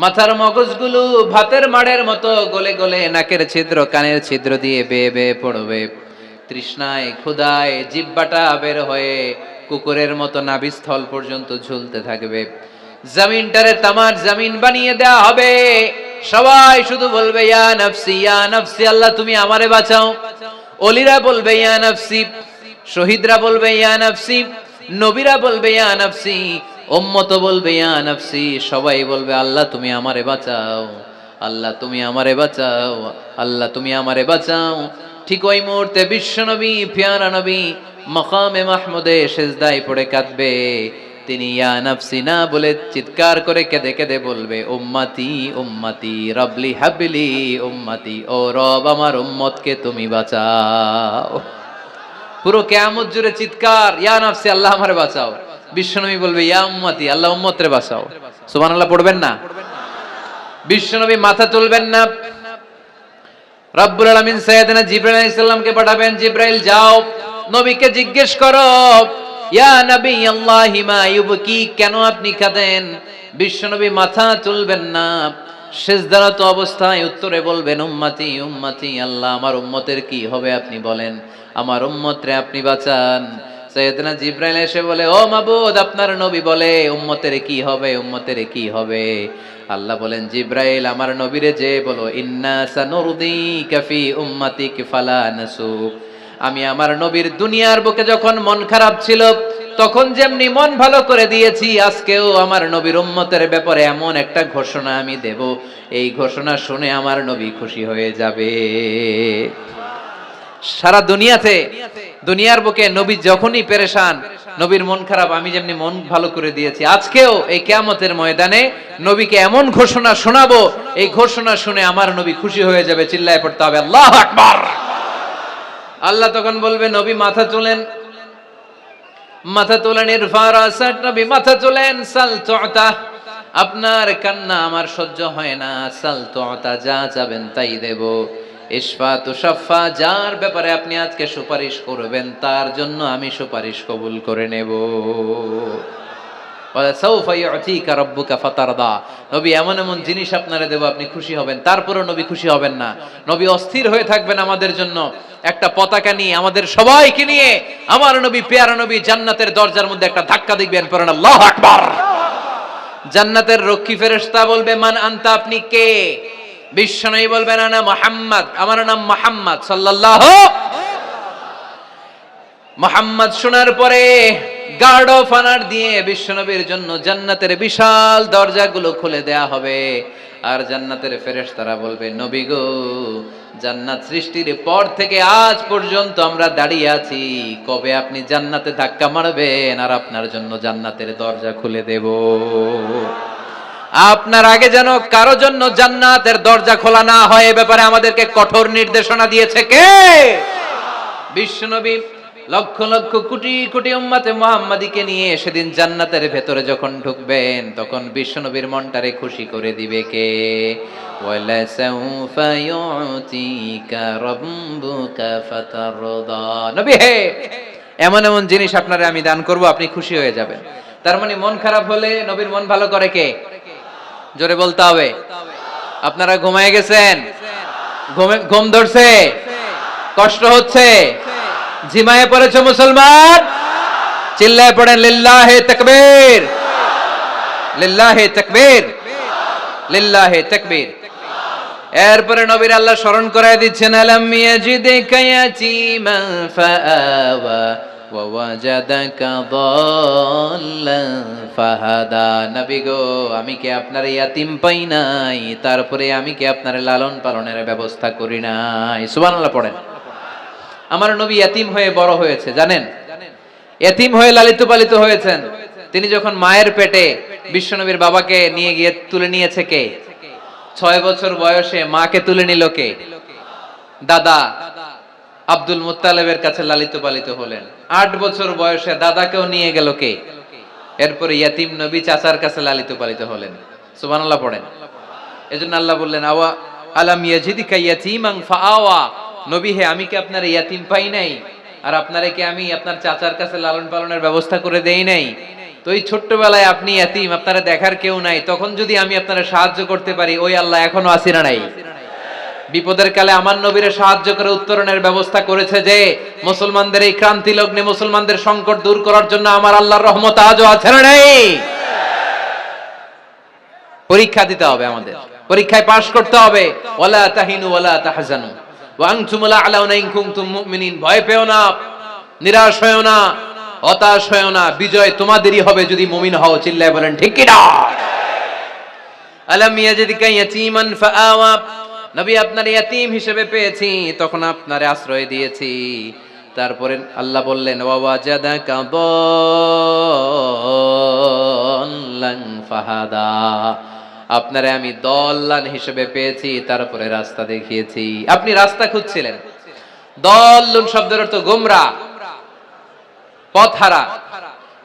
মাথার মগজগুলো ভাতের মাড়ের মতো গলে গলে নাকের ছিদ্র কানের ছিদ্র দিয়ে বেয়ে বেয়ে পড়বে। তৃষ্ণায় ক্ষুধায় জিহ্বাটা বের হয়ে কুকুরের মতো নাভিস্থল পর্যন্ত ঝুলতে থাকবে। জমিনটারে তামার জমিন বানিয়ে দেওয়া হবে, সবাই শুধু বলবে ইয়া নাফসি, আল্লাহ তুমি আমারে বাঁচাও। ওলিরা বলবে ইয়া নাফসি, শহীদরা বলবে ইয়া নাফসি, নবীরা বলবে ইয়া নাফসি, উম্মত বলবে ইয়া নাফসি। সবাই বলবে আল্লাহ তুমি আমারে বাঁচাও, আল্লাহ তুমি আমারে বাঁচাও, আল্লাহ তুমি আমারে বাঁচাও। ঠিক ওই মুহূর্তে বিশ্বনবী প্যারা নবী মাকামে মাহমুদে সেজদায় পড়ে কাঁদবে। তিনি ইয়া নাফসি না বলে চিৎকার করে কেঁদে কেঁদে বলবে উম্মতি উম্মতি রবলি হাবলি উম্মতি, ও রব আমার উম্মতকে তুমি বাঁচাও। পুরো কিয়ামত জুড়ে চিৎকার ইয়া নাফসি, আল্লাহ আমারে বাঁচাও। বিশ্বনবী বলবে ইয়া উম্মতি, আল্লাহ উম্মতরে বাঁচাও। সুবহানাল্লাহ পড়বেন না? বিশ্বনবী মাথা তুলবেন না। রব্বুল আলামিন সাইয়েদনা জিবরাইল আলাইহিস সালামকে পাঠাবেন, জিবরাইল যাও নবীকে জিজ্ঞেস করো ইয়া নবী আল্লাহি মা ইউবকি, কেন আপনি কাঁদেন? বিশ্বনবী মাথা তুলবেন না, সিজদারত অবস্থায় উত্তরে বলবেন উম্মতি উম্মতি, আল্লাহ আমার উম্মতের কি হবে আপনি বলেন, আমার উম্মতরে আপনি বাঁচান। সাইয়েদনা জিবরাইল এসে বলে ও মাবুদ, আপনার নবী বলে উম্মতের কি হবে, উম্মতের কি হবে? আল্লাহ বলেন জিবরাইল আমার নবীরে যে বলো ইন্না সানুরদিকা ফি উম্মাতিক ফালা নাসুক, আমি আমার নবীর দুনিয়ার বুকে যখন মন খারাপ ছিল তখন যেমনি মন ভালো করে দিয়েছি, আজকেও আমার নবীর উম্মতের ব্যাপারে এমন একটা ঘোষণা আমি দেব, এই ঘোষণা শুনে আমার নবী খুশি হয়ে যাবে। সারা দুনিয়াতে দুনিয়ার বুকে নবী যখনই পেরেশান, নবীর মন খারাপ, আমি যেমনি মন ভালো করে দিয়েছি, আজকেও এই কিয়ামতের ময়দানে নবীকে এমন ঘোষণা শোনাবো, এই ঘোষণা শুনে আমার নবী খুশি হয়ে যাবে। চিল্লায় পড়তে হবে আল্লাহু আকবার। আল্লাহ তখন বলবে নবী মাথা তোলেন, মাথা তোলেন, ইরফা রাসাক, নবী মাথা তোলেন, সাল তুতা, আপনার কান্না আমার সহ্য হয় না, সাল তুতা, যা চাবেন তাই দেব। ইশফা তুশাফা, যার ব্যাপারে আপনি আজকে সুপারিশ করবেন তার জন্য আমি সুপারিশ কবুল করে নেব। ওয়ালা সাউফা ইউতিকা রাব্বুকা ফাতারদা, নবী এমন এমন জিনিস আপনারে দেব আপনি খুশি হবেন। তারপরও নবী খুশি হবেন না, নবী অস্থির হয়ে থাকবেন আমাদের জন্য। একটা পতাকা নিয়ে আমাদের সবাইকে নিয়ে আমার নবী পেয়ারা নবী জান্নাতের দরজার মধ্যে একটা ধাক্কা দিবেন, পড়েন আল্লাহু আকবার। জান্নাতের রক্ষী ফেরেশতা বলবে মান আনতা, আপনি কে? বিশ্বনবী বলবেন আনা মুহাম্মদ, আমার নাম মুহাম্মদ সাল্লাল্লাহু। মুহাম্মদ শোনার পরে গার্ড অফ অনার দিয়ে বিশ্বনবীর জন্য জান্নাতের বিশাল দরজাগুলো খুলে দেয়া হবে। আর জান্নাতের ফেরেশতারা বলবে নবী গো, জান্নাত সৃষ্টির পর থেকে আজ পর্যন্ত আমরা দাঁড়িয়ে আছি, কবে আপনি জান্নাতে ধাক্কা মারবেন আর আপনার জন্য জান্নাতের দরজা খুলে দেব। আপনার আগে যেন কারো জন্য জান্নাতের দরজা খোলা না হয়, এ ব্যাপারে আমাদেরকে কঠোর নির্দেশনা দিয়েছে কে? বিশ্বনবী লক্ষ লক্ষ কোটি কোটি উম্মতে মুহাম্মাদীকে নিয়ে সেদিন জান্নাতের ভেতরে যখন ঢুকবেন তখন বিশ্বনবীর মনটারে খুশি করে দিবে কে? ওয়ালা সাউফা ইউতিকা রাব্বুকা ফাতারদা, নবী হে এমন এমন জিনিস আপনারে আমি দান করব, আপনি খুশি হয়ে যাবেন। তার মানে মন খারাপ হলে নবীর মন ভালো করে কে? জোরে বলতে হবে। আপনারা ঘুমায় গেছেন, ঘুম ধরছে, কষ্ট হচ্ছে, ঝিমায়ে পড়েছে মুসলমান, চিল্লায় পড়েন লিল্লাহে তাকবীর, লিল্লাহে তাকবীর, লিল্লাহে তাকবীর। এরপরে নবীর আল্লাহ স্মরণ করায় দিচ্ছেন আলাম ইয়াজিদিকা ইয়াতীমান ফাআওয়া ওয়া ওয়াজাদাকা দাল্লান ফাহাদা, নবী গো আমি কি আপনার ইয়াতিম পাই নাই, তারপরে আমি কি আপনার লালন পালনের ব্যবস্থা করি নাই? সুবহানাল্লাহ পড়েন। আমার নবী ইয়াতিম হয়ে বড় হয়েছে, জানেন? ইয়াতিম হয়ে লালিত পালিত হয়েছেন। তিনি যখন মায়ের পেটে বিশ্বনবীর বাবাকে নিয়ে গিয়ে তুলে নিয়েছে কে? 6 বছর বয়সে মাকে তুলে নিল কে? দাদা আব্দুল মুত্তালিবের কাছে লালিত পালিত হলেন। 8 বছর বয়সে দাদাকেও নিয়ে গেল কে? এরপরে ইয়াতিম নবী চাচার কাছে লালিত পালিত হলেন। সুবহানাল্লাহ পড়েন। এজন্য আল্লাহ বললেন আওয়া আলাম ইয়াজিদিকা ইয়াতীমান ফাআওয়া, নবী হে আমি কি আপনার ইয়াতিম পাই নাই, আর আপনারে কি আমি আপনার চাচার কাছে লালন পালনের ব্যবস্থা করে দেই নাই? তো এই ছোট্টবেলায় আপনি ইয়াতিম, আপনারা দেখার কেউ নাই, তখন যদি আমি আপনারা সাহায্য করতে পারি, ওই আল্লাহ এখনো আসিরা নাই? বিপদের কালে আমার নবীরে সাহায্য করে উত্তরণের ব্যবস্থা করেছে যে মুসলমানদের এই ক্রান্তি লগ্নে মুসলমানদের সংকট দূর করার জন্য আমার আল্লাহর রহমত আজও আছে না নাই? পরীক্ষা দিতে হবে আমাদের। পরীক্ষায় পাশ করতে হবে। ওয়ালা তাহিনু ওয়ালা তাহজানু ওয়া আনতুমুল আ'লাউনা ইন কুনতুম মুমিনিন। ভয় পেও না, নিরাশ হয়ো না, হতাশ হয়ো না, বিজয় তোমাদেরই হবে যদি মুমিন হও। চিল্লায় বলেন ঠিক কি না? আলাম ইয়াজিদকা ইয়াতীমান ফাআওয়া, নবী আপনার ইয়াতীম হিসেবে পেয়েছি, তখন আপনারে আশ্রয় দিয়েছি। তারপরে আল্লাহ বললেন ওয়া ওয়াজাদাকা দাল্লান ফাহাদা, আপনারে আমি দল্লান হিসেবে পেয়েছি, তারপরে রাস্তা দেখিয়েছি। আপনি রাস্তা খুঁজছিলেন। দল্লুন শব্দের অর্থ গোমরা, পথহারা,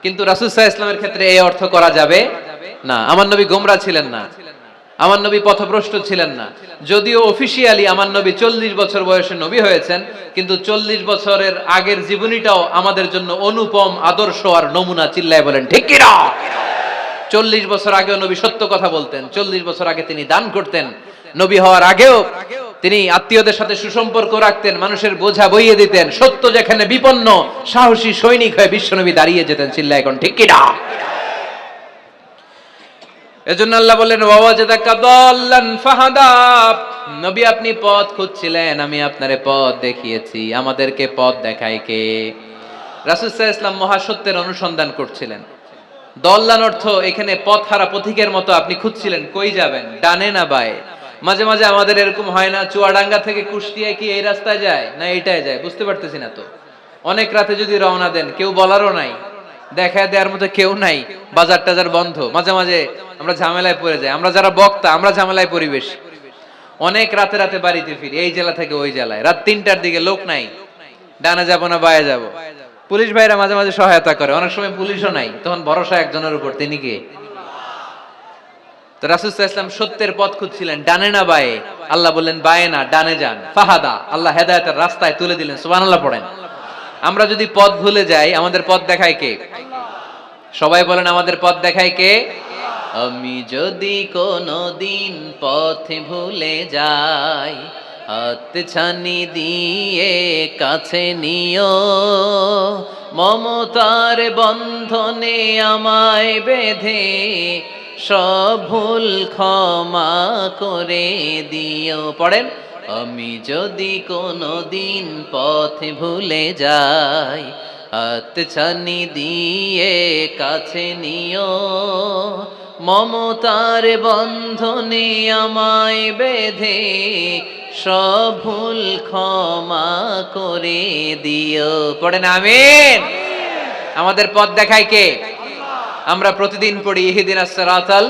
কিন্তু রাসূল সাল্লাল্লাহু আলাইহি ওয়াসাল্লামের ক্ষেত্রে এই অর্থ করা যাবে না। আমার নবী গোমরা ছিলেন না, আমার নবী পথভ্রষ্ট ছিলেন না। যদিও অফিশিয়ালি আমার নবী 40 বছর বয়সে নবী হয়েছেন, কিন্তু 40 বছরের আগের জীবনীটাও আমাদের জন্য অনুপম আদর্শ আর নমুনা। চিল্লায় বলেন ঠিক কি না? 40 বছর আগেও নবী সত্য কথা বলতেন। 40 বছর আগে তিনি দান করতেন। নবী হওয়ার আগেও তিনি আত্মীয়দের সাথে সুসম্পর্ক রাখতেন, মানুষের বোঝা বইয়ে দিতেন। সত্য যেখানে বিপন্ন, সাহসী সৈনিক হয়ে বিশ্বনবী দাঁড়িয়ে যেতেন। চিল্লায় এখন ঠিক কি না? এজন্য আল্লাহ বললেন ওয়া ওয়াজাদাকা দাল্লান ফাহাদা, নবী আপনি পথ খুঁজছিলেন, আমি আপনারে পথ দেখিয়েছি। আমাদেরকে পথ দেখায় কে? রাসূল সাল্লাল্লাহু আলাইহি ওয়াসাল্লাম মহাসত্যের অনুসন্ধান করছিলেন। দল্লান অর্থ এখানে পথহারা পথিকের মতো আপনি খুঁজছিলেন, কই যাবেন, ডানে না বায়ে। মাঝে মাঝে আমাদের এরকম হয় না, চুয়াডাঙ্গা থেকে কুষ্টিয়া কি এই রাস্তায় যায় না এইটাই যায়, বুঝতে পারতেছি না তো। অনেক রাতে যদি রওনা দেন, কেউ বলারও নাই, দেখা দেওয়ার মতো কেউ নাই, বাজার টাজার বন্ধ, মাঝে মাঝে আমরা ঝামেলায় পড়ে যাই। আমরা যারা বক্তা, আমরা ঝামেলায় পরিবেশ। অনেক রাতে রাতে বাড়িতে ফিরি, এই জেলা থেকে ওই জেলায়, রাত 3টার দিকে, লোক নাই, ডানে যাবো না বায়ে যাবো। পুলিশ ভাইরা মাঝে মাঝে সহায়তা করে, অনেক সময় পুলিশও নাই, তখন ভরসা একজনের উপর, তিনি কে? তো রাসূল সাল্লাল্লাহু আলাইহি ওয়াসাল্লাম সত্যের পথ খুঁজছিলেন, ডানে না বায়ে। আল্লাহ বললেন বায়ে না, ডানে যান। ফাহাদা, আল্লাহ হেদায়েতের রাস্তায় তুলে দিলেন। সুবহানাল্লাহ পড়েন। আমরা যদি পথ ভুলে যাই, আমাদের পথ দেখায় কে? সবাই বলেন আমাদের পথ দেখায় কে? আমি যদি কোনদিন পথ ভুলে যাই, হাত ছানি দিয়ে কাছে নিও, মমতার বন্ধনে আমায় বেঁধে সব ভুল ক্ষমা করে দিও। পড়েন, আমি যদি কোনদিন পথ ভুলে যাই, হাত ছানি দিয়ে কাছে নিও, মমতার বন্ধনে আমায় বেঁধে সব ভুল ক্ষমা করে দিও। পড়েন আমিন। আমাদের পথ দেখায় কে? আমরা প্রতিদিন পড়ি ইহদিনাস সিরাতাল,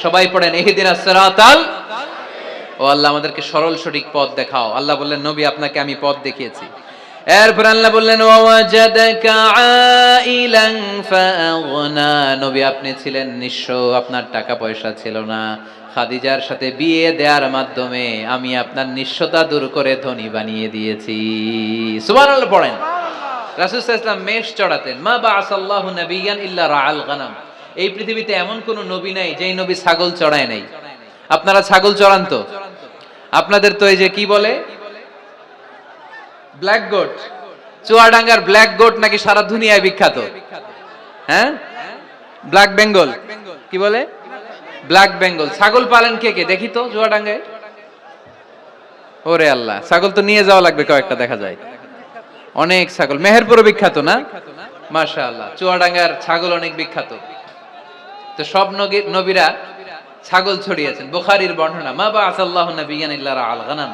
সবাই পড়েন ইহদিনাস সিরাতাল। ও আল্লাহ আমাদেরকে সরল সঠিক পথ দেখাও। আল্লাহ বললেন নবী আপনাকে আমি পথ দেখিয়েছি। এরপর আল্লাহ বললেন ওয়াজাদাকা আইলান ফাআগনা, নবী আপনি ছিলেন নিঃস্ব, আপনার টাকা পয়সা ছিল না। খাদিজার সাথে বিয়ে দেওয়ার মাধ্যমে আমি আপনার নিঃস্বতা দূর করে ধনী বানিয়ে দিয়েছি। সুবহানাল্লাহ পড়েন। রাসূল সাল্লাল্লাহু আলাইহি ওয়াসাল্লাম মেষ চড়াতেন। মা বাআসাল্লাহু নাবিয়ান ইল্লা রাআল গানাম, এই পৃথিবীতে এমন কোন নবী নাই যেই নবী ছাগল চড়ায় নাই। আপনারা ছাগল চড়ান তো? আপনাদের তো এই যে কি বলে ব্ল্যাক গোট, চুয়াডাঙ্গার ব্ল্যাক গোট নাকি সারা দুনিয়ায় বিখ্যাত। হ্যাঁ, ব্ল্যাক বেঙ্গল, কি বলে ব্ল্যাক বেঙ্গল। ছাগল পালেন কে কে দেখি তো চুয়াডাঙ্গায়? ওরে আল্লাহ, ছাগল তো নিয়ে যাওয়া লাগবে কয়েকটা, দেখা যায় অনেক ছাগল। মেহেরপুরও বিখ্যাত না? মাশাআল্লাহ, চুয়াডাঙ্গার ছাগল অনেক বিখ্যাত। তো সব নবীরা ছাগল ছড়িয়েছেন। বুখারীর বর্ণনা, মা বাআসাল্লাহু নাবিয়ান ইল্লা রাআল গানাম,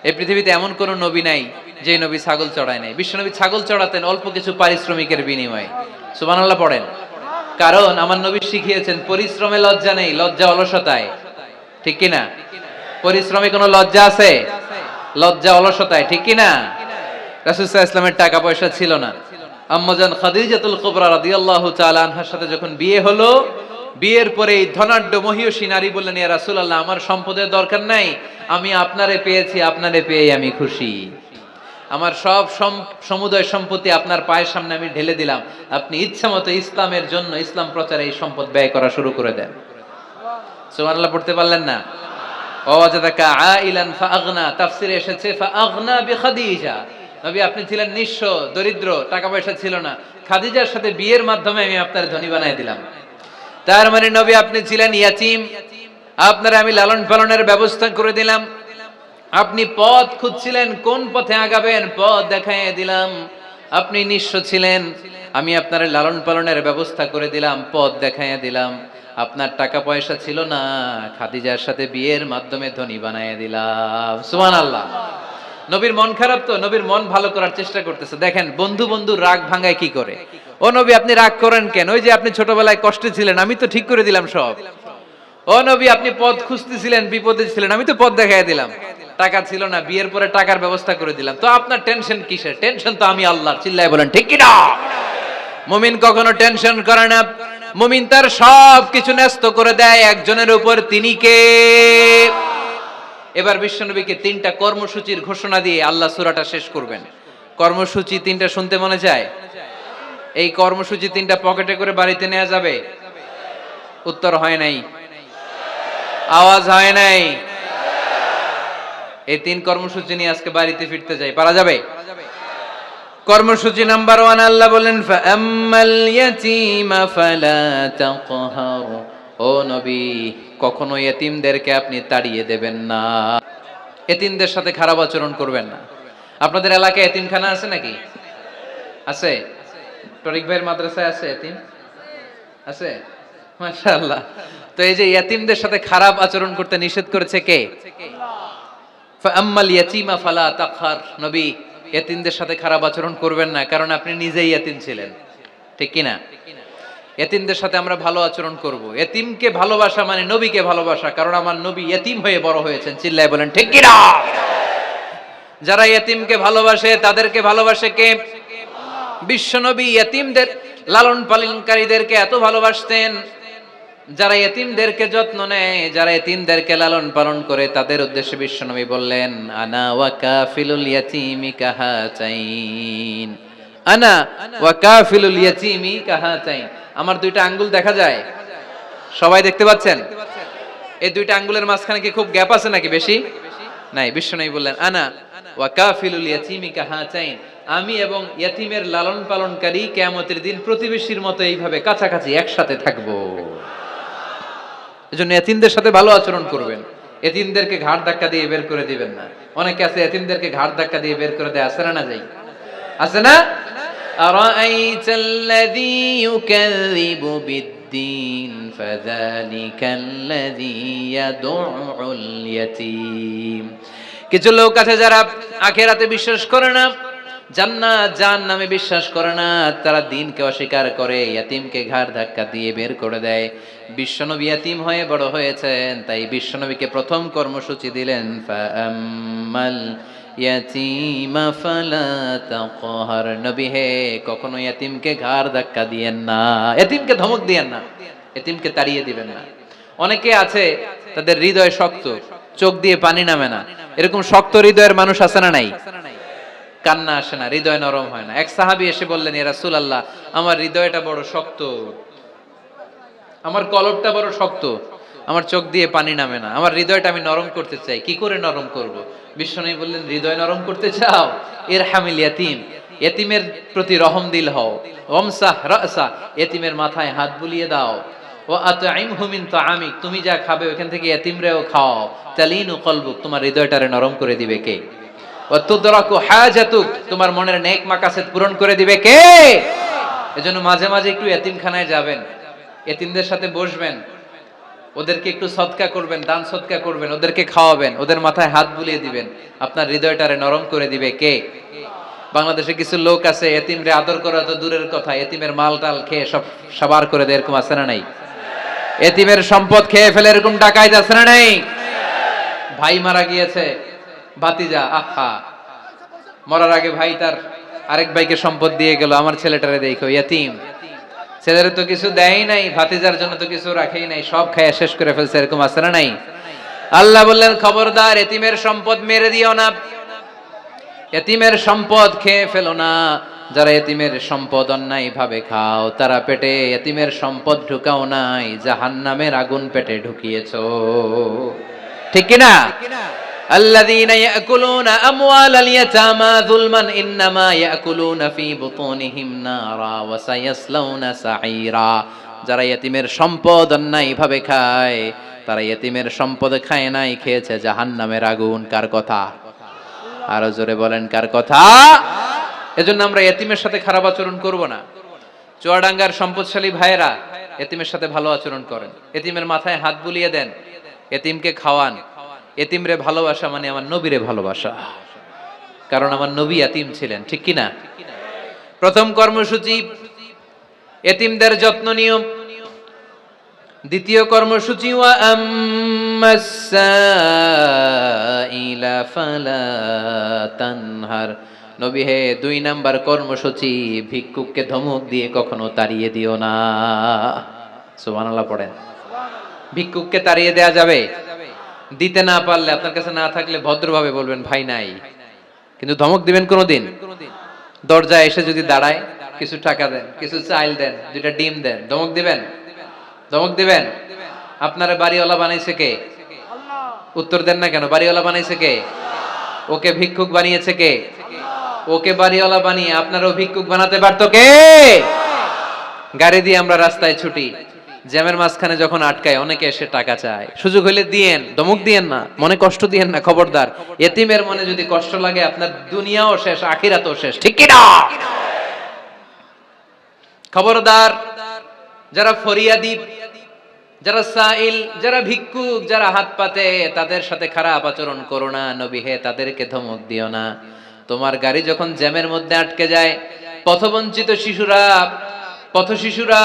এই পৃথিবীতে এমন কোন নবী নাই যে নবী ছাগল চড়ায় নাই। বিশ্বনবী ছাগল চড়াতেন অল্প কিছু পারিশ্রমিকের বিনিময়ে। সুবহানাল্লাহ পড়েন। কারণ আমার নবী শিখিয়েছেন পরিশ্রমে লজ্জা নেই, লজ্জা অলসতায়। ঠিক কি না? পরিশ্রমে কোনো লজ্জা আছে? লজ্জা অলসতায়, ঠিক কি না? রাসূল সাল্লাল্লাহু আলাইহি ওয়াসাল্লামের টাকা পয়সা ছিল না। আম্মাজান খাদিজাতুল কুবরা রাদিয়াল্লাহু তাআলা আনহার সাথে যখন বিয়ে হলো, বিয়ের পরে এই ধনাঢ্য মহিয়সী নারী বললেন, ইয়া রাসূলুল্লাহ, আমার সম্পদের দরকার নাই, আমি আপনারে পেয়েছি, আপনারে পেয়ে আমি খুশি। আমার সব সমুদয় সম্পত্তি আপনার পায়ের সামনে আমি ঢেলে দিলাম, আপনি ইচ্ছামতো ইসলামের জন্য, ইসলাম প্রচারে এই সম্পদ ব্যয় করা শুরু করে দেন। সুবহানাল্লাহ পড়তে পারলেন না? ওয়াজাদাকা আইলান ফাআগনা, তাফসিরে এসেছে ফাআগনা বিখাদিজা, নবী আপনি ছিলেন নিঃস্ব, দরিদ্র, টাকা পয়সা ছিল না, খাদিজার সাথে বিয়ের মাধ্যমে আমি আপনার ধনী বানাই দিলাম। তার মানে নবী আপনি ছিলেন ইয়াতীম, আপনারা আমি লালন পালনের ব্যবস্থা করে দিলাম, আপনি পথ খুঁজছিলেন কোন পথে আগাবেন, পথ দেখাইয়ে দিলাম। আপনি নিঃস্ব ছিলেন, আমি আপনার লালন পালনের ব্যবস্থা করে দিলাম, পথ দেখাইয়ে দিলাম। আপনার টাকা পয়সা ছিল না, খাদিজার সাথে বিয়ের মাধ্যমে ধনী বানাইয়ে দিলাম। সুবহানাল্লাহ। নবীর মন খারাপ, তো নবীর মন ভালো করার চেষ্টা করতেছে। দেখেন বন্ধু বন্ধু রাগ ভাঙায় কি করে। ও নবী আপনি রাগ করেন কেন? ওই যে আপনি ছোটবেলায় কষ্টে ছিলেন, আমি তো ঠিক করে দিলাম সব। ও নবী আপনি পথ খুঁজতেছিলেন, বিপদে ছিলেন, আমি তো পথ দেখাই দিলাম। টাকা ছিল না, বিয়ের পরে টাকার ব্যবস্থা করে দিলাম। তো আপনার টেনশন কিসের? টেনশন তো আমি আল্লাহর। চিল্লায় বলেন ঠিক কি না? মুমিন কখনো টেনশন করে না, মুমিন তার সব কিছু ন্যস্ত করে দেয় একজনের উপর, তিনি কে? এবার বিশ্বনবীকে 3টা কর্মসূচির ঘোষণা দিয়ে আল্লাহ সূরাটা শেষ করবেন। কর্মসূচি 3টা শুনতে মনে চায়? এই কর্মসূচি 3টা পকেটে করে বাড়িতে নেওয়া যাবে? উত্তর হয় নাই, আওয়াজ হয় নাই। এই 3 কর্মসূচি নিয়ে আজকে বাড়িতে ফিরতে যাই, পারা যাবে? কর্মসূচি নাম্বার 1, আল্লাহ বলেন ফাআম্মাল ইয়াতীমা ফালা তাকহার। ও নবী কখনো এতিমদেরকে আপনি তাড়িয়ে দেবেন না, এতিমদের সাথে খারাপ আচরণ করবেন না। আপনাদের এলাকায় এতিমখানা আছে নাকি? আছে? টরিক ভাইয়ের মাদ্রাসায় আছে এতিম? আছে? মাশাআল্লাহ। তো এই যে এতিমদের সাথে খারাপ আচরণ করতে নিষেধ করেছে কে? ফাআম্মাল ইয়াতীমা ফালা তাকহার। নবী এতিমদের সাথে খারাপ আচরণ করবেন না, কারণ আপনি নিজেই এতিম ছিলেন, ঠিক কি না? এতিমদের সাথে আমরা ভালো আচরণ করব। এতিমকে ভালোবাসা মানে নবীকে ভালোবাসা, কারণ আমার নবী এতিম হয়ে বড় হয়েছেন। চিল্লায় বলেন ঠিক কি না? যারা এতিমকে ভালোবাসে তাদেরকে ভালোবাসে কে? বিশ্বনবী এতিমদের লালন পালনকারীদেরকে এত ভালোবাসতেন, যারা এতিমদেরকে যত্ন নেয়, যারা এতিমদেরকে লালন পালন করে, তাদের উদ্দেশ্যে বিশ্বনবী বললেন আনা ওয়া কাফিলুল ইয়াতীমি কাহাতাইন। আনা ওয়া কাফিলুল ইয়াতীমি কাহাতাইন। আমার 2টা আঙ্গুল দেখা যায়? সবাই দেখতে পাচ্ছেন? এই 2টা আঙ্গুলের মাঝখানে কি খুব গ্যাপ আছে নাকি বেশি? নাই। বিশ্বনবী বললেন আনা ওয়া কাফিলুল ইয়াতীমি কাহাতাইন। আমি এবং ইয়াতীমের লালন পালনকারী কিয়ামতের দিন প্রতিবেশীর মতো এইভাবে কাছাকাছি একসাথে থাকবো। এজন্য এতিমদের সাথে ভালো আচরণ করবেন, এতিমদেরকে ঘাড় ধাক্কা দিয়ে বের করে দিবেন না। অনেকে আছে এতিমদেরকে ঘাড় ধাক্কা দিয়ে বের করে দেয়, আছে না? যাই আছে না? আরাআইতাল্লাযী ইউকাযযিবু বিদ্দীন ফাযালিকাল্লাযী ইয়াদউল ইয়াতীম। কিছু লোক আছে যারা আখিরাতে বিশ্বাস করে না, জান্নাত জাহান্নামে বিশ্বাস করে না, তারা দিনকে অস্বীকার করে, ইয়াতীমকে ঘাড় ধাক্কা দিয়ে বের করে দেয়। বিশ্বনবী ইয়াতীম হয়ে বড় হয়েছেন, তাই বিশ্বনবীকে প্রথম কর্মসূচি দিলেন ফাআম্মাল ইয়াতীমা ফালা তাকহার। নবী হে কখনো ইয়াতীমকে ঘাড় ধাক্কা দিয়েন না, ইয়াতীমকে ধমক দিয়েন না, ইয়াতীমকে তাড়িয়ে দিবেন না। অনেকে আছে তাদের হৃদয় শক্ত, চোখ দিয়ে পানি নামে না। এরকম শক্ত হৃদয়ের মানুষ আছে না নাই? কান্না আসে না, হৃদয় নরম হয় না। এক সাহাবী এসে বললেন ইয়া রাসূলুল্লাহ, আমার হৃদয়টা বড় শক্ত, আমার কলবটা বড় শক্ত, আমার চোখ দিয়ে পানি নামে না, আমার হৃদয়টা আমি নরম করতে চাই, কি করে নরম করব? বিশ্বনবী বললেন হৃদয় নরম করতে চাও? ইরহামিল ইয়াতীম, এতিমের প্রতি রহম দিল হও। ওমসাহ রাসা, এতিমের মাথায় হাত বুলিয়ে দাও। ও আতঈমহু মিন তাআমিক, তুমি যা খাবে ওখান থেকে এতিমরেও খাও। তালিনু কলবুক, তোমার হৃদয়টারে নরম করে দিবে কে? ও তুদরাকু হাজাতুক, তোমার মনের নেক মাকাসেদ পূরণ করে দিবে কে? এজন্য মাঝে মাঝে একটু এতিমখানায় যাবেন, এতিমদের সাথে বসবেন, ওদেরকে একটু সদকা করবেন, দান সদকা করবেন, ওদেরকে খাওয়াবেন, ওদের মাথায় হাত বুলিয়ে দিবেন, আপনার হৃদয়টারে নরম করে দিবে কে? বাংলাদেশে কিছু লোক আছে এতিমরে আদর করা তো দূরের কথা, এতিমের মাল টাল খেয়ে সব সাবার করে দেয়, এরকম আছে না নাই? এতিমের সম্পদ খেয়ে ফেলে এরকম ডাকাইত আছে না নাই? ভাই মারা গিয়েছে, ভাতিজা আহা, মরার আগে ভাই তার আরেক ভাইকে সম্পদ দিয়ে গেল, আমার ছেলেটারে দেখো এতিম, ছেলের তো কিছু দেয়ই নাই, ভাতিজার জন্য তো কিছু রাখেই নাই, সব খায় শেষ করে ফেলছে, এরকম আছে না নাই? আল্লাহ বললেন খবরদার, এতিমের সম্পদ মেরে দিও না, এতিমের সম্পদ খেয়ে ফেলো না। যারা এতিমের সম্পদ অন্যায় ভাবে খাও, তারা পেটে এতিমের সম্পদ ঢুকাও নাই, জাহান্নামের আগুন পেটে ঢুকিয়েছো, ঠিক কি না? আল্লাযীনা ইয়াকুলুনা আমওয়ালাল ইয়াতামা যুলমান ইন্নামা ইয়াকুলুনা ফী বুতুনিহিম নারা ওয়া সায়াসলাউনা সাঈরা। যারা এতিমের সম্পদ অন্যায় ভাবে খায়, তারা এতিমের সম্পদে খায় নাই, খেয়েছে জাহান্নামের আগুন। কার কথা? আরো জোরে বলেন, কার কথা? এজন্য আমরা এতিমের সাথে খারাপ আচরণ করব না। চুয়াডাঙ্গার সম্পদশালী ভাইয়েরা এতিমের সাথে ভালো আচরণ করেন, এতিমের মাথায় হাত বুলিয়ে দেন, এতিমকে খাওয়ান। এতিমরে ভালোবাসা মানে আমার নবীরে ভালোবাসা, কারণ আমার নবী এতিম ছিলেন, ঠিক কি না? প্রথম কর্মসূচি এতিমদের যত্ন নিও। দ্বিতীয় কর্মসূচি ওয়া আম্মাস সাইলা ফালা তানহার। নবী হে, 2 নাম্বার কর্মসূচি, ভিক্ষুককে ধমক দিয়ে কখনো তাড়িয়ে দিও না। সুবহানাল্লাহ পড়েন। ভিক্ষুককে তাড়িয়ে দেয়া যাবে? দিতে না পারলে, আপনার কাছে না থাকলে ভদ্রভাবে বলবেন ভাই নাই, কিন্তু ধমক দিবেন কোনোদিন? দরজায় এসে যদি দাঁড়ায়, কিছু টাকা দেন, কিছু চাইল দেন, 2টা ডিম দেন, ধমক দিবেন? ধমক দিবেন? আপনারা বাড়িওয়ালা বানাইছে কে? উত্তর দেন না কেন? বাড়িওয়ালা বানাইছে কে? ওকে ভিক্ষুক বানিয়েছে কে? ওকে বাড়িওয়ালা বানিয়ে আপনারও ভিক্ষুক বানাতে পারতো কে? গাড়ি দিয়ে আমরা রাস্তায় ছুটি, জ্যামের মাঝখানে যখন আটকায় অনেকে এসে টাকা চায়, সুযোগ হইলে দিয়েন, ধমক দিয়েন না, মনে কষ্ট দিয়েন না, খবরদার। এতিমের মনে যদি কষ্ট লাগে, আপনার দুনিয়াও শেষ, আখিরাতও শেষ, ঠিক কি না? খবরদার। যারা ফরিয়াদি, যারা সাইল, যারা ভিক্ষুক, যারা হাত পাতে, তাদের সাথে খারাপ আচরণ করো না। নবী হে, তাদেরকে ধমক দিও না। তোমার গাড়ি যখন জ্যামের মধ্যে আটকে যায়, পথবঞ্চিত শিশুরা,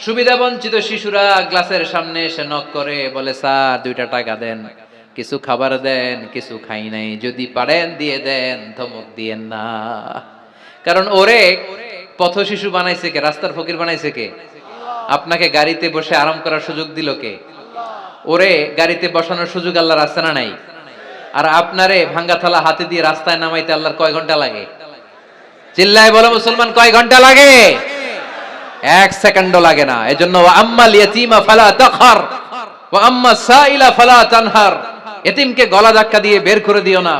সুবিধা বঞ্চিত শিশুরা গ্লাসের সামনে এসে নক করে, বলে স্যার 2টা টাকা দেন, কিছু খাবার দেন, কিছু খাই নাই, যদি পারেন দিয়ে দেন, ধমক দিয়েন না। কারণ ওরে পথ শিশু বানাইছে কে? রাস্তার ফকির বানাইছে কে? আপনাকে গাড়িতে বসে আরাম করার সুযোগ দিল কে? ওরে গাড়িতে বসানোর সুযোগ আল্লাহর আছে না নাই? আর আপনারে ভাঙ্গা থালা হাতে দিয়ে রাস্তায় নামাইতে আল্লাহর কয় ঘন্টা লাগে? চিল্লায় বলো মুসলমান, কয় ঘন্টা লাগে? 1 সেকেন্ডও লাগে না। এজন্য ওয়া আম্মাল ইয়াতীমা ফালা তাকহার ওয়া আম্মাস সাইলা ফালা তানহার। এতিমকে গলা ধাক্কা দিয়ে বের করে দিও না,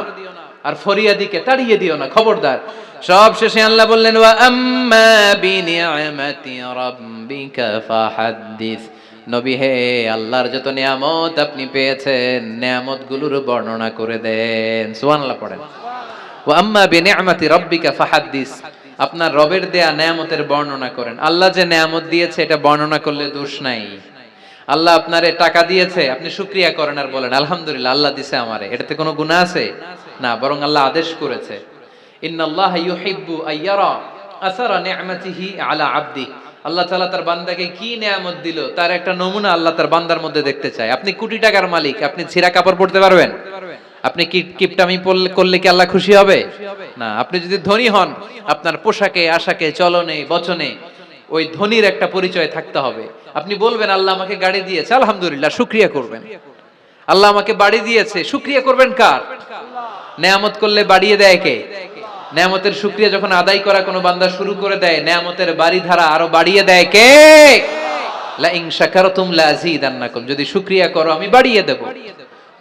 আর ফরিয়াদিকে তাড়িয়ে দিও না, খবরদার। সব শেষে আল্লাহ বললেন ওয়া আম্মা বিনিআমাতি রাব্বিকা ফাহাদ্দিস। নবী হে, আল্লাহর যত নিয়ামত আপনি পেয়েছেন, নিয়ামতগুলোর বর্ণনা করে দেন। সুবহানাল্লাহ পড়েন। ওয়া আম্মা বিনিআমাতি রাব্বিকা ফাহাদ্দিস। আপনার রবের দেয়া নিয়ামতের বর্ণনা করেন। আল্লাহ যে নিয়ামত দিয়েছে এটা বর্ণনা করলে দোষ নাই। আল্লাহ আপনারে টাকা দিয়েছে, আপনি শুকরিয়া করেন আর বলেন আলহামদুলিল্লাহ, আল্লাহ দিছে আমারে, এটাতে কোনো গুনাহ আছে? না, বরং আল্লাহ আদেশ করেছে, ইন্নাল্লাহা ইউহিব্বু আইয়ারা আসারা নি'মাতিহি আলা আবদি। আল্লাহ তাআলা তার বান্দাকে কি নিয়ামত দিল তার একটা নমুনা আল্লাহ তার বান্দার মধ্যে দেখতে চায়। আপনি কোটি টাকার মালিক, আপনি ছিঁড়া কাপড় পরতে পারবেন? আপনি কিপটামি করলে কি আল্লাহ খুশি হবে? না। আপনি যদি ধনী হন, আপনার পোশাকে, আশাকে, চলনে, বচনে ওই ধনীর একটা পরিচয় থাকতে হবে। আপনি বলবেন আল্লাহ আমাকে গাড়ি দিয়েছে, আলহামদুলিল্লাহ, শুকরিয়া করবেন। আল্লাহ আমাকে বাড়ি দিয়েছে, শুকরিয়া করবেন কার? নেয়ামত করলে বাড়িয়ে দেয় কে? নেয়ামতের শুকরিয়া যখন আদায় করা কোনো বান্দা শুরু করে দেয়, নেয়ামতের বাড়ি ধারা আরো বাড়িয়ে দেয় কে? লা ইন শাকারতুম লা আযীদান্নাকুম। যদি শুকরিয়া করো আমি বাড়িয়ে দেব।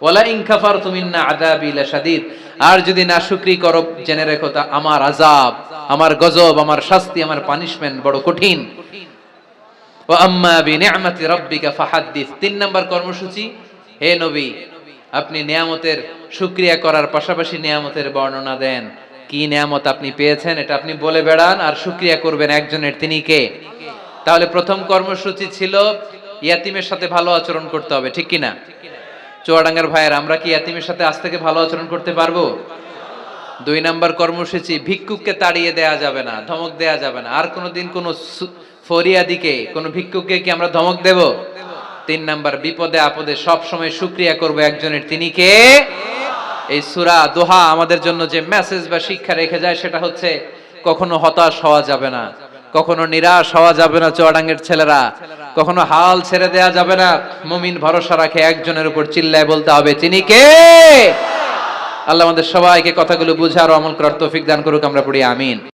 ওয়ালা ইন কাফারতুম ইন্না আযাবি লাশাদীদ। আর যদি নাশুকরি করো, জেনে রেখো তা আমার আযাব, আমার গজব, আমার শাস্তি, আমার পানিশমেন্ট বড় কঠিন। ওয়া আম্মা বিনিআমাতি রাব্বিকা ফাহাদ্দিস। 3 নাম্বার কর্মসূচি, হে নবী আপনি নিয়ামতের শুকরিয়া করার পাশাপাশি নিয়ামতের বর্ণনা দেন। কি নিয়ামত আপনি পেয়েছেন এটা আপনি বলে বেড়ান, আর শুকরিয়া করবেন একজনের, তিনি কে? তাহলে প্রথম কর্মসূচি ছিল ইয়াতিমের সাথে ভালো আচরণ করতে হবে, ঠিক কি না? চুয়াডাঙ্গার ভাইয়ের, আমরা কি ইয়াতিমের সাথে আজ থেকে ভালো আচরণ করতে পারবো? 2 নাম্বার কর্মসূচি, ভিক্ষুককে তাড়িয়ে দেয়া যাবে না, ধমক দেয়া যাবে না। আর কোনোদিন কোন ফরিয়াদিকে, কোন ভিক্ষুককে কি আমরা ধমক দেব? 3 নাম্বার, বিপদে আপদে সব সময় শুকরিয়া করব একজনের, তিনি কে? এই সূরা দোহা আমাদের জন্য যে মেসেজ বা শিক্ষা রেখে যায় সেটা হচ্ছে কখনো হতাশ হওয়া যাবে না, কখনো নিরাশ হওয়া যাবে না। চুয়াডাঙ্গের ছেলেরা, কখনো হাল ছেড়ে দেয়া যাবে না। মুমিন ভরসা রাখে একজনের উপর, চিল্লায় বলতে হবে তিনি কে? আল্লাহ আমাদের সবাইকে কথাগুলো বুঝার ও আমল করার তৌফিক দান করুক। আমরা পড়ি আমিন।